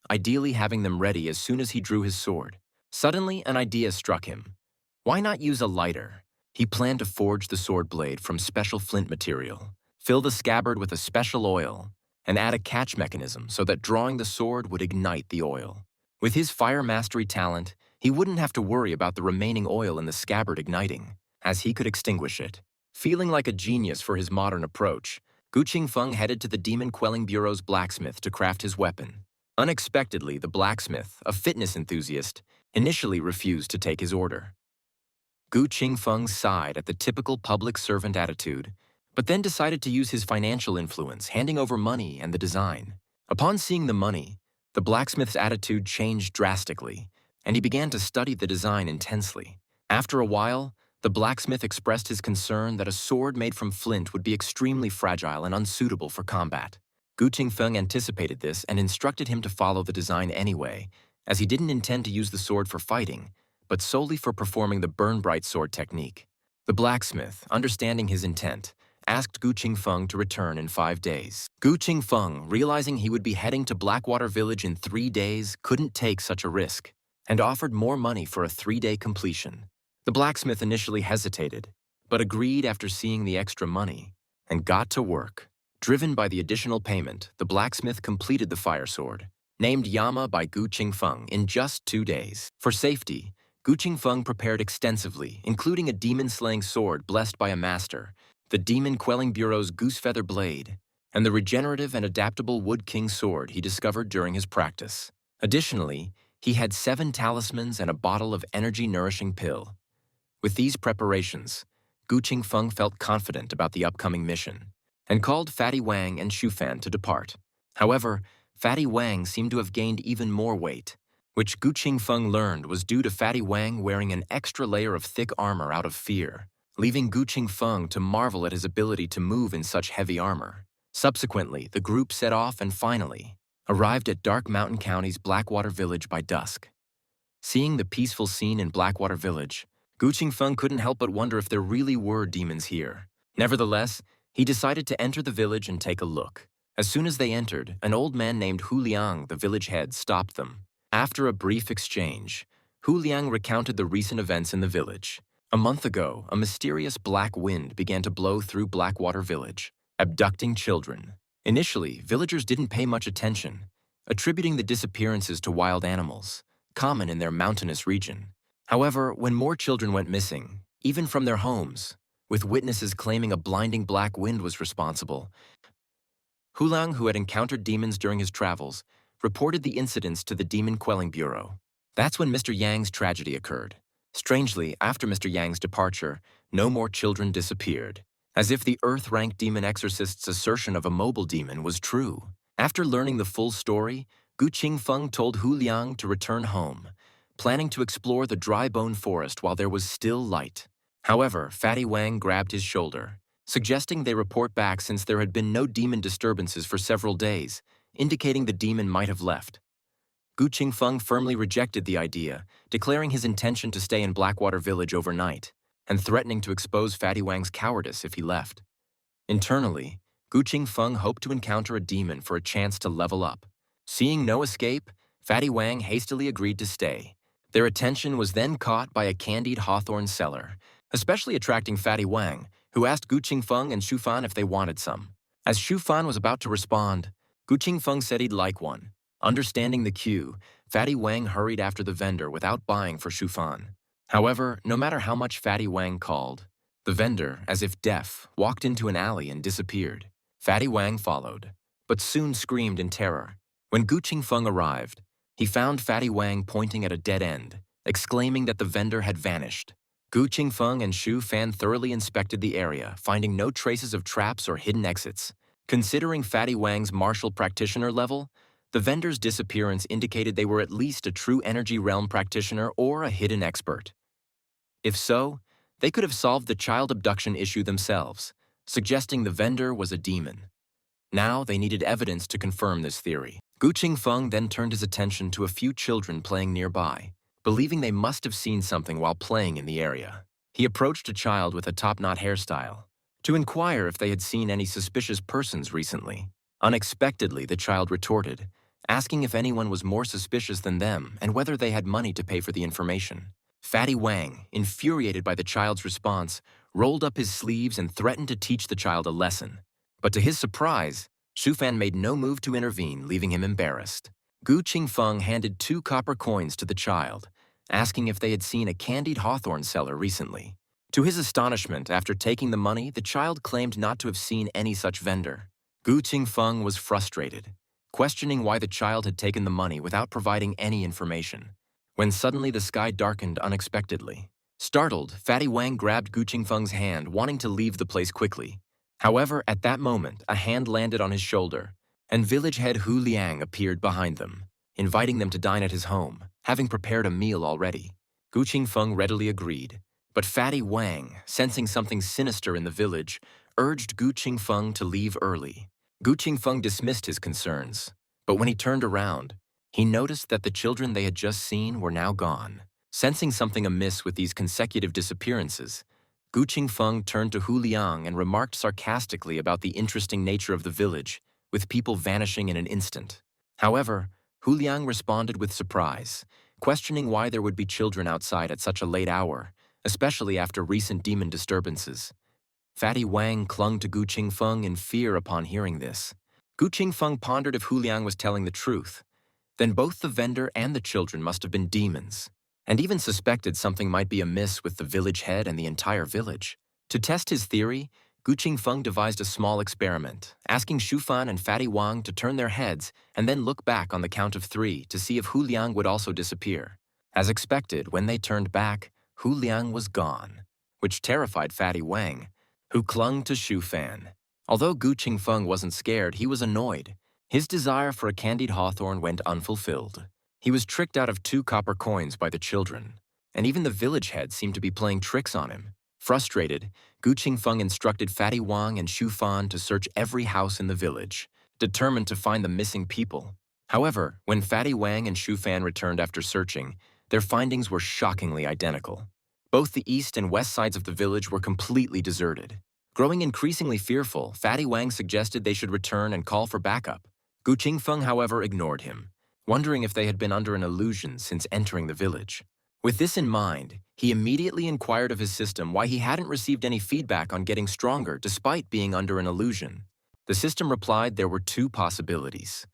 A: ideally having them ready as soon as he drew his sword. Suddenly, an idea struck him. Why not use a lighter? He planned to forge the sword blade from special flint material, fill the scabbard with a special oil, and add a catch mechanism so that drawing the sword would ignite the oil. With his fire mastery talent, he wouldn't have to worry about the remaining oil in the scabbard igniting, as he could extinguish it. Feeling like a genius for his modern approach, Gu Qingfeng headed to the Demon Quelling Bureau's blacksmith to craft his weapon. Unexpectedly, the blacksmith, a fitness enthusiast, initially refused to take his order. Gu Qingfeng sighed at the typical public servant attitude, but then decided to use his financial influence, handing over money and the design. Upon seeing the money, the blacksmith's attitude changed drastically, and he began to study the design intensely. After a while, the blacksmith expressed his concern that a sword made from flint would be extremely fragile and unsuitable for combat. Gu Qingfeng anticipated this and instructed him to follow the design anyway, as he didn't intend to use the sword for fighting, but solely for performing the Burn Bright Sword technique. The blacksmith, understanding his intent, asked Gu Qingfeng to return in 5 days. Gu Qingfeng, realizing he would be heading to Blackwater Village in 3 days, couldn't take such a risk, and offered more money for a 3-day completion. The blacksmith initially hesitated, but agreed after seeing the extra money, and got to work. Driven by the additional payment, the blacksmith completed the fire sword, named Yama by Gu Qingfeng, in just 2 days. For safety, Gu Qingfeng prepared extensively, including a demon-slaying sword blessed by a master, the Demon Quelling Bureau's Goosefeather Blade, and the regenerative and adaptable Wood King sword he discovered during his practice. Additionally, he had 7 talismans and a bottle of energy-nourishing pill. With these preparations, Gu Qingfeng felt confident about the upcoming mission, and called Fatty Wang and Shu Fan to depart. However, Fatty Wang seemed to have gained even more weight, which Gu Qingfeng learned was due to Fatty Wang wearing an extra layer of thick armor out of fear, leaving Gu Qingfeng to marvel at his ability to move in such heavy armor. Subsequently, the group set off and finally arrived at Dark Mountain County's Blackwater Village by dusk. Seeing the peaceful scene in Blackwater Village, Gu Qingfeng couldn't help but wonder if there really were demons here. Nevertheless, he decided to enter the village and take a look. As soon as they entered, an old man named Hu Liang, the village head, stopped them. After a brief exchange, Hu Liang recounted the recent events in the village. A month ago, a mysterious black wind began to blow through Blackwater Village, abducting children. Initially, villagers didn't pay much attention, attributing the disappearances to wild animals, common in their mountainous region. However, when more children went missing, even from their homes, with witnesses claiming a blinding black wind was responsible, Hu Liang, who had encountered demons during his travels, reported the incidents to the Demon Quelling Bureau. That's when Mr. Yang's tragedy occurred. Strangely, after Mr. Yang's departure, no more children disappeared, as if the Earth-ranked demon exorcist's assertion of a mobile demon was true. After learning the full story, Gu Qingfeng told Hu Liang to return home, planning to explore the dry bone forest while there was still light. However, Fatty Wang grabbed his shoulder, suggesting they report back since there had been no demon disturbances for several days, indicating the demon might have left. Gu Qingfeng firmly rejected the idea, declaring his intention to stay in Blackwater Village overnight, and threatening to expose Fatty Wang's cowardice if he left. Internally, Gu Qingfeng hoped to encounter a demon for a chance to level up. Seeing no escape, Fatty Wang hastily agreed to stay. Their attention was then caught by a candied hawthorn seller, especially attracting Fatty Wang, who asked Gu Qingfeng and Shu Fan if they wanted some. As Shu Fan was about to respond, Gu Qingfeng said he'd like one. Understanding the cue, Fatty Wang hurried after the vendor without buying for Shu Fan. However, no matter how much Fatty Wang called, the vendor, as if deaf, walked into an alley and disappeared. Fatty Wang followed, but soon screamed in terror. When Gu Qingfeng arrived, he found Fatty Wang pointing at a dead end, exclaiming that the vendor had vanished. Gu Qingfeng and Shu Fan thoroughly inspected the area, finding no traces of traps or hidden exits. Considering Fatty Wang's martial practitioner level, the vendor's disappearance indicated they were at least a true energy realm practitioner or a hidden expert. If so, they could have solved the child abduction issue themselves, suggesting the vendor was a demon. Now they needed evidence to confirm this theory. Gu Qingfeng then turned his attention to a few children playing nearby, believing they must have seen something while playing in the area. He approached a child with a top-knot hairstyle to inquire if they had seen any suspicious persons recently. Unexpectedly, the child retorted, asking if anyone was more suspicious than them and whether they had money to pay for the information. Fatty Wang, infuriated by the child's response, rolled up his sleeves and threatened to teach the child a lesson. But to his surprise, Shu Fan made no move to intervene, leaving him embarrassed. Gu Qingfeng handed 2 copper coins to the child, asking if they had seen a candied hawthorn seller recently. To his astonishment, after taking the money, the child claimed not to have seen any such vendor. Gu Qingfeng was frustrated, questioning why the child had taken the money without providing any information. When suddenly the sky darkened unexpectedly. Startled, Fatty Wang grabbed Gu Qingfeng's hand, wanting to leave the place quickly. However, at that moment, a hand landed on his shoulder, and village head Hu Liang appeared behind them, inviting them to dine at his home, having prepared a meal already. Gu Qingfeng readily agreed, but Fatty Wang, sensing something sinister in the village, urged Gu Qingfeng to leave early. Gu Qingfeng dismissed his concerns, but when he turned around, he noticed that the children they had just seen were now gone. Sensing something amiss with these consecutive disappearances, Gu Qingfeng turned to Hu Liang and remarked sarcastically about the interesting nature of the village, with people vanishing in an instant. However, Hu Liang responded with surprise, questioning why there would be children outside at such a late hour, especially after recent demon disturbances. Fatty Wang clung to Gu Qingfeng in fear upon hearing this. Gu Qingfeng pondered if Hu Liang was telling the truth. Then both the vendor and the children must have been demons, and even suspected something might be amiss with the village head and the entire village. To test his theory, Gu Qingfeng devised a small experiment, asking Shu Fan and Fatty Wang to turn their heads and then look back on the count of 3 to see if Hu Liang would also disappear. As expected, when they turned back, Hu Liang was gone, which terrified Fatty Wang, who clung to Shu Fan. Although Gu Qingfeng wasn't scared, he was annoyed. His desire for a candied hawthorn went unfulfilled. He was tricked out of 2 copper coins by the children, and even the village head seemed to be playing tricks on him. Frustrated, Gu Qingfeng instructed Fatty Wang and Shu Fan to search every house in the village, determined to find the missing people. However, when Fatty Wang and Shu Fan returned after searching, their findings were shockingly identical. Both the east and west sides of the village were completely deserted. Growing increasingly fearful, Fatty Wang suggested they should return and call for backup. Gu Qingfeng, however, ignored him, wondering if they had been under an illusion since entering the village. With this in mind, he immediately inquired of his system why he hadn't received any feedback on getting stronger despite being under an illusion. The system replied there were 2 possibilities.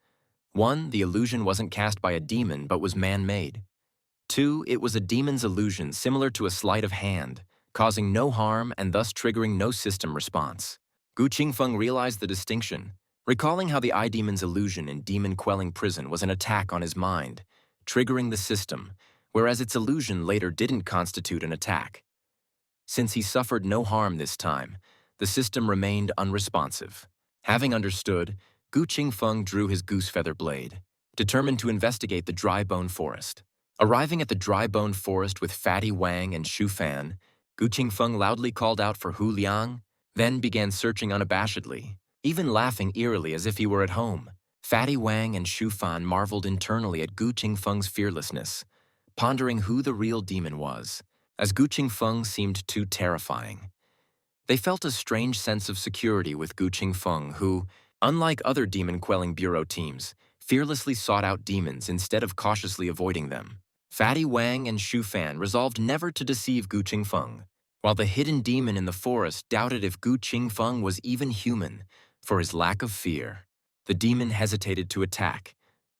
A: 1, the illusion wasn't cast by a demon but was man-made. 2, it was a demon's illusion similar to a sleight of hand, causing no harm and thus triggering no system response. Gu Qingfeng realized the distinction, recalling how the eye demon's illusion in demon-quelling prison was an attack on his mind, triggering the system, whereas its illusion later didn't constitute an attack. Since he suffered no harm this time, the system remained unresponsive. Having understood, Gu Qingfeng drew his goose-feather blade, determined to investigate the dry bone forest. Arriving at the dry bone forest with Fatty Wang and Shu Fan, Gu Qingfeng loudly called out for Hu Liang, then began searching unabashedly, even laughing eerily as if he were at home. Fatty Wang and Shu Fan marveled internally at Gu Qingfeng's fearlessness, pondering who the real demon was, as Gu Qingfeng seemed too terrifying. They felt a strange sense of security with Gu Qingfeng, who, unlike other demon-quelling bureau teams, fearlessly sought out demons instead of cautiously avoiding them. Fatty Wang and Shu Fan resolved never to deceive Gu Qingfeng, while the hidden demon in the forest doubted if Gu Qingfeng was even human, For his lack of fear, the demon hesitated to attack,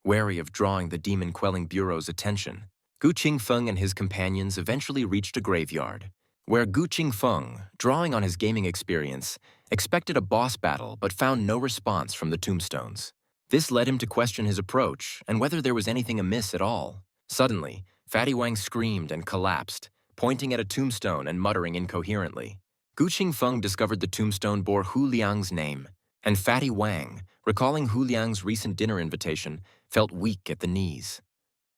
A: wary of drawing the demon-quelling bureau's attention. Gu Qingfeng and his companions eventually reached a graveyard, where Gu Qingfeng, drawing on his gaming experience, expected a boss battle but found no response from the tombstones. This led him to question his approach and whether there was anything amiss at all. Suddenly, Fatty Wang screamed and collapsed, pointing at a tombstone and muttering incoherently. Gu Qingfeng discovered the tombstone bore Hu Liang's name, and Fatty Wang, recalling Hu Liang's recent dinner invitation, felt weak at the knees.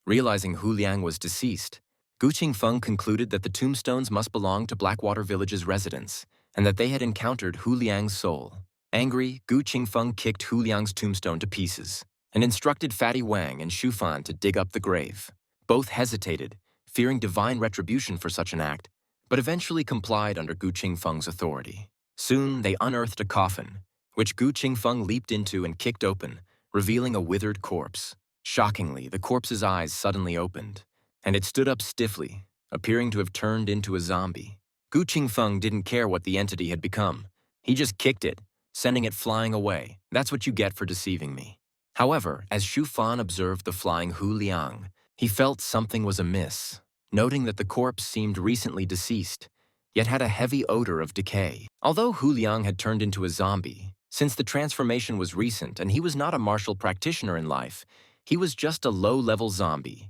A: Realizing Hu Liang was deceased, Gu Qingfeng concluded that the tombstones must belong to Blackwater Village's residents, and that they had encountered Hu Liang's soul. Angry, Gu Qingfeng kicked Hu Liang's tombstone to pieces, and instructed Fatty Wang and Shu Fan to dig up the grave. Both hesitated, fearing divine retribution for such an act, but eventually complied under Gu Qingfeng's authority. Soon they unearthed a coffin, which Gu Qingfeng leaped into and kicked open, revealing a withered corpse. Shockingly, the corpse's eyes suddenly opened, and it stood up stiffly, appearing to have turned into a zombie. Gu Qingfeng didn't care what the entity had become. He just kicked it, sending it flying away. That's what you get for deceiving me. However, as Shu Fan observed the flying Hu Liang, he felt something was amiss, noting that the corpse seemed recently deceased, yet had a heavy odor of decay. Although Hu Liang had turned into a zombie, since the transformation was recent and he was not a martial practitioner in life, he was just a low-level zombie,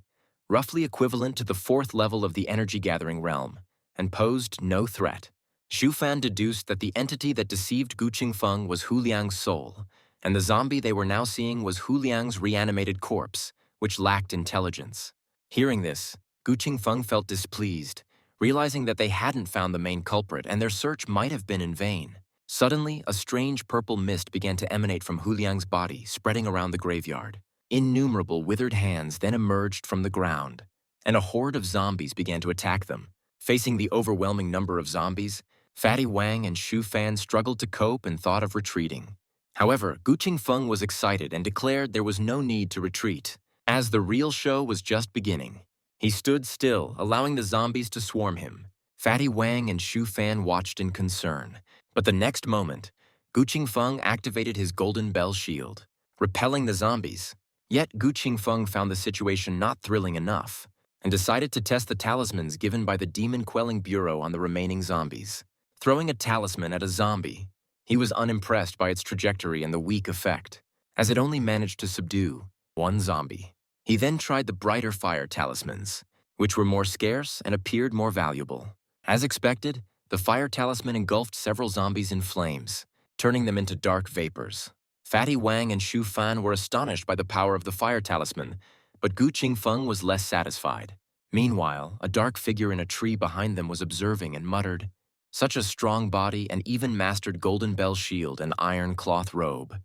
A: roughly equivalent to the 4th level of the energy-gathering realm, and posed no threat. Shu Fan deduced that the entity that deceived Gu Qingfeng was Hu Liang's soul, and the zombie they were now seeing was Hu Liang's reanimated corpse, which lacked intelligence. Hearing this, Gu Qingfeng felt displeased, realizing that they hadn't found the main culprit and their search might have been in vain. Suddenly, a strange purple mist began to emanate from Hu Liang's body, spreading around the graveyard. Innumerable withered hands then emerged from the ground, and a horde of zombies began to attack them. Facing the overwhelming number of zombies, Fatty Wang and Shu Fan struggled to cope and thought of retreating. However, Gu Qingfeng was excited and declared there was no need to retreat, as the real show was just beginning. He stood still, allowing the zombies to swarm him. Fatty Wang and Shu Fan watched in concern, but the next moment, Gu Qingfeng activated his Golden Bell shield, repelling the zombies. Yet Gu Qingfeng found the situation not thrilling enough, and decided to test the talismans given by the demon-quelling bureau on the remaining zombies. Throwing a talisman at a zombie, he was unimpressed by its trajectory and the weak effect, as it only managed to subdue one zombie. He then tried the brighter fire talismans, which were more scarce and appeared more valuable. As expected, the fire talisman engulfed several zombies in flames, turning them into dark vapors. Fatty Wang and Shu Fan were astonished by the power of the fire talisman, but Gu Qingfeng was less satisfied. Meanwhile, a dark figure in a tree behind them was observing and muttered, "Such a strong body and even mastered Golden Bell shield and iron cloth robe.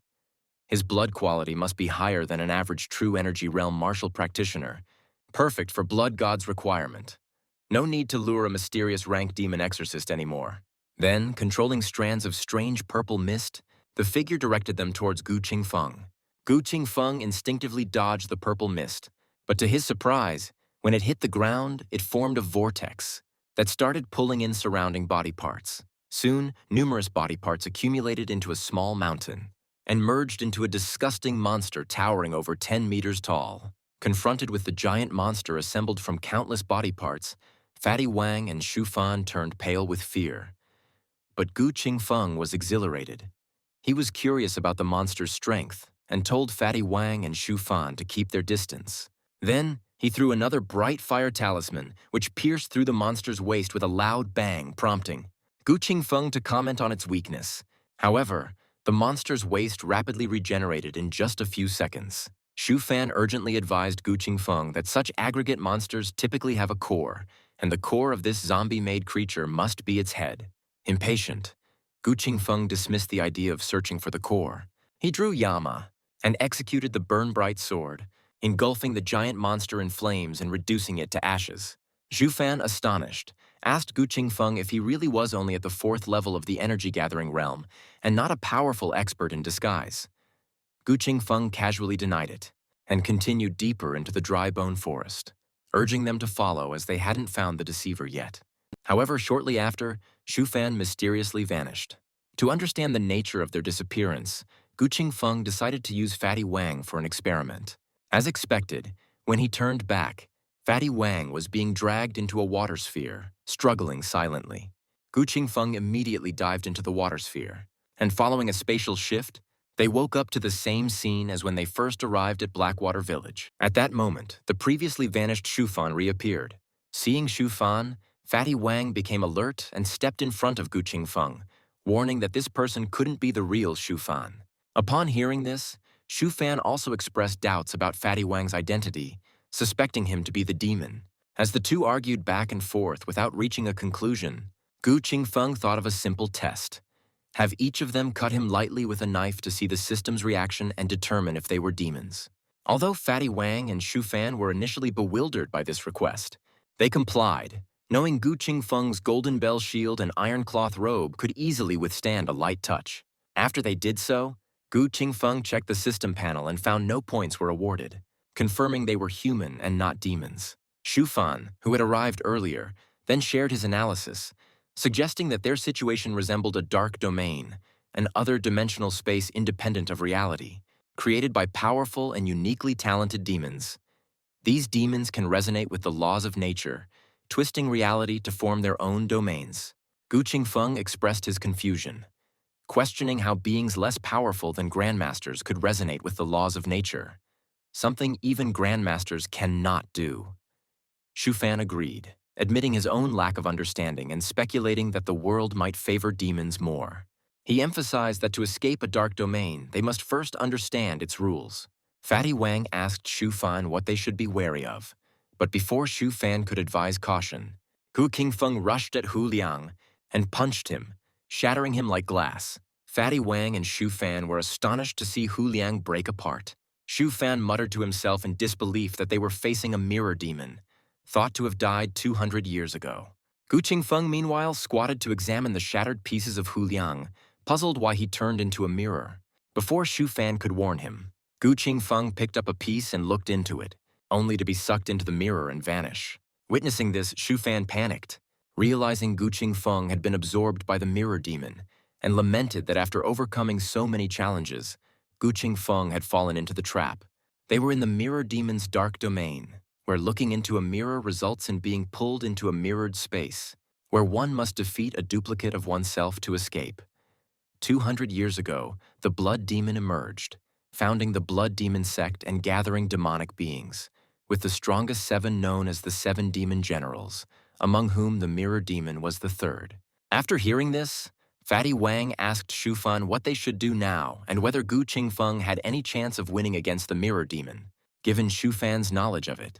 A: His blood quality must be higher than an average true energy realm martial practitioner, perfect for blood god's requirement. No need to lure a mysterious rank demon exorcist anymore." Then, controlling strands of strange purple mist, the figure directed them towards Gu Qingfeng. Gu Qingfeng instinctively dodged the purple mist, but to his surprise, when it hit the ground, it formed a vortex that started pulling in surrounding body parts. Soon, numerous body parts accumulated into a small mountain and merged into a disgusting monster towering over 10 meters tall. Confronted with the giant monster assembled from countless body parts, Fatty Wang and Shu Fan turned pale with fear. But Gu Qingfeng was exhilarated. He was curious about the monster's strength and told Fatty Wang and Shu Fan to keep their distance. Then, he threw another bright fire talisman, which pierced through the monster's waist with a loud bang, prompting Gu Qingfeng to comment on its weakness. However, the monster's waist rapidly regenerated in just a few seconds. Shu Fan urgently advised Gu Qingfeng that such aggregate monsters typically have a core, and the core of this zombie-made creature must be its head. Impatient, Gu Qingfeng dismissed the idea of searching for the core. He drew Yama and executed the burn-bright sword, engulfing the giant monster in flames and reducing it to ashes. Zhu Fan, astonished, asked Gu Qingfeng if he really was only at the 4th level of the energy-gathering realm and not a powerful expert in disguise. Gu Qingfeng casually denied it and continued deeper into the dry bone forest, urging them to follow as they hadn't found the deceiver yet. However, shortly after, Shu Fan mysteriously vanished. To understand the nature of their disappearance, Gu Qingfeng decided to use Fatty Wang for an experiment. As expected, when he turned back, Fatty Wang was being dragged into a water sphere, struggling silently. Gu Qingfeng immediately dived into the water sphere, and following a spatial shift, they woke up to the same scene as when they first arrived at Blackwater Village. At that moment, the previously vanished Shufan reappeared. Seeing Shufan, Fatty Wang became alert and stepped in front of Gu Qingfeng, warning that this person couldn't be the real Shufan. Upon hearing this, Shufan also expressed doubts about Fatty Wang's identity, suspecting him to be the demon. As the two argued back and forth without reaching a conclusion, Gu Qingfeng thought of a simple test. Have each of them cut him lightly with a knife to see the system's reaction and determine if they were demons. Although Fatty Wang and Shufan were initially bewildered by this request, they complied, knowing Gu Qingfeng's golden bell shield and iron cloth robe could easily withstand a light touch. After they did so, Gu Qingfeng checked the system panel and found no points were awarded, confirming they were human and not demons. Shufan, who had arrived earlier, then shared his analysis, suggesting that their situation resembled a dark domain, an other-dimensional space independent of reality, created by powerful and uniquely talented demons. These demons can resonate with the laws of nature, twisting reality to form their own domains. Gu Qingfeng expressed his confusion, questioning how beings less powerful than grandmasters could resonate with the laws of nature, something even grandmasters cannot do. Shufan agreed, admitting his own lack of understanding and speculating that the world might favor demons more. He emphasized that to escape a dark domain, they must first understand its rules. Fatty Wang asked Shufan what they should be wary of, but before Shufan could advise caution, Gu Qingfeng rushed at Hu Liang and punched him, shattering him like glass. Fatty Wang and Shufan were astonished to see Hu Liang break apart. Shufan muttered to himself in disbelief that they were facing a mirror demon, thought to have died 200 years ago. Gu Qingfeng, meanwhile, squatted to examine the shattered pieces of Hu Liang, puzzled why he turned into a mirror. Before Shufan could warn him, Gu Qingfeng picked up a piece and looked into it, only to be sucked into the mirror and vanish. Witnessing this, Shufan panicked, realizing Gu Qingfeng had been absorbed by the mirror demon, and lamented that after overcoming so many challenges, Gu Qingfeng had fallen into the trap. They were in the mirror demon's dark domain, where looking into a mirror results in being pulled into a mirrored space, where one must defeat a duplicate of oneself to escape. 200 years ago, the Blood Demon emerged, founding the Blood Demon sect and gathering demonic beings, with the strongest 7 known as the 7 Demon Generals, among whom the Mirror Demon was the third. After hearing this, Fatty Wang asked Shufan what they should do now and whether Gu Qingfeng had any chance of winning against the Mirror Demon, given Shufan's knowledge of it.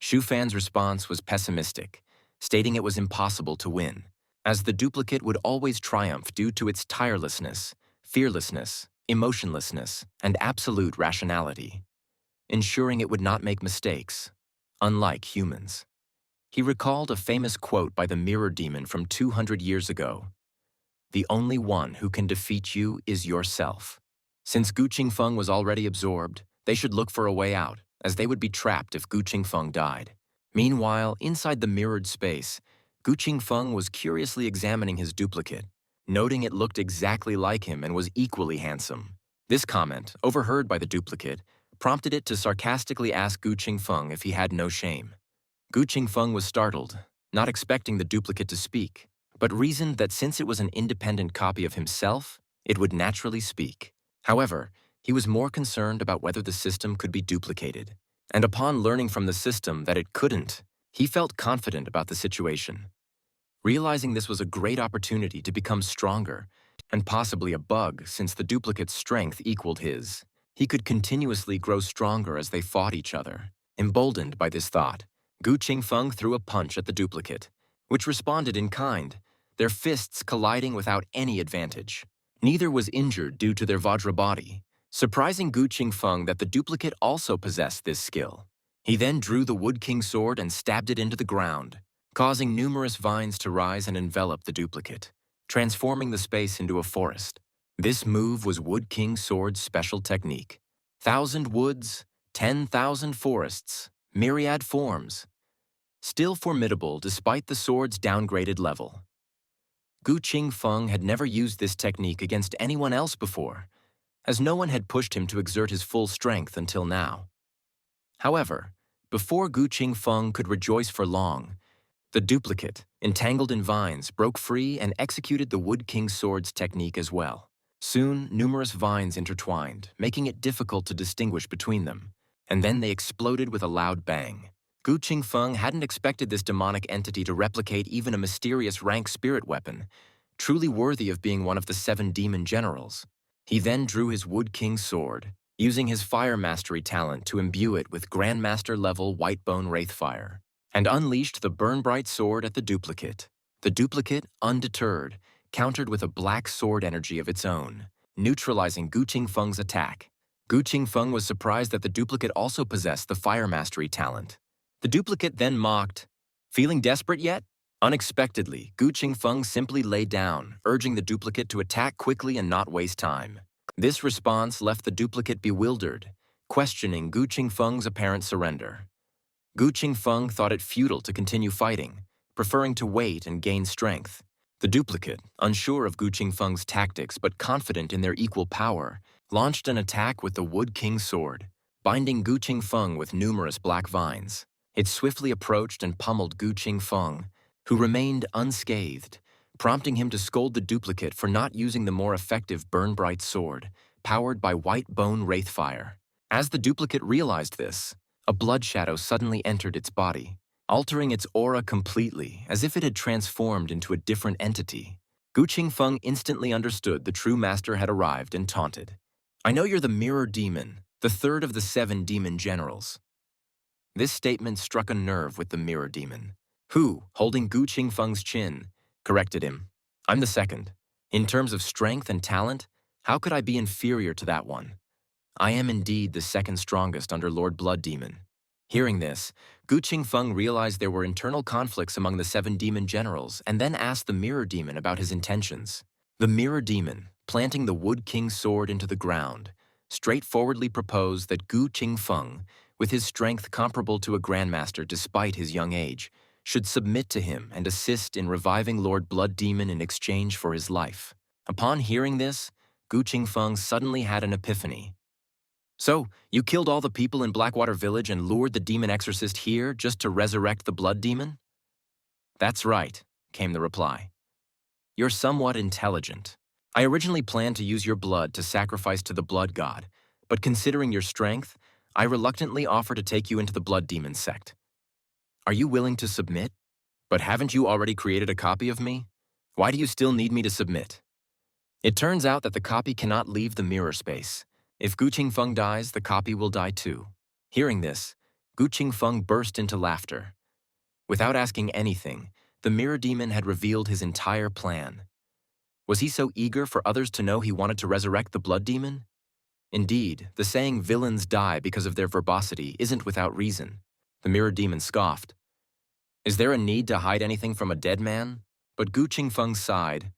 A: Shufan's response was pessimistic, stating it was impossible to win, as the duplicate would always triumph due to its tirelessness, fearlessness, emotionlessness, and absolute rationality, ensuring it would not make mistakes, unlike humans. He recalled a famous quote by the Mirror Demon from 200 years ago: "The only one who can defeat you is yourself." Since Gu Qingfeng was already absorbed, they should look for a way out, as they would be trapped if Gu Qingfeng died. Meanwhile, inside the mirrored space, Gu Qingfeng was curiously examining his duplicate, noting it looked exactly like him and was equally handsome. This comment, overheard by the duplicate, prompted it to sarcastically ask Gu Qingfeng if he had no shame. Gu Qingfeng was startled, not expecting the duplicate to speak, but reasoned that since it was an independent copy of himself, it would naturally speak. However, he was more concerned about whether the system could be duplicated, and upon learning from the system that it couldn't, he felt confident about the situation. Realizing this was a great opportunity to become stronger, and possibly a bug since the duplicate's strength equaled his, he could continuously grow stronger as they fought each other. Emboldened by this thought, Gu Qingfeng threw a punch at the duplicate, which responded in kind, their fists colliding without any advantage. Neither was injured due to their Vajra body, surprising Gu Qingfeng that the duplicate also possessed this skill. He then drew the Wood King sword and stabbed it into the ground, causing numerous vines to rise and envelop the duplicate, transforming the space into a forest. This move was Wood King sword's special technique. 1,000 woods, 10,000 forests, myriad forms. Still formidable despite the sword's downgraded level. Gu Qingfeng had never used this technique against anyone else before, as no one had pushed him to exert his full strength until now. However, before Gu Qingfeng could rejoice for long, the duplicate, entangled in vines, broke free and executed the Wood King's sword's technique as well. Soon, numerous vines intertwined, making it difficult to distinguish between them, and then they exploded with a loud bang. Gu Qingfeng hadn't expected this demonic entity to replicate even a mysterious rank spirit weapon, truly worthy of being one of the 7 demon generals. He then drew his Wood King sword, using his fire mastery talent to imbue it with Grandmaster-level Whitebone Wraithfire, and unleashed the Burn-Bright sword at the duplicate. The duplicate, undeterred, countered with a black sword energy of its own, neutralizing Gu Qingfeng's attack. Gu Qingfeng was surprised that the duplicate also possessed the fire mastery talent. The duplicate then mocked, "Feeling desperate yet?" Unexpectedly, Gu Qingfeng simply lay down, urging the duplicate to attack quickly and not waste time. This response left the duplicate bewildered, questioning Gu Qingfeng's apparent surrender. Gu Qingfeng thought it futile to continue fighting, preferring to wait and gain strength. The duplicate, unsure of Gu Qingfeng's tactics but confident in their equal power, launched an attack with the Wood King's sword, binding Gu Qingfeng with numerous black vines. It swiftly approached and pummeled Gu Qingfeng, who remained unscathed, prompting him to scold the duplicate for not using the more effective Burn-Bright sword, powered by Whitebone Wraithfire. As the duplicate realized this, a blood shadow suddenly entered its body, altering its aura completely, as if it had transformed into a different entity. Gu Qingfeng instantly understood the true master had arrived and taunted. "I know you're the Mirror Demon, the 3rd of the 7 demon generals." This statement struck a nerve with the Mirror Demon, who, holding Gu Qingfeng's chin, corrected him. "I'm the 2nd. In terms of strength and talent, how could I be inferior to that one? I am indeed the 2nd strongest under Lord Blood Demon." Hearing this, Gu Qingfeng realized there were internal conflicts among the 7 demon generals and then asked the Mirror Demon about his intentions. The Mirror Demon, planting the Wood King's sword into the ground, straightforwardly proposed that Gu Qingfeng, with his strength comparable to a grandmaster despite his young age, should submit to him and assist in reviving Lord Blood Demon in exchange for his life. Upon hearing this, Gu Qingfeng suddenly had an epiphany. "So, you killed all the people in Blackwater Village and lured the demon exorcist here just to resurrect the Blood Demon?" "That's right," came the reply. "You're somewhat intelligent. I originally planned to use your blood to sacrifice to the Blood God, but considering your strength, I reluctantly offer to take you into the Blood Demon sect. Are you willing to submit? But haven't you already created a copy of me? Why do you still need me to submit?" It turns out that the copy cannot leave the mirror space. If Gu Qingfeng dies, the copy will die too. Hearing this, Gu Qingfeng burst into laughter. Without asking anything, the Mirror Demon had revealed his entire plan. Was he so eager for others to know he wanted to resurrect the Blood Demon? Indeed, the saying "villains die because of their verbosity" isn't without reason. The Mirror Demon scoffed. "Is there a need to hide anything from a dead man?" But Gu Qingfeng sighed.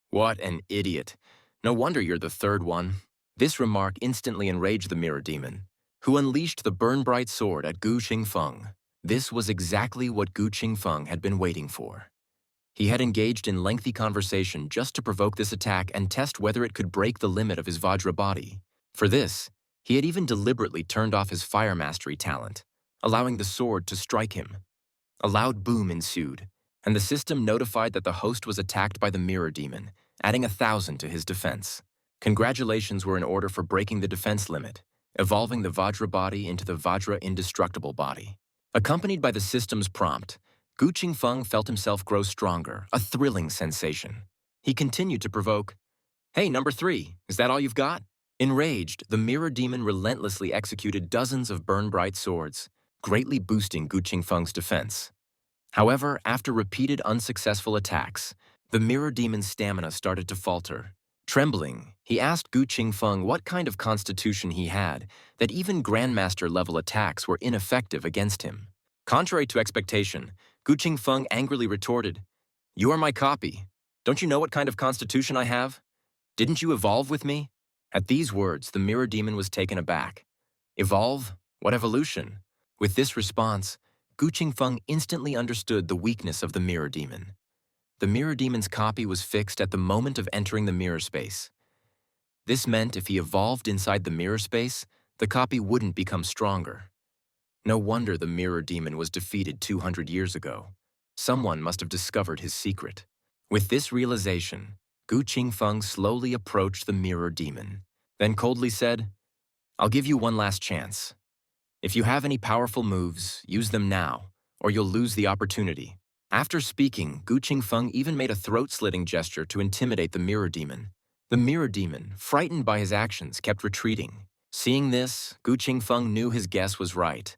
A: "What an idiot. No wonder you're the 3rd one." This remark instantly enraged the Mirror Demon, who unleashed the Burn-Bright sword at Gu Qingfeng. This was exactly what Gu Qingfeng had been waiting for. He had engaged in lengthy conversation just to provoke this attack and test whether it could break the limit of his Vajra body. For this, he had even deliberately turned off his fire mastery talent, allowing the sword to strike him. A loud boom ensued, and the system notified that the host was attacked by the Mirror Demon, adding 1,000 to his defense. Congratulations were in order for breaking the defense limit, evolving the Vajra body into the Vajra indestructible body. Accompanied by the system's prompt, Gu Qingfeng felt himself grow stronger, a thrilling sensation. He continued to provoke, "Hey, number 3, is that all you've got?" Enraged, the Mirror Demon relentlessly executed dozens of Burn-Bright swords, greatly boosting Gu Qingfeng's defense. However, after repeated unsuccessful attacks, the Mirror Demon's stamina started to falter. Trembling, he asked Gu Qingfeng what kind of constitution he had, that even Grandmaster-level attacks were ineffective against him. Contrary to expectation, Gu Qingfeng angrily retorted, "You are my copy. Don't you know what kind of constitution I have? Didn't you evolve with me?" At these words, the Mirror Demon was taken aback. "Evolve? What evolution?" With this response, Gu Qingfeng instantly understood the weakness of the Mirror Demon. The mirror demon's copy was fixed at the moment of entering the mirror space. This meant if he evolved inside the mirror space, the copy wouldn't become stronger. No wonder the mirror demon was defeated 200 years ago. Someone must have discovered his secret. With this realization, Gu Qingfeng slowly approached the mirror demon, then coldly said, "I'll give you one last chance. If you have any powerful moves, use them now, or you'll lose the opportunity." After speaking, Gu Qingfeng even made a throat-slitting gesture to intimidate the mirror demon. The mirror demon, frightened by his actions, kept retreating. Seeing this, Gu Qingfeng knew his guess was right.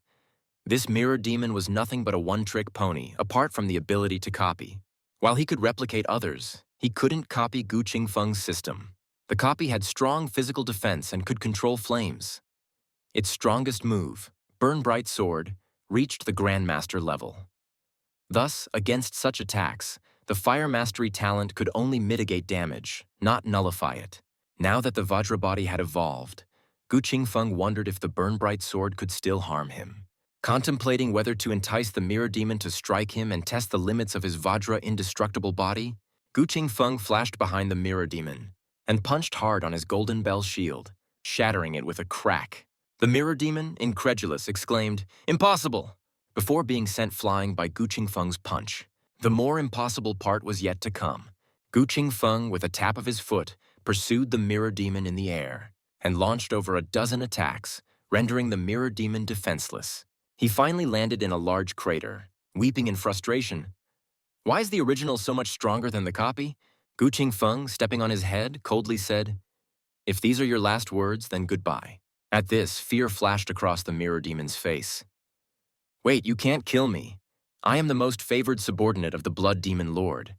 A: This mirror demon was nothing but a one-trick pony, apart from the ability to copy. While he could replicate others, he couldn't copy Gu Qingfeng's system. The copy had strong physical defense and could control flames. Its strongest move, Burn Bright Sword, reached the Grandmaster level. Thus, against such attacks, the Fire Mastery talent could only mitigate damage, not nullify it. Now that the Vajra body had evolved, Gu Qingfeng wondered if the Burn Bright Sword could still harm him. Contemplating whether to entice the mirror demon to strike him and test the limits of his Vajra indestructible body, Gu Qingfeng flashed behind the mirror demon and punched hard on his golden bell shield, shattering it with a crack. The mirror demon, incredulous, exclaimed, "Impossible!" before being sent flying by Gu Qingfeng's punch. The more impossible part was yet to come. Gu Qingfeng, with a tap of his foot, pursued the mirror demon in the air and launched over a dozen attacks, rendering the mirror demon defenseless. He finally landed in a large crater, weeping in frustration. "Why is the original so much stronger than the copy?" Gu Qingfeng, stepping on his head, coldly said, "If these are your last words, then goodbye." At this, fear flashed across the mirror demon's face. "Wait, you can't kill me. I am the most favored subordinate of the Blood Demon Lord.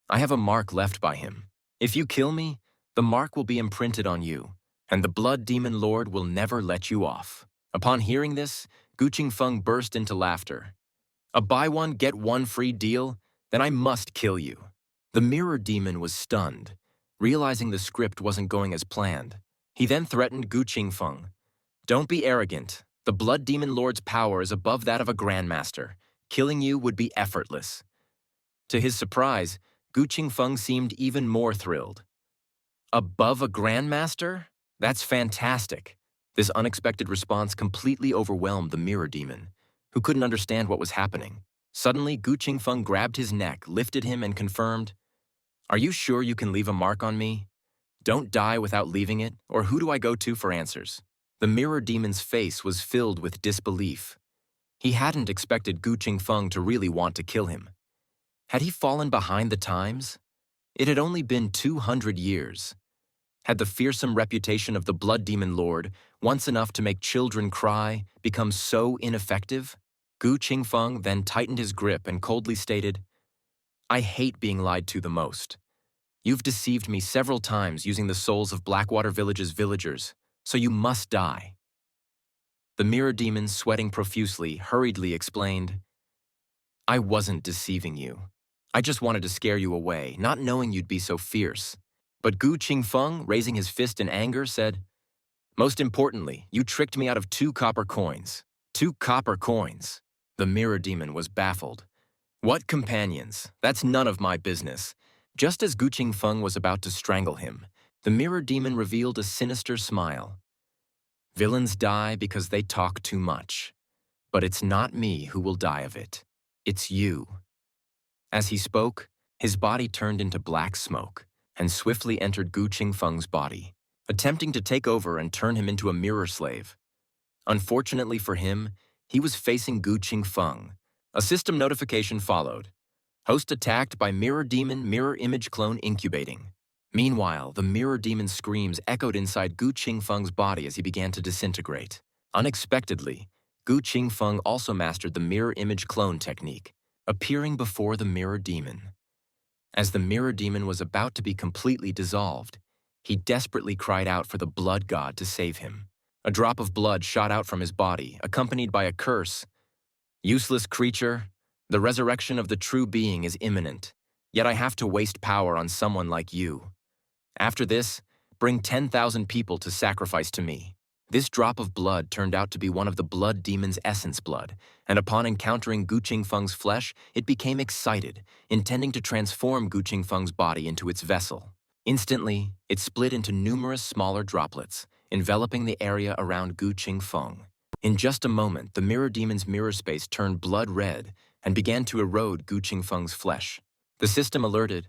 A: I have a mark left by him. If you kill me, the mark will be imprinted on you, and the Blood Demon Lord will never let you off." Upon hearing this, Gu Qingfeng burst into laughter. "A buy one, get one free deal? Then I must kill you." The mirror demon was stunned, realizing the script wasn't going as planned. He then threatened Gu Qingfeng. "Don't be arrogant. The Blood Demon Lord's power is above that of a Grandmaster. Killing you would be effortless." To his surprise, Gu Qingfeng seemed even more thrilled. "Above a Grandmaster? That's fantastic." This unexpected response completely overwhelmed the mirror demon, who couldn't understand what was happening. Suddenly, Gu Qingfeng grabbed his neck, lifted him, and confirmed, "Are you sure you can leave a mark on me? Don't die without leaving it, or who do I go to for answers?" The mirror demon's face was filled with disbelief. He hadn't expected Gu Qingfeng to really want to kill him. Had he fallen behind the times? It had only been 200 years. Had the fearsome reputation of the Blood Demon Lord, once enough to make children cry, become so ineffective? Gu Qingfeng then tightened his grip and coldly stated, "I hate being lied to the most. You've deceived me several times using the souls of Blackwater Village's villagers, so you must die." The mirror demon, sweating profusely, hurriedly explained, "I wasn't deceiving you. I just wanted to scare you away, not knowing you'd be so fierce." But Gu Qingfeng, raising his fist in anger, said, "Most importantly, you tricked me out of 2 copper coins. 2 copper coins." The mirror demon was baffled. "What companions? That's none of my business." Just as Gu Qingfeng was about to strangle him, the mirror demon revealed a sinister smile. "Villains die because they talk too much. But it's not me who will die of it. It's you." As he spoke, his body turned into black smoke and swiftly entered Gu Qingfeng's body, attempting to take over and turn him into a mirror slave. Unfortunately for him, he was facing Gu Qingfeng. A system notification followed. "Host attacked by mirror demon mirror image clone incubating." Meanwhile, the mirror demon's screams echoed inside Gu Qingfeng's body as he began to disintegrate. Unexpectedly, Gu Qingfeng also mastered the mirror image clone technique, appearing before the mirror demon. As the mirror demon was about to be completely dissolved, he desperately cried out for the blood god to save him. A drop of blood shot out from his body, accompanied by a curse. "Useless creature, the resurrection of the true being is imminent, yet I have to waste power on someone like you. After this, bring 10,000 people to sacrifice to me." This drop of blood turned out to be one of the blood demon's essence blood, and upon encountering Gu Qingfeng's flesh, it became excited, intending to transform Gu Qingfeng's body into its vessel. Instantly, it split into numerous smaller droplets, enveloping the area around Gu Qingfeng. In just a moment, the mirror demon's mirror space turned blood red and began to erode Gu Qingfeng's flesh. The system alerted.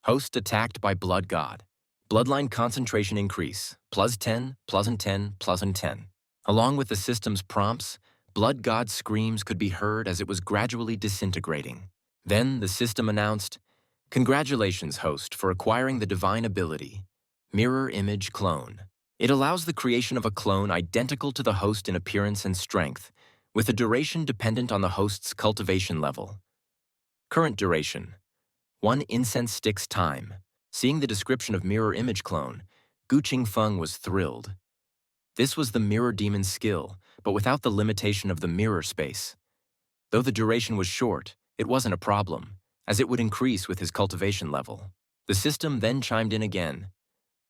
A: Host attacked by Blood God. Bloodline concentration increase, +10, +10, +10. Along with the system's prompts, Blood God's screams could be heard as it was gradually disintegrating. Then the system announced, "Congratulations, host, for acquiring the divine ability, Mirror Image Clone. It allows the creation of a clone identical to the host in appearance and strength, with a duration dependent on the host's cultivation level. Current duration, 1 incense stick's time." Seeing the description of Mirror Image Clone, Gu Qingfeng was thrilled. This was the mirror demon's skill, but without the limitation of the mirror space. Though the duration was short, it wasn't a problem, as it would increase with his cultivation level. The system then chimed in again.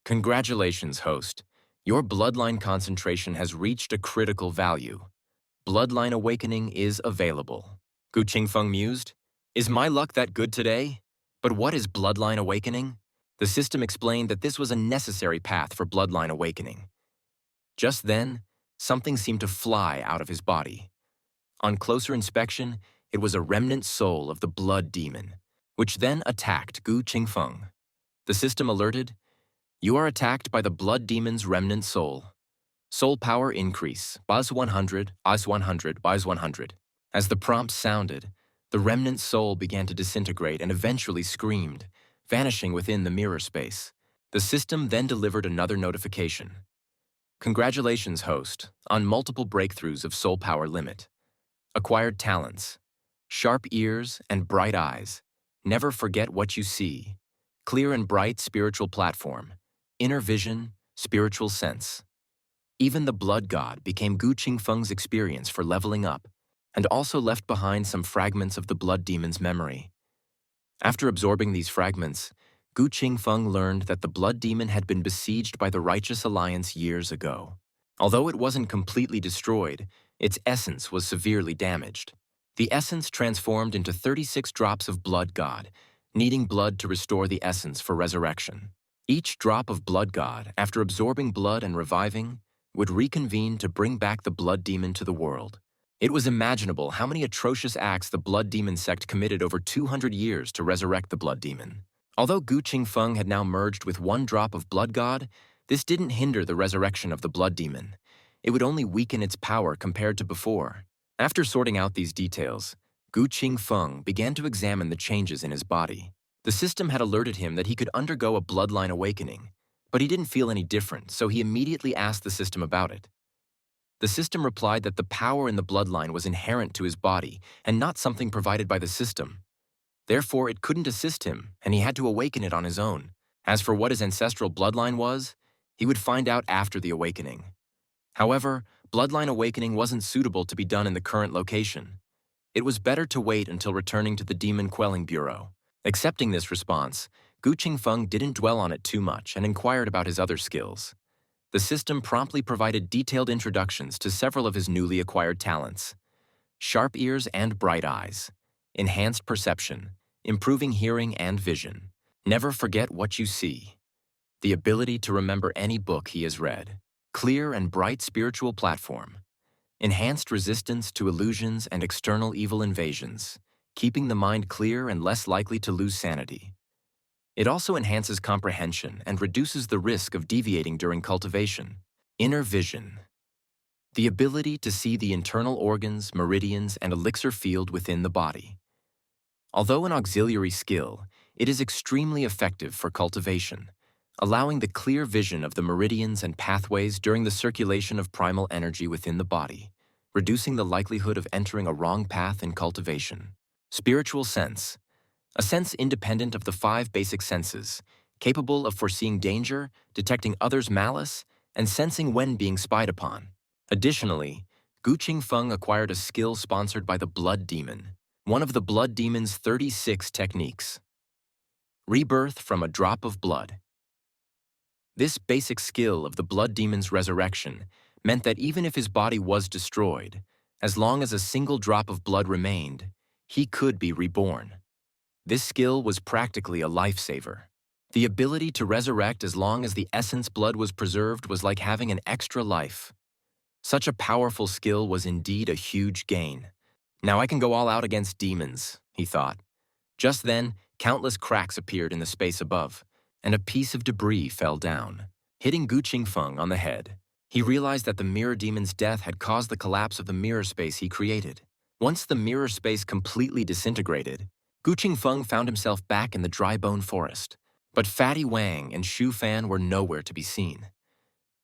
A: "Congratulations, host. Your bloodline concentration has reached a critical value. Bloodline awakening is available." Gu Qingfeng mused, "Is my luck that good today? But what is bloodline awakening?" The system explained that this was a necessary path for bloodline awakening. Just then, something seemed to fly out of his body. On closer inspection, it was a remnant soul of the blood demon, which then attacked Gu Qingfeng. The system alerted, "You are attacked by the blood demon's remnant soul. Soul power increase, Buzz 100, Buzz 100, Buzz 100. As the prompt sounded, the remnant soul began to disintegrate and eventually screamed, vanishing within the mirror space. The system then delivered another notification. "Congratulations, host, on multiple breakthroughs of soul power limit. Acquired talents, sharp ears and bright eyes. Never forget what you see. Clear and bright spiritual platform. Inner vision, spiritual sense." Even the blood god became Gu Qingfeng's experience for leveling up, and also left behind some fragments of the blood demon's memory. After absorbing these fragments, Gu Qingfeng learned that the blood demon had been besieged by the Righteous Alliance years ago. Although it wasn't completely destroyed, its essence was severely damaged. The essence transformed into 36 drops of blood god, needing blood to restore the essence for resurrection. Each drop of blood god, after absorbing blood and reviving, would reconvene to bring back the blood demon to the world. It was imaginable how many atrocious acts the blood demon sect committed over 200 years to resurrect the blood demon. Although Gu Qingfeng had now merged with 1 drop of blood god, this didn't hinder the resurrection of the blood demon. It would only weaken its power compared to before. After sorting out these details, Gu Qingfeng began to examine the changes in his body. The system had alerted him that he could undergo a bloodline awakening, but he didn't feel any different, so he immediately asked the system about it. The system replied that the power in the bloodline was inherent to his body and not something provided by the system. Therefore, it couldn't assist him, and he had to awaken it on his own. As for what his ancestral bloodline was, he would find out after the awakening. However, bloodline awakening wasn't suitable to be done in the current location. It was better to wait until returning to the Demon Quelling Bureau. Accepting this response, Gu Qingfeng didn't dwell on it too much and inquired about his other skills. The system promptly provided detailed introductions to several of his newly acquired talents. Sharp ears and bright eyes. Enhanced perception. Improving hearing and vision. Never forget what you see. The ability to remember any book he has read. Clear and bright spiritual platform. Enhanced resistance to illusions and external evil invasions, keeping the mind clear and less likely to lose sanity. It also enhances comprehension and reduces the risk of deviating during cultivation. Inner vision. The ability to see the internal organs, meridians, and elixir field within the body. Although an auxiliary skill, it is extremely effective for cultivation, allowing the clear vision of the meridians and pathways during the circulation of primal energy within the body, reducing the likelihood of entering a wrong path in cultivation. Spiritual sense. A sense independent of the 5 basic senses, capable of foreseeing danger, detecting others' malice, and sensing when being spied upon. Additionally, Gu Qingfeng acquired a skill sponsored by the Blood Demon, one of the Blood Demon's 36 techniques. Rebirth from a drop of blood. This basic skill of the Blood Demon's resurrection meant that even if his body was destroyed, as long as a single drop of blood remained, he could be reborn. This skill was practically a lifesaver. The ability to resurrect as long as the essence blood was preserved was like having an extra life. Such a powerful skill was indeed a huge gain. Now I can go all out against demons, he thought. Just then, countless cracks appeared in the space above, and a piece of debris fell down, hitting Gu Qingfeng on the head. He realized that the mirror demon's death had caused the collapse of the mirror space he created. Once the mirror space completely disintegrated, Gu Qingfeng found himself back in the dry bone forest. But Fatty Wang and Shu Fan were nowhere to be seen.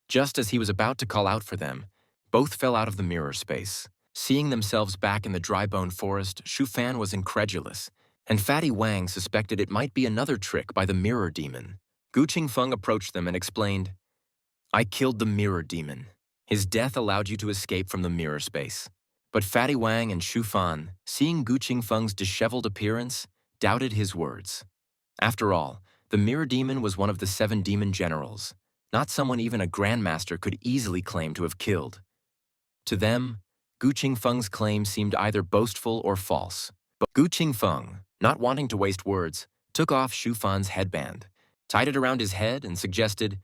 A: Just as he was about to call out for them, both fell out of the mirror space. Seeing themselves back in the dry bone forest, Shu Fan was incredulous, and Fatty Wang suspected it might be another trick by the mirror demon. Gu Qingfeng approached them and explained, "I killed the mirror demon. His death allowed you to escape from the mirror space." But Fatty Wang and Shu Fan, seeing Gu Qingfeng's disheveled appearance, doubted his words. After all, the mirror demon was one of the 7 demon generals, not someone even a grandmaster could easily claim to have killed. To them, Gu Qingfeng's claim seemed either boastful or false. But Gu Qingfeng, not wanting to waste words, took off Shu Fan's headband, tied it around his head, and suggested,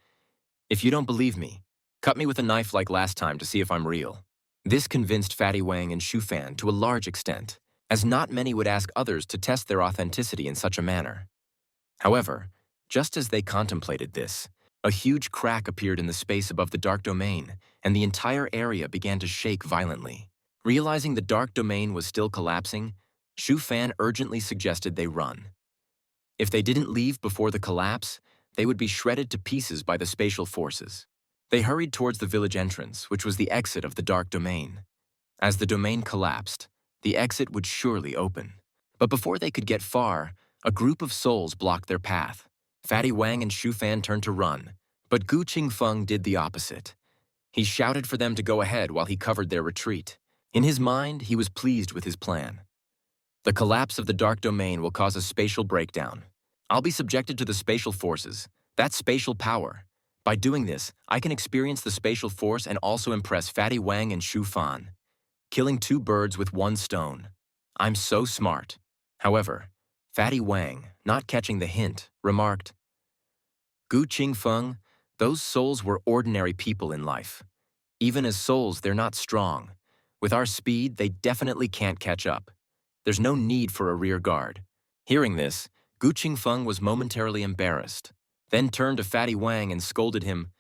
A: "If you don't believe me, cut me with a knife like last time to see if I'm real." This convinced Fatty Wang and Shu Fan to a large extent, as not many would ask others to test their authenticity in such a manner. However, just as they contemplated this, a huge crack appeared in the space above the dark domain, and the entire area began to shake violently. Realizing the dark domain was still collapsing, Shu Fan urgently suggested they run. If they didn't leave before the collapse, they would be shredded to pieces by the spatial forces. They hurried towards the village entrance, which was the exit of the dark domain. As the domain collapsed, the exit would surely open. But before they could get far, a group of souls blocked their path. Fatty Wang and Shu Fan turned to run, but Gu Qingfeng did the opposite. He shouted for them to go ahead while he covered their retreat. In his mind, he was pleased with his plan. The collapse of the dark domain will cause a spatial breakdown. I'll be subjected to the spatial forces. That's spatial power. By doing this, I can experience the spatial force and also impress Fatty Wang and Shu Fan. Killing 2 birds with 1 stone. I'm so smart. However, Fatty Wang, not catching the hint, remarked, "Gu Qingfeng, those souls were ordinary people in life. Even as souls, they're not strong. With our speed, they definitely can't catch up. There's no need for a rear guard." Hearing this, Gu Qingfeng was momentarily embarrassed, then turned to Fatty Wang and scolded him,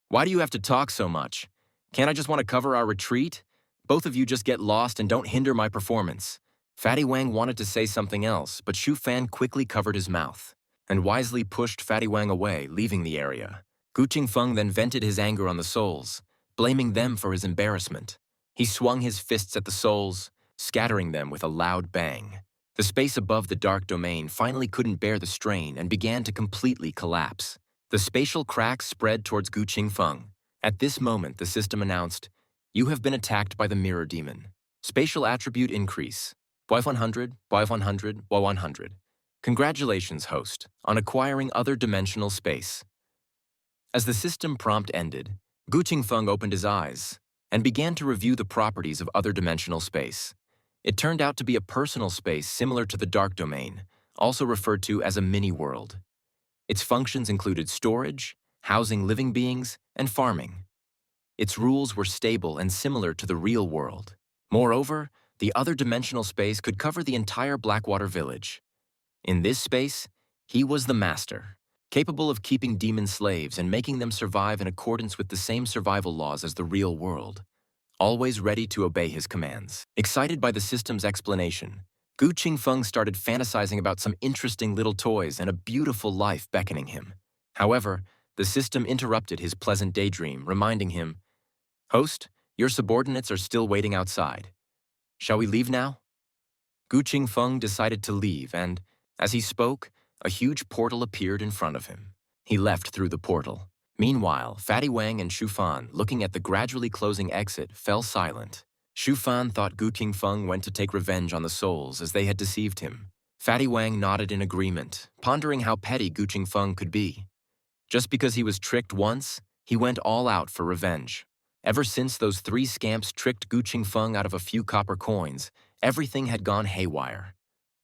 A: "Why do you have to talk so much? Can't I just want to cover our retreat? Both of you just get lost and don't hinder my performance." Fatty Wang wanted to say something else, but Shu Fan quickly covered his mouth and wisely pushed Fatty Wang away, leaving the area. Gu Qingfeng then vented his anger on the souls, blaming them for his embarrassment. He swung his fists at the souls, scattering them with a loud bang. The space above the dark domain finally couldn't bear the strain and began to completely collapse. The spatial cracks spread towards Gu Qingfeng. At this moment, the system announced, "You have been attacked by the mirror demon. Spatial attribute increase. Y100, Y100, Y100. Congratulations, host, on acquiring other dimensional space." As the system prompt ended, Gu Qingfeng opened his eyes and began to review the properties of other dimensional space. It turned out to be a personal space similar to the dark domain, also referred to as a mini-world. Its functions included storage, housing living beings, and farming. Its rules were stable and similar to the real world. Moreover, the other dimensional space could cover the entire Blackwater village. In this space, he was the master, capable of keeping demon slaves and making them survive in accordance with the same survival laws as the real world, always ready to obey his commands. Excited by the system's explanation, Gu Qingfeng started fantasizing about some interesting little toys and a beautiful life beckoning him. However, the system interrupted his pleasant daydream, reminding him, "Host, your subordinates are still waiting outside. Shall we leave now?" Gu Qingfeng decided to leave, and, as he spoke, a huge portal appeared in front of him. He left through the portal. Meanwhile, Fatty Wang and Shu Fan, looking at the gradually closing exit, fell silent. Shu Fan thought Gu Qingfeng went to take revenge on the souls as they had deceived him. Fatty Wang nodded in agreement, pondering how petty Gu Qingfeng could be. Just because he was tricked once, he went all out for revenge. Ever since those three scamps tricked Gu Qingfeng out of a few copper coins, everything had gone haywire.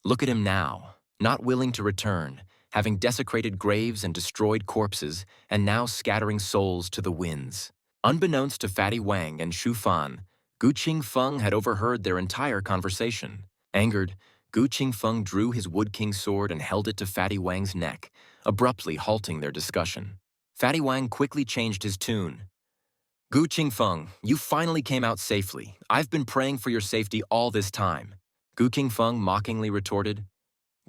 A: Look at him now, not willing to return, having desecrated graves and destroyed corpses, and now scattering souls to the winds. Unbeknownst to Fatty Wang and Xu Fan, Gu Qingfeng had overheard their entire conversation. Angered, Gu Qingfeng drew his Wood King sword and held it to Fatty Wang's neck, abruptly halting their discussion. Fatty Wang quickly changed his tune. Gu Qingfeng, you finally came out safely. I've been praying for your safety all this time. Gu Qingfeng mockingly retorted,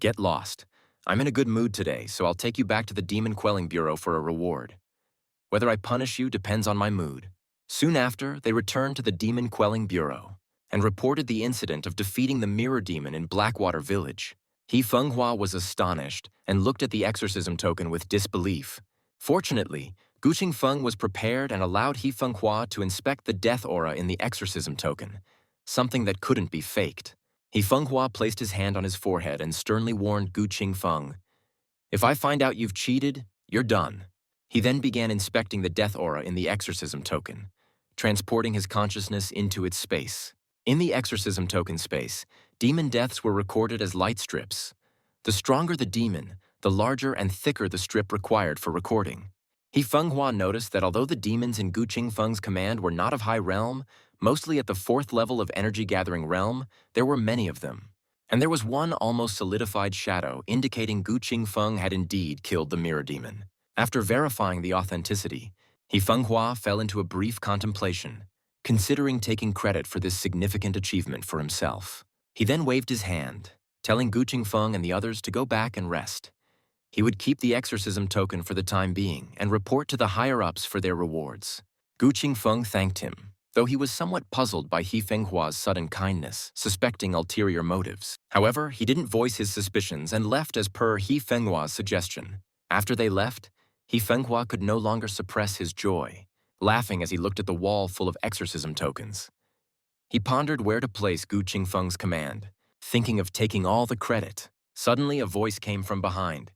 A: Get lost. I'm in a good mood today, so I'll take you back to the Demon Quelling Bureau for a reward. Whether I punish you depends on my mood. Soon after, they returned to the Demon Quelling Bureau and reported the incident of defeating the Mirror Demon in Blackwater Village. He Fenghua was astonished and looked at the exorcism token with disbelief. Fortunately, Gu Qingfeng was prepared and allowed He Fenghua to inspect the death aura in the exorcism token, something that couldn't be faked. He Fenghua placed his hand on his forehead and sternly warned Gu Qingfeng, If I find out you've cheated, you're done. He then began inspecting the death aura in the exorcism token, transporting his consciousness into its space. In the exorcism token space, demon deaths were recorded as light strips. The stronger the demon, the larger and thicker the strip required for recording. He Fenghua noticed that although the demons in Gu Qingfeng's command were not of high realm, mostly at the 4th level of energy-gathering realm, there were many of them. And there was one almost solidified shadow indicating Gu Qingfeng had indeed killed the Mirror Demon. After verifying the authenticity, He Fenghua fell into a brief contemplation, considering taking credit for this significant achievement for himself. He then waved his hand, telling Gu Qingfeng and the others to go back and rest. He would keep the exorcism token for the time being and report to the higher-ups for their rewards. Gu Qingfeng thanked him, though he was somewhat puzzled by He Fenghua's sudden kindness, suspecting ulterior motives. However, he didn't voice his suspicions and left as per He Fenghua's suggestion. After they left, He Fenghua could no longer suppress his joy, laughing as he looked at the wall full of exorcism tokens. He pondered where to place Gu Qingfeng's command, thinking of taking all the credit. Suddenly, a voice came from behind.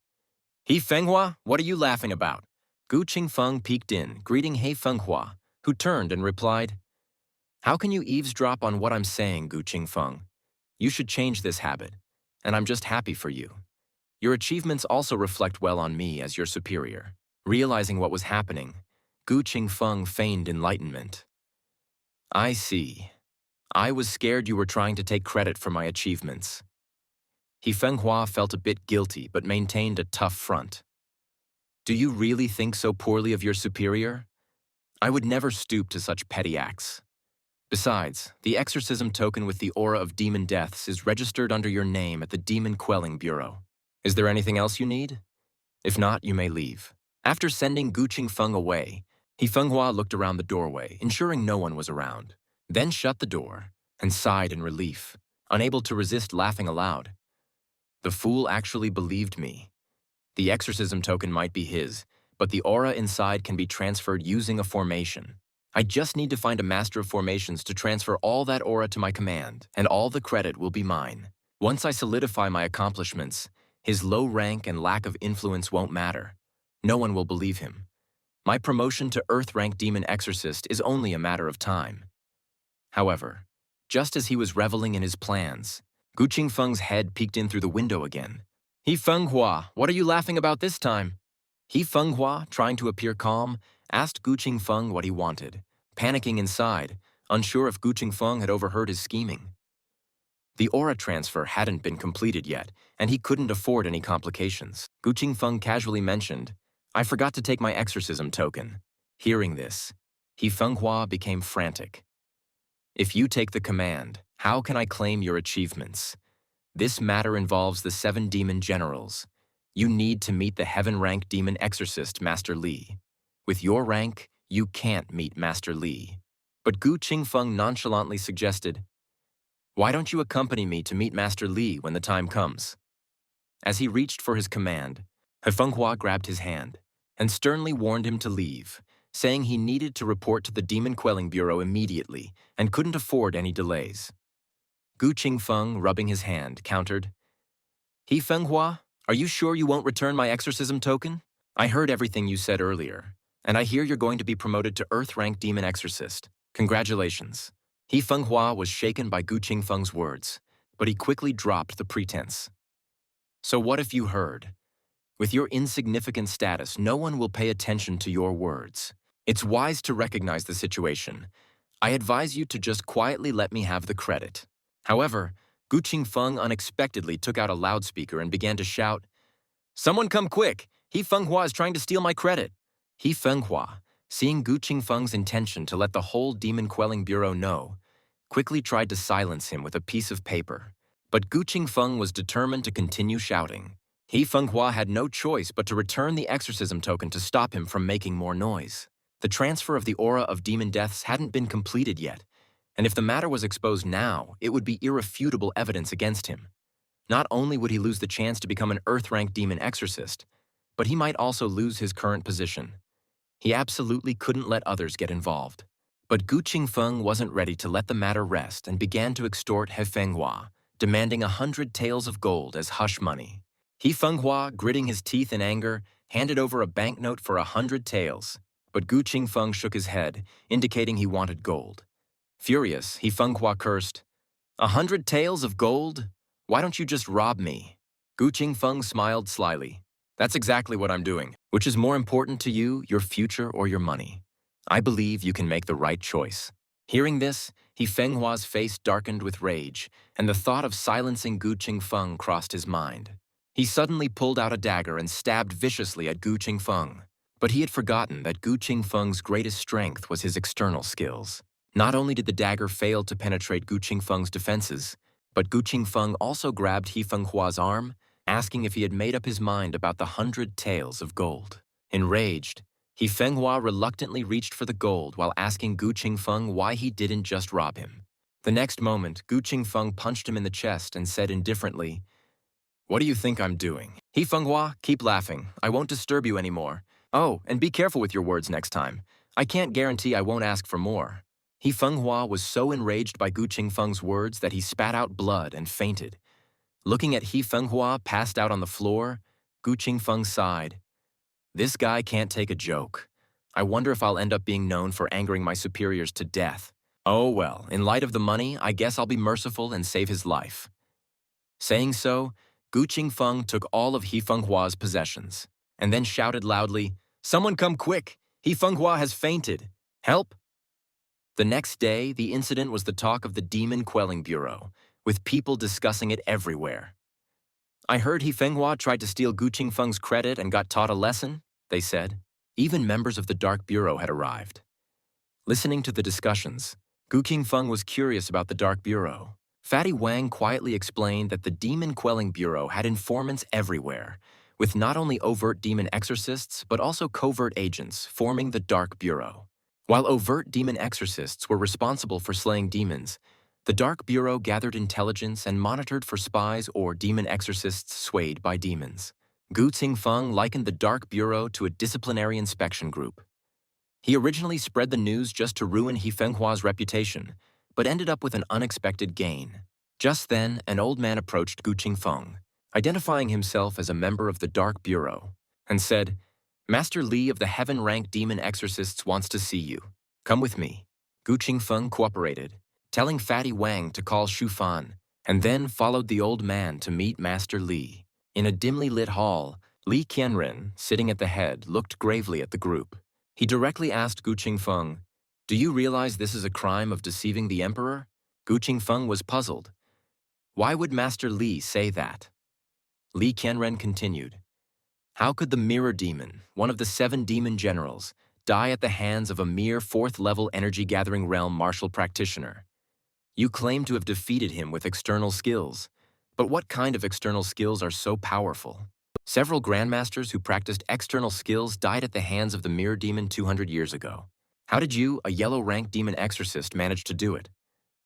A: He Fenghua, what are you laughing about? Gu Qingfeng peeked in, greeting He Fenghua, who turned and replied, How can you eavesdrop on what I'm saying, Gu Qingfeng? You should change this habit, and I'm just happy for you. Your achievements also reflect well on me as your superior. Realizing what was happening, Gu Qingfeng feigned enlightenment. I see. I was scared you were trying to take credit for my achievements. He Fenghua felt a bit guilty but maintained a tough front. Do you really think so poorly of your superior? I would never stoop to such petty acts. Besides, the exorcism token with the aura of demon deaths is registered under your name at the Demon Quelling Bureau. Is there anything else you need? If not, you may leave. After sending Gu Qingfeng away, He Fenghua looked around the doorway, ensuring no one was around, then shut the door and sighed in relief, unable to resist laughing aloud. The fool actually believed me. The exorcism token might be his, but the aura inside can be transferred using a formation. I just need to find a master of formations to transfer all that aura to my command, and all the credit will be mine. Once I solidify my accomplishments, his low rank and lack of influence won't matter. No one will believe him. My promotion to Earth-rank Demon Exorcist is only a matter of time. However, just as he was reveling in his plans, Gu Qingfeng's head peeked in through the window again. He Fenghua, what are you laughing about this time? He Fenghua, trying to appear calm, asked Gu Qingfeng what he wanted, panicking inside, unsure if Gu Qingfeng had overheard his scheming. The aura transfer hadn't been completed yet, and he couldn't afford any complications. Gu Qingfeng casually mentioned, I forgot to take my exorcism token. Hearing this, He Fenghua became frantic. If you take the command, how can I claim your achievements? This matter involves the 7 demon generals. You need to meet the heaven-rank demon exorcist, Master Li. With your rank, you can't meet Master Li. But Gu Qingfeng nonchalantly suggested, Why don't you accompany me to meet Master Li when the time comes? As he reached for his command, He Fenghua grabbed his hand and sternly warned him to leave, saying he needed to report to the Demon Quelling Bureau immediately and couldn't afford any delays. Gu Qingfeng, rubbing his hand, countered, He Fenghua, are you sure you won't return my exorcism token? I heard everything you said earlier. And I hear you're going to be promoted to Earth-rank Demon Exorcist. Congratulations. He Fenghua was shaken by Gu Qingfeng's words, but he quickly dropped the pretense. So what if you heard? With your insignificant status, no one will pay attention to your words. It's wise to recognize the situation. I advise you to just quietly let me have the credit. However, Gu Qingfeng unexpectedly took out a loudspeaker and began to shout, "Someone come quick! He Fenghua is trying to steal my credit!" He Fenghua, seeing Gu Qingfeng's intention to let the whole Demon Quelling Bureau know, quickly tried to silence him with a piece of paper. But Gu Qingfeng was determined to continue shouting. He Fenghua had no choice but to return the exorcism token to stop him from making more noise. The transfer of the aura of demon deaths hadn't been completed yet, and if the matter was exposed now, it would be irrefutable evidence against him. Not only would he lose the chance to become an Earth-rank demon exorcist, but he might also lose his current position. He absolutely couldn't let others get involved. But Gu Qingfeng wasn't ready to let the matter rest and began to extort He Fenghua, demanding 100 taels of gold as hush money. He Fenghua, gritting his teeth in anger, handed over a banknote for 100 taels, but Gu Qingfeng shook his head, indicating he wanted gold. Furious, He Fenghua cursed, "100 taels of gold? Why don't you just rob me?" Gu Qingfeng smiled slyly. "That's exactly what I'm doing. Which is more important to you, your future or your money? I believe you can make the right choice." Hearing this, He Fenghua's face darkened with rage, and the thought of silencing Gu Qingfeng crossed his mind. He suddenly pulled out a dagger and stabbed viciously at Gu Qingfeng. But he had forgotten that Gu Qingfeng's greatest strength was his external skills. Not only did the dagger fail to penetrate Gu Qingfeng's defenses, but Gu Qingfeng also grabbed He Fenghua's arm, asking if he had made up his mind about the 100 taels of gold. Enraged, He Fenghua reluctantly reached for the gold while asking Gu Qingfeng why he didn't just rob him. The next moment, Gu Qingfeng punched him in the chest and said indifferently, "What do you think I'm doing? He Fenghua, keep laughing. I won't disturb you anymore. Oh, and be careful with your words next time. I can't guarantee I won't ask for more." He Fenghua was so enraged by Gu Qingfeng's words that he spat out blood and fainted. Looking at He Fenghua passed out on the floor, Gu Qingfeng sighed. "This guy can't take a joke. I wonder if I'll end up being known for angering my superiors to death. Oh well, in light of the money, I guess I'll be merciful and save his life." Saying so, Gu Qingfeng took all of He Fenghua's possessions, and then shouted loudly, "Someone come quick! He Fenghua has fainted! Help!" The next day, the incident was the talk of the Demon Quelling Bureau, with people discussing it everywhere. "I heard He Fenghua tried to steal Gu Qingfeng's credit and got taught a lesson," they said. Even members of the Dark Bureau had arrived. Listening to the discussions, Gu Qingfeng was curious about the Dark Bureau. Fatty Wang quietly explained that the Demon Quelling Bureau had informants everywhere, with not only overt demon exorcists but also covert agents forming the Dark Bureau. While overt demon exorcists were responsible for slaying demons, the Dark Bureau gathered intelligence and monitored for spies or demon exorcists swayed by demons. Gu Qingfeng likened the Dark Bureau to a disciplinary inspection group. He originally spread the news just to ruin He Fenghua's reputation, but ended up with an unexpected gain. Just then, an old man approached Gu Qingfeng, identifying himself as a member of the Dark Bureau, and said, "Master Li of the Heaven-ranked Demon Exorcists wants to see you. Come with me." Gu Qingfeng cooperated, telling Fatty Wang to call Shu Fan, and then followed the old man to meet Master Li. In a dimly lit hall, Li Qianren, sitting at the head, looked gravely at the group. He directly asked Gu Qingfeng, "Do you realize this is a crime of deceiving the emperor?" Gu Qingfeng was puzzled. Why would Master Li say that? Li Qianren continued, "How could the Mirror Demon, one of the 7 demon generals, die at the hands of a mere 4th-level energy-gathering realm martial practitioner? You claim to have defeated him with external skills, but what kind of external skills are so powerful? Several grandmasters who practiced external skills died at the hands of the Mirror Demon 200 years ago. How did you, a yellow-ranked demon exorcist, manage to do it?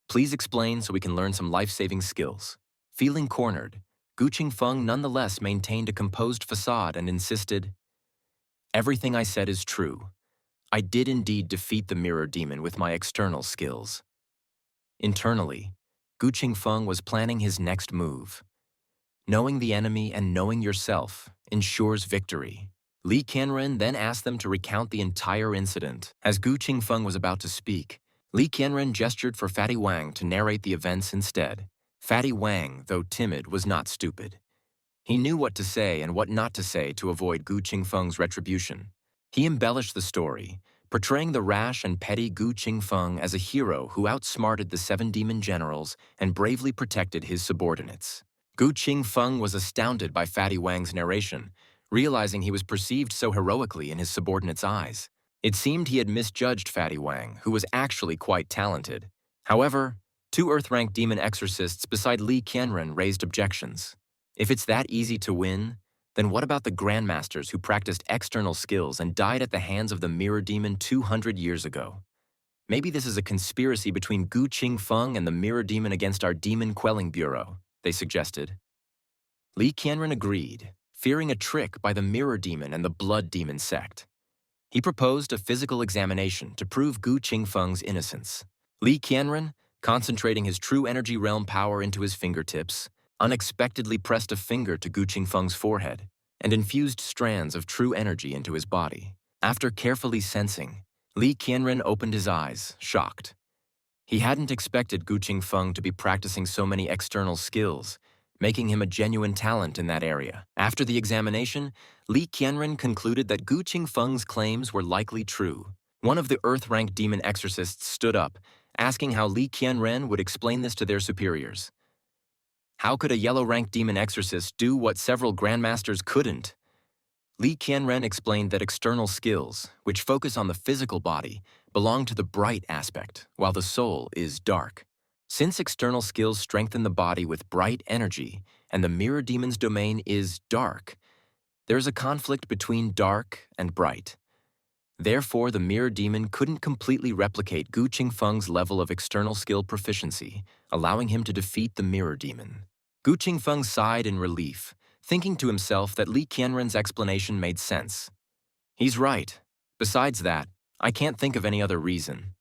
A: Please explain so we can learn some life-saving skills." Feeling cornered, Gu Qingfeng nonetheless maintained a composed facade and insisted, "Everything I said is true. I did indeed defeat the Mirror Demon with my external skills." Internally, Gu Qingfeng was planning his next move. Knowing the enemy and knowing yourself ensures victory. Li Qianren then asked them to recount the entire incident. As Gu Qingfeng was about to speak, Li Qianren gestured for Fatty Wang to narrate the events instead. Fatty Wang, though timid, was not stupid. He knew what to say and what not to say to avoid Gu Qingfeng's retribution. He embellished the story, portraying the rash and petty Gu Qingfeng as a hero who outsmarted the 7 demon generals and bravely protected his subordinates. Gu Qingfeng was astounded by Fatty Wang's narration, realizing he was perceived so heroically in his subordinates' eyes. It seemed he had misjudged Fatty Wang, who was actually quite talented. However, 2 Earth-ranked demon exorcists beside Li Qianren raised objections. If it's that easy to win, then what about the grandmasters who practiced external skills and died at the hands of the mirror demon 200 years ago? Maybe this is a conspiracy between Gu Qingfeng and the mirror demon against our demon quelling bureau, they suggested. Li Qianren agreed, fearing a trick by the mirror demon and the blood demon sect. He proposed a physical examination to prove Gu Qingfeng's innocence. Li Qianren, concentrating his true energy realm power into his fingertips, unexpectedly pressed a finger to Gu Qingfeng's forehead and infused strands of true energy into his body. After carefully sensing, Li Qianren opened his eyes, shocked. He hadn't expected Gu Qingfeng to be practicing so many external skills, making him a genuine talent in that area. After the examination, Li Qianren concluded that Gu Qingfeng's claims were likely true. One of the Earth-ranked demon exorcists stood up, asking how Li Qianren would explain this to their superiors. How could a yellow-ranked demon exorcist do what several grandmasters couldn't? Li Qianren explained that external skills, which focus on the physical body, belong to the bright aspect, while the soul is dark. Since external skills strengthen the body with bright energy, and the mirror demon's domain is dark, there is a conflict between dark and bright. Therefore, the mirror demon couldn't completely replicate Gu Qingfeng's level of external skill proficiency, allowing him to defeat the mirror demon. Gu Qingfeng sighed in relief, thinking to himself that Li Qianren's explanation made sense. He's right. Besides that, I can't think of any other reason.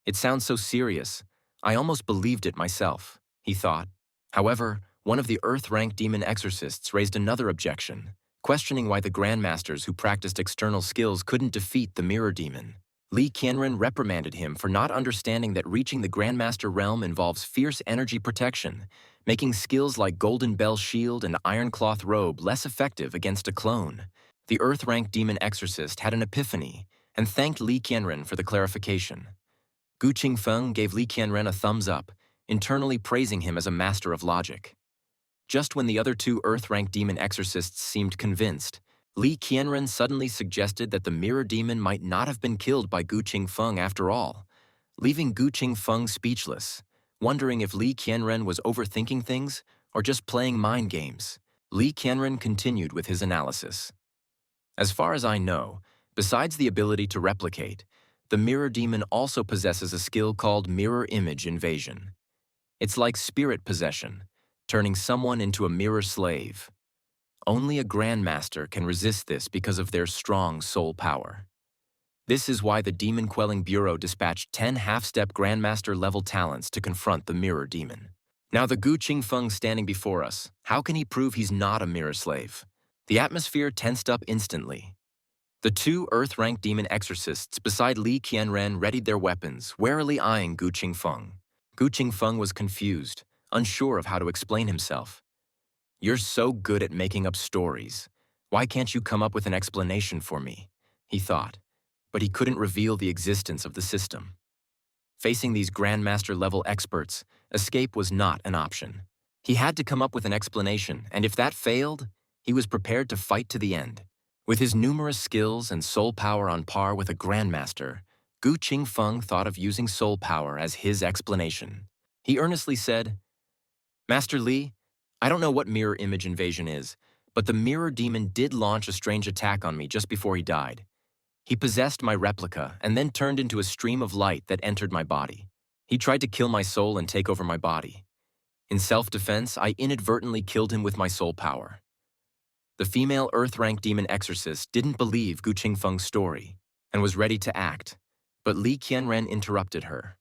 A: It sounds so serious. I almost believed it myself, he thought. However, one of the Earth-ranked demon exorcists raised another objection, questioning why the grandmasters who practiced external skills couldn't defeat the mirror demon. Li Qianren reprimanded him for not understanding that reaching the grandmaster realm involves fierce energy protection, making skills like Golden Bell Shield and Iron Cloth Robe less effective against a clone. The Earth-ranked demon exorcist had an epiphany and thanked Li Qianren for the clarification. Gu Qingfeng gave Li Qianren a thumbs up, internally praising him as a master of logic. Just when the other 2 Earth-ranked demon exorcists seemed convinced, Li Qianren suddenly suggested that the mirror demon might not have been killed by Gu Qingfeng after all, leaving Gu Qingfeng speechless, wondering if Li Qianren was overthinking things or just playing mind games. Li Qianren continued with his analysis. As far as I know, besides the ability to replicate, the mirror demon also possesses a skill called mirror image invasion. It's like spirit possession, turning someone into a mirror slave. Only a grandmaster can resist this because of their strong soul power. This is why the Demon Quelling Bureau dispatched 10 half-step grandmaster-level talents to confront the mirror demon. Now the Gu Qingfeng standing before us, how can he prove he's not a mirror slave? The atmosphere tensed up instantly. The 2 Earth-ranked demon exorcists beside Li Qianren readied their weapons, warily eyeing Gu Qingfeng. Gu Qingfeng was confused, unsure of how to explain himself. You're so good at making up stories. Why can't you come up with an explanation for me? He thought, but he couldn't reveal the existence of the system. Facing these grandmaster-level experts, escape was not an option. He had to come up with an explanation, and if that failed, he was prepared to fight to the end. With his numerous skills and soul power on par with a grandmaster, Gu Qingfeng thought of using soul power as his explanation. He earnestly said, Master Li, I don't know what mirror image invasion is, but the mirror demon did launch a strange attack on me just before he died. He possessed my replica and then turned into a stream of light that entered my body. He tried to kill my soul and take over my body. In self-defense, I inadvertently killed him with my soul power. The female Earth-ranked demon exorcist didn't believe Gu Qingfeng's story and was ready to act, but Li Qianren interrupted her.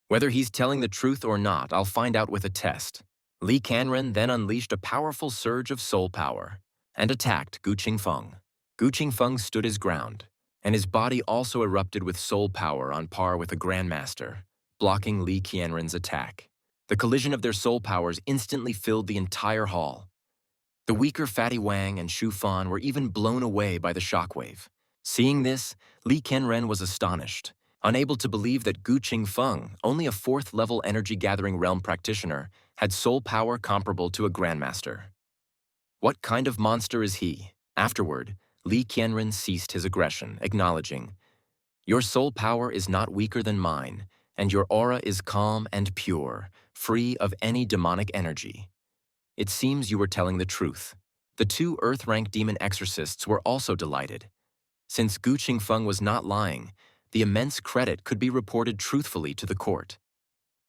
A: Whether he's telling the truth or not, I'll find out with a test. Li Qianren then unleashed a powerful surge of soul power and attacked Gu Qingfeng. Gu Qingfeng stood his ground, and his body also erupted with soul power on par with a grandmaster, blocking Li Qianren's attack. The collision of their soul powers instantly filled the entire hall. The weaker Fatty Wang and Shu Fan were even blown away by the shockwave. Seeing this, Li Qianren was astonished, unable to believe that Gu Qingfeng, only a 4th-level energy-gathering realm practitioner, had soul power comparable to a grandmaster. What kind of monster is he? Afterward, Li Qianren ceased his aggression, acknowledging, "Your soul power is not weaker than mine, and your aura is calm and pure, free of any demonic energy." It seems you were telling the truth. The 2 Earth-rank demon exorcists were also delighted. Since Gu Qingfeng was not lying, the immense credit could be reported truthfully to the court.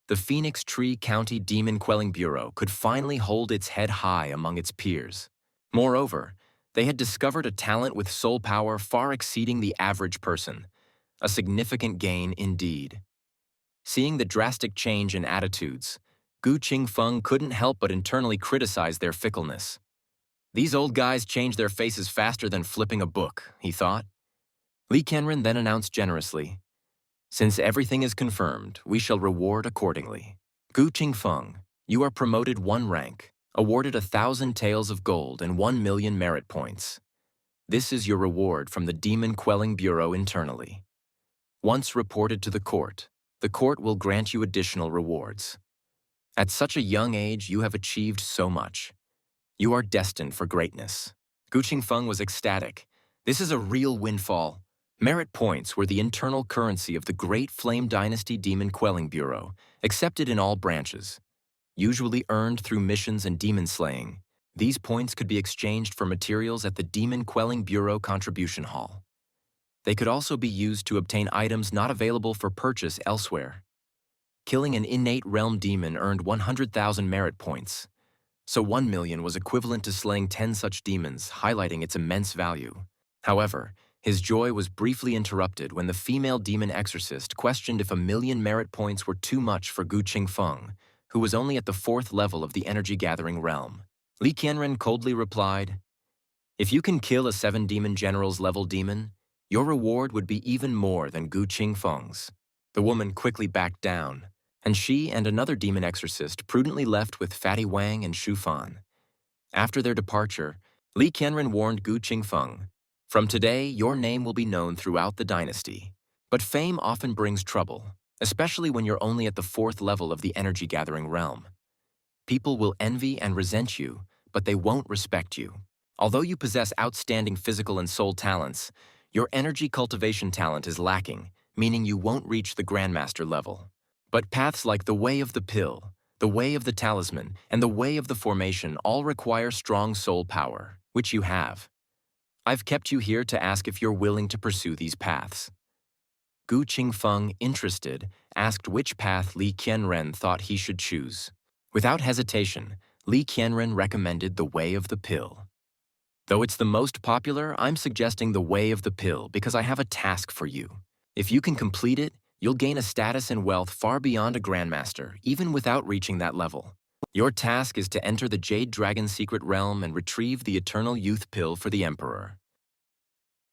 A: The Phoenix Tree County Demon Quelling Bureau could finally hold its head high among its peers. Moreover, they had discovered a talent with soul power far exceeding the average person, a significant gain indeed. Seeing the drastic change in attitudes, Gu Qingfeng couldn't help but internally criticize their fickleness. These old guys change their faces faster than flipping a book, he thought. Li Qianren then announced generously, "Since everything is confirmed, we shall reward accordingly. Gu Qingfeng, you are promoted 1 rank, awarded 1,000 taels of gold and 1,000,000 merit points. This is your reward from the Demon Quelling Bureau internally. Once reported to the court will grant you additional rewards. At such a young age, you have achieved so much. You are destined for greatness." Gu Qingfeng was ecstatic. This is a real windfall. Merit points were the internal currency of the Great Flame Dynasty Demon Quelling Bureau, accepted in all branches. Usually earned through missions and demon slaying, these points could be exchanged for materials at the Demon Quelling Bureau Contribution Hall. They could also be used to obtain items not available for purchase elsewhere. Killing an innate realm demon earned 100,000 merit points, so 1,000,000 was equivalent to slaying 10 such demons, highlighting its immense value. However, his joy was briefly interrupted when the female demon exorcist questioned if 1,000,000 merit points were too much for Gu Qingfeng, who was only at the 4th level of the energy-gathering realm. Li Qianren coldly replied, "If you can kill a 7-demon general's level demon, your reward would be even more than Gu Qingfeng's." The woman quickly backed down, and she and another demon exorcist prudently left with Fatty Wang and Shu Fan. After their departure, Li Qianren warned Gu Qingfeng, "From today, your name will be known throughout the dynasty. But fame often brings trouble, especially when you're only at the 4th level of the energy-gathering realm. People will envy and resent you, but they won't respect you. Although you possess outstanding physical and soul talents, your energy cultivation talent is lacking, meaning you won't reach the Grandmaster level. But paths like the Way of the Pill, the Way of the Talisman, and the Way of the Formation all require strong soul power, which you have. I've kept you here to ask if you're willing to pursue these paths." Gu Qingfeng, interested, asked which path Li Qianren thought he should choose. Without hesitation, Li Qianren recommended the Way of the Pill. "Though it's the most popular, I'm suggesting the Way of the Pill because I have a task for you. If you can complete it, you'll gain a status and wealth far beyond a Grandmaster, even without reaching that level. Your task is to enter the Jade Dragon secret realm and retrieve the Eternal Youth Pill for the Emperor.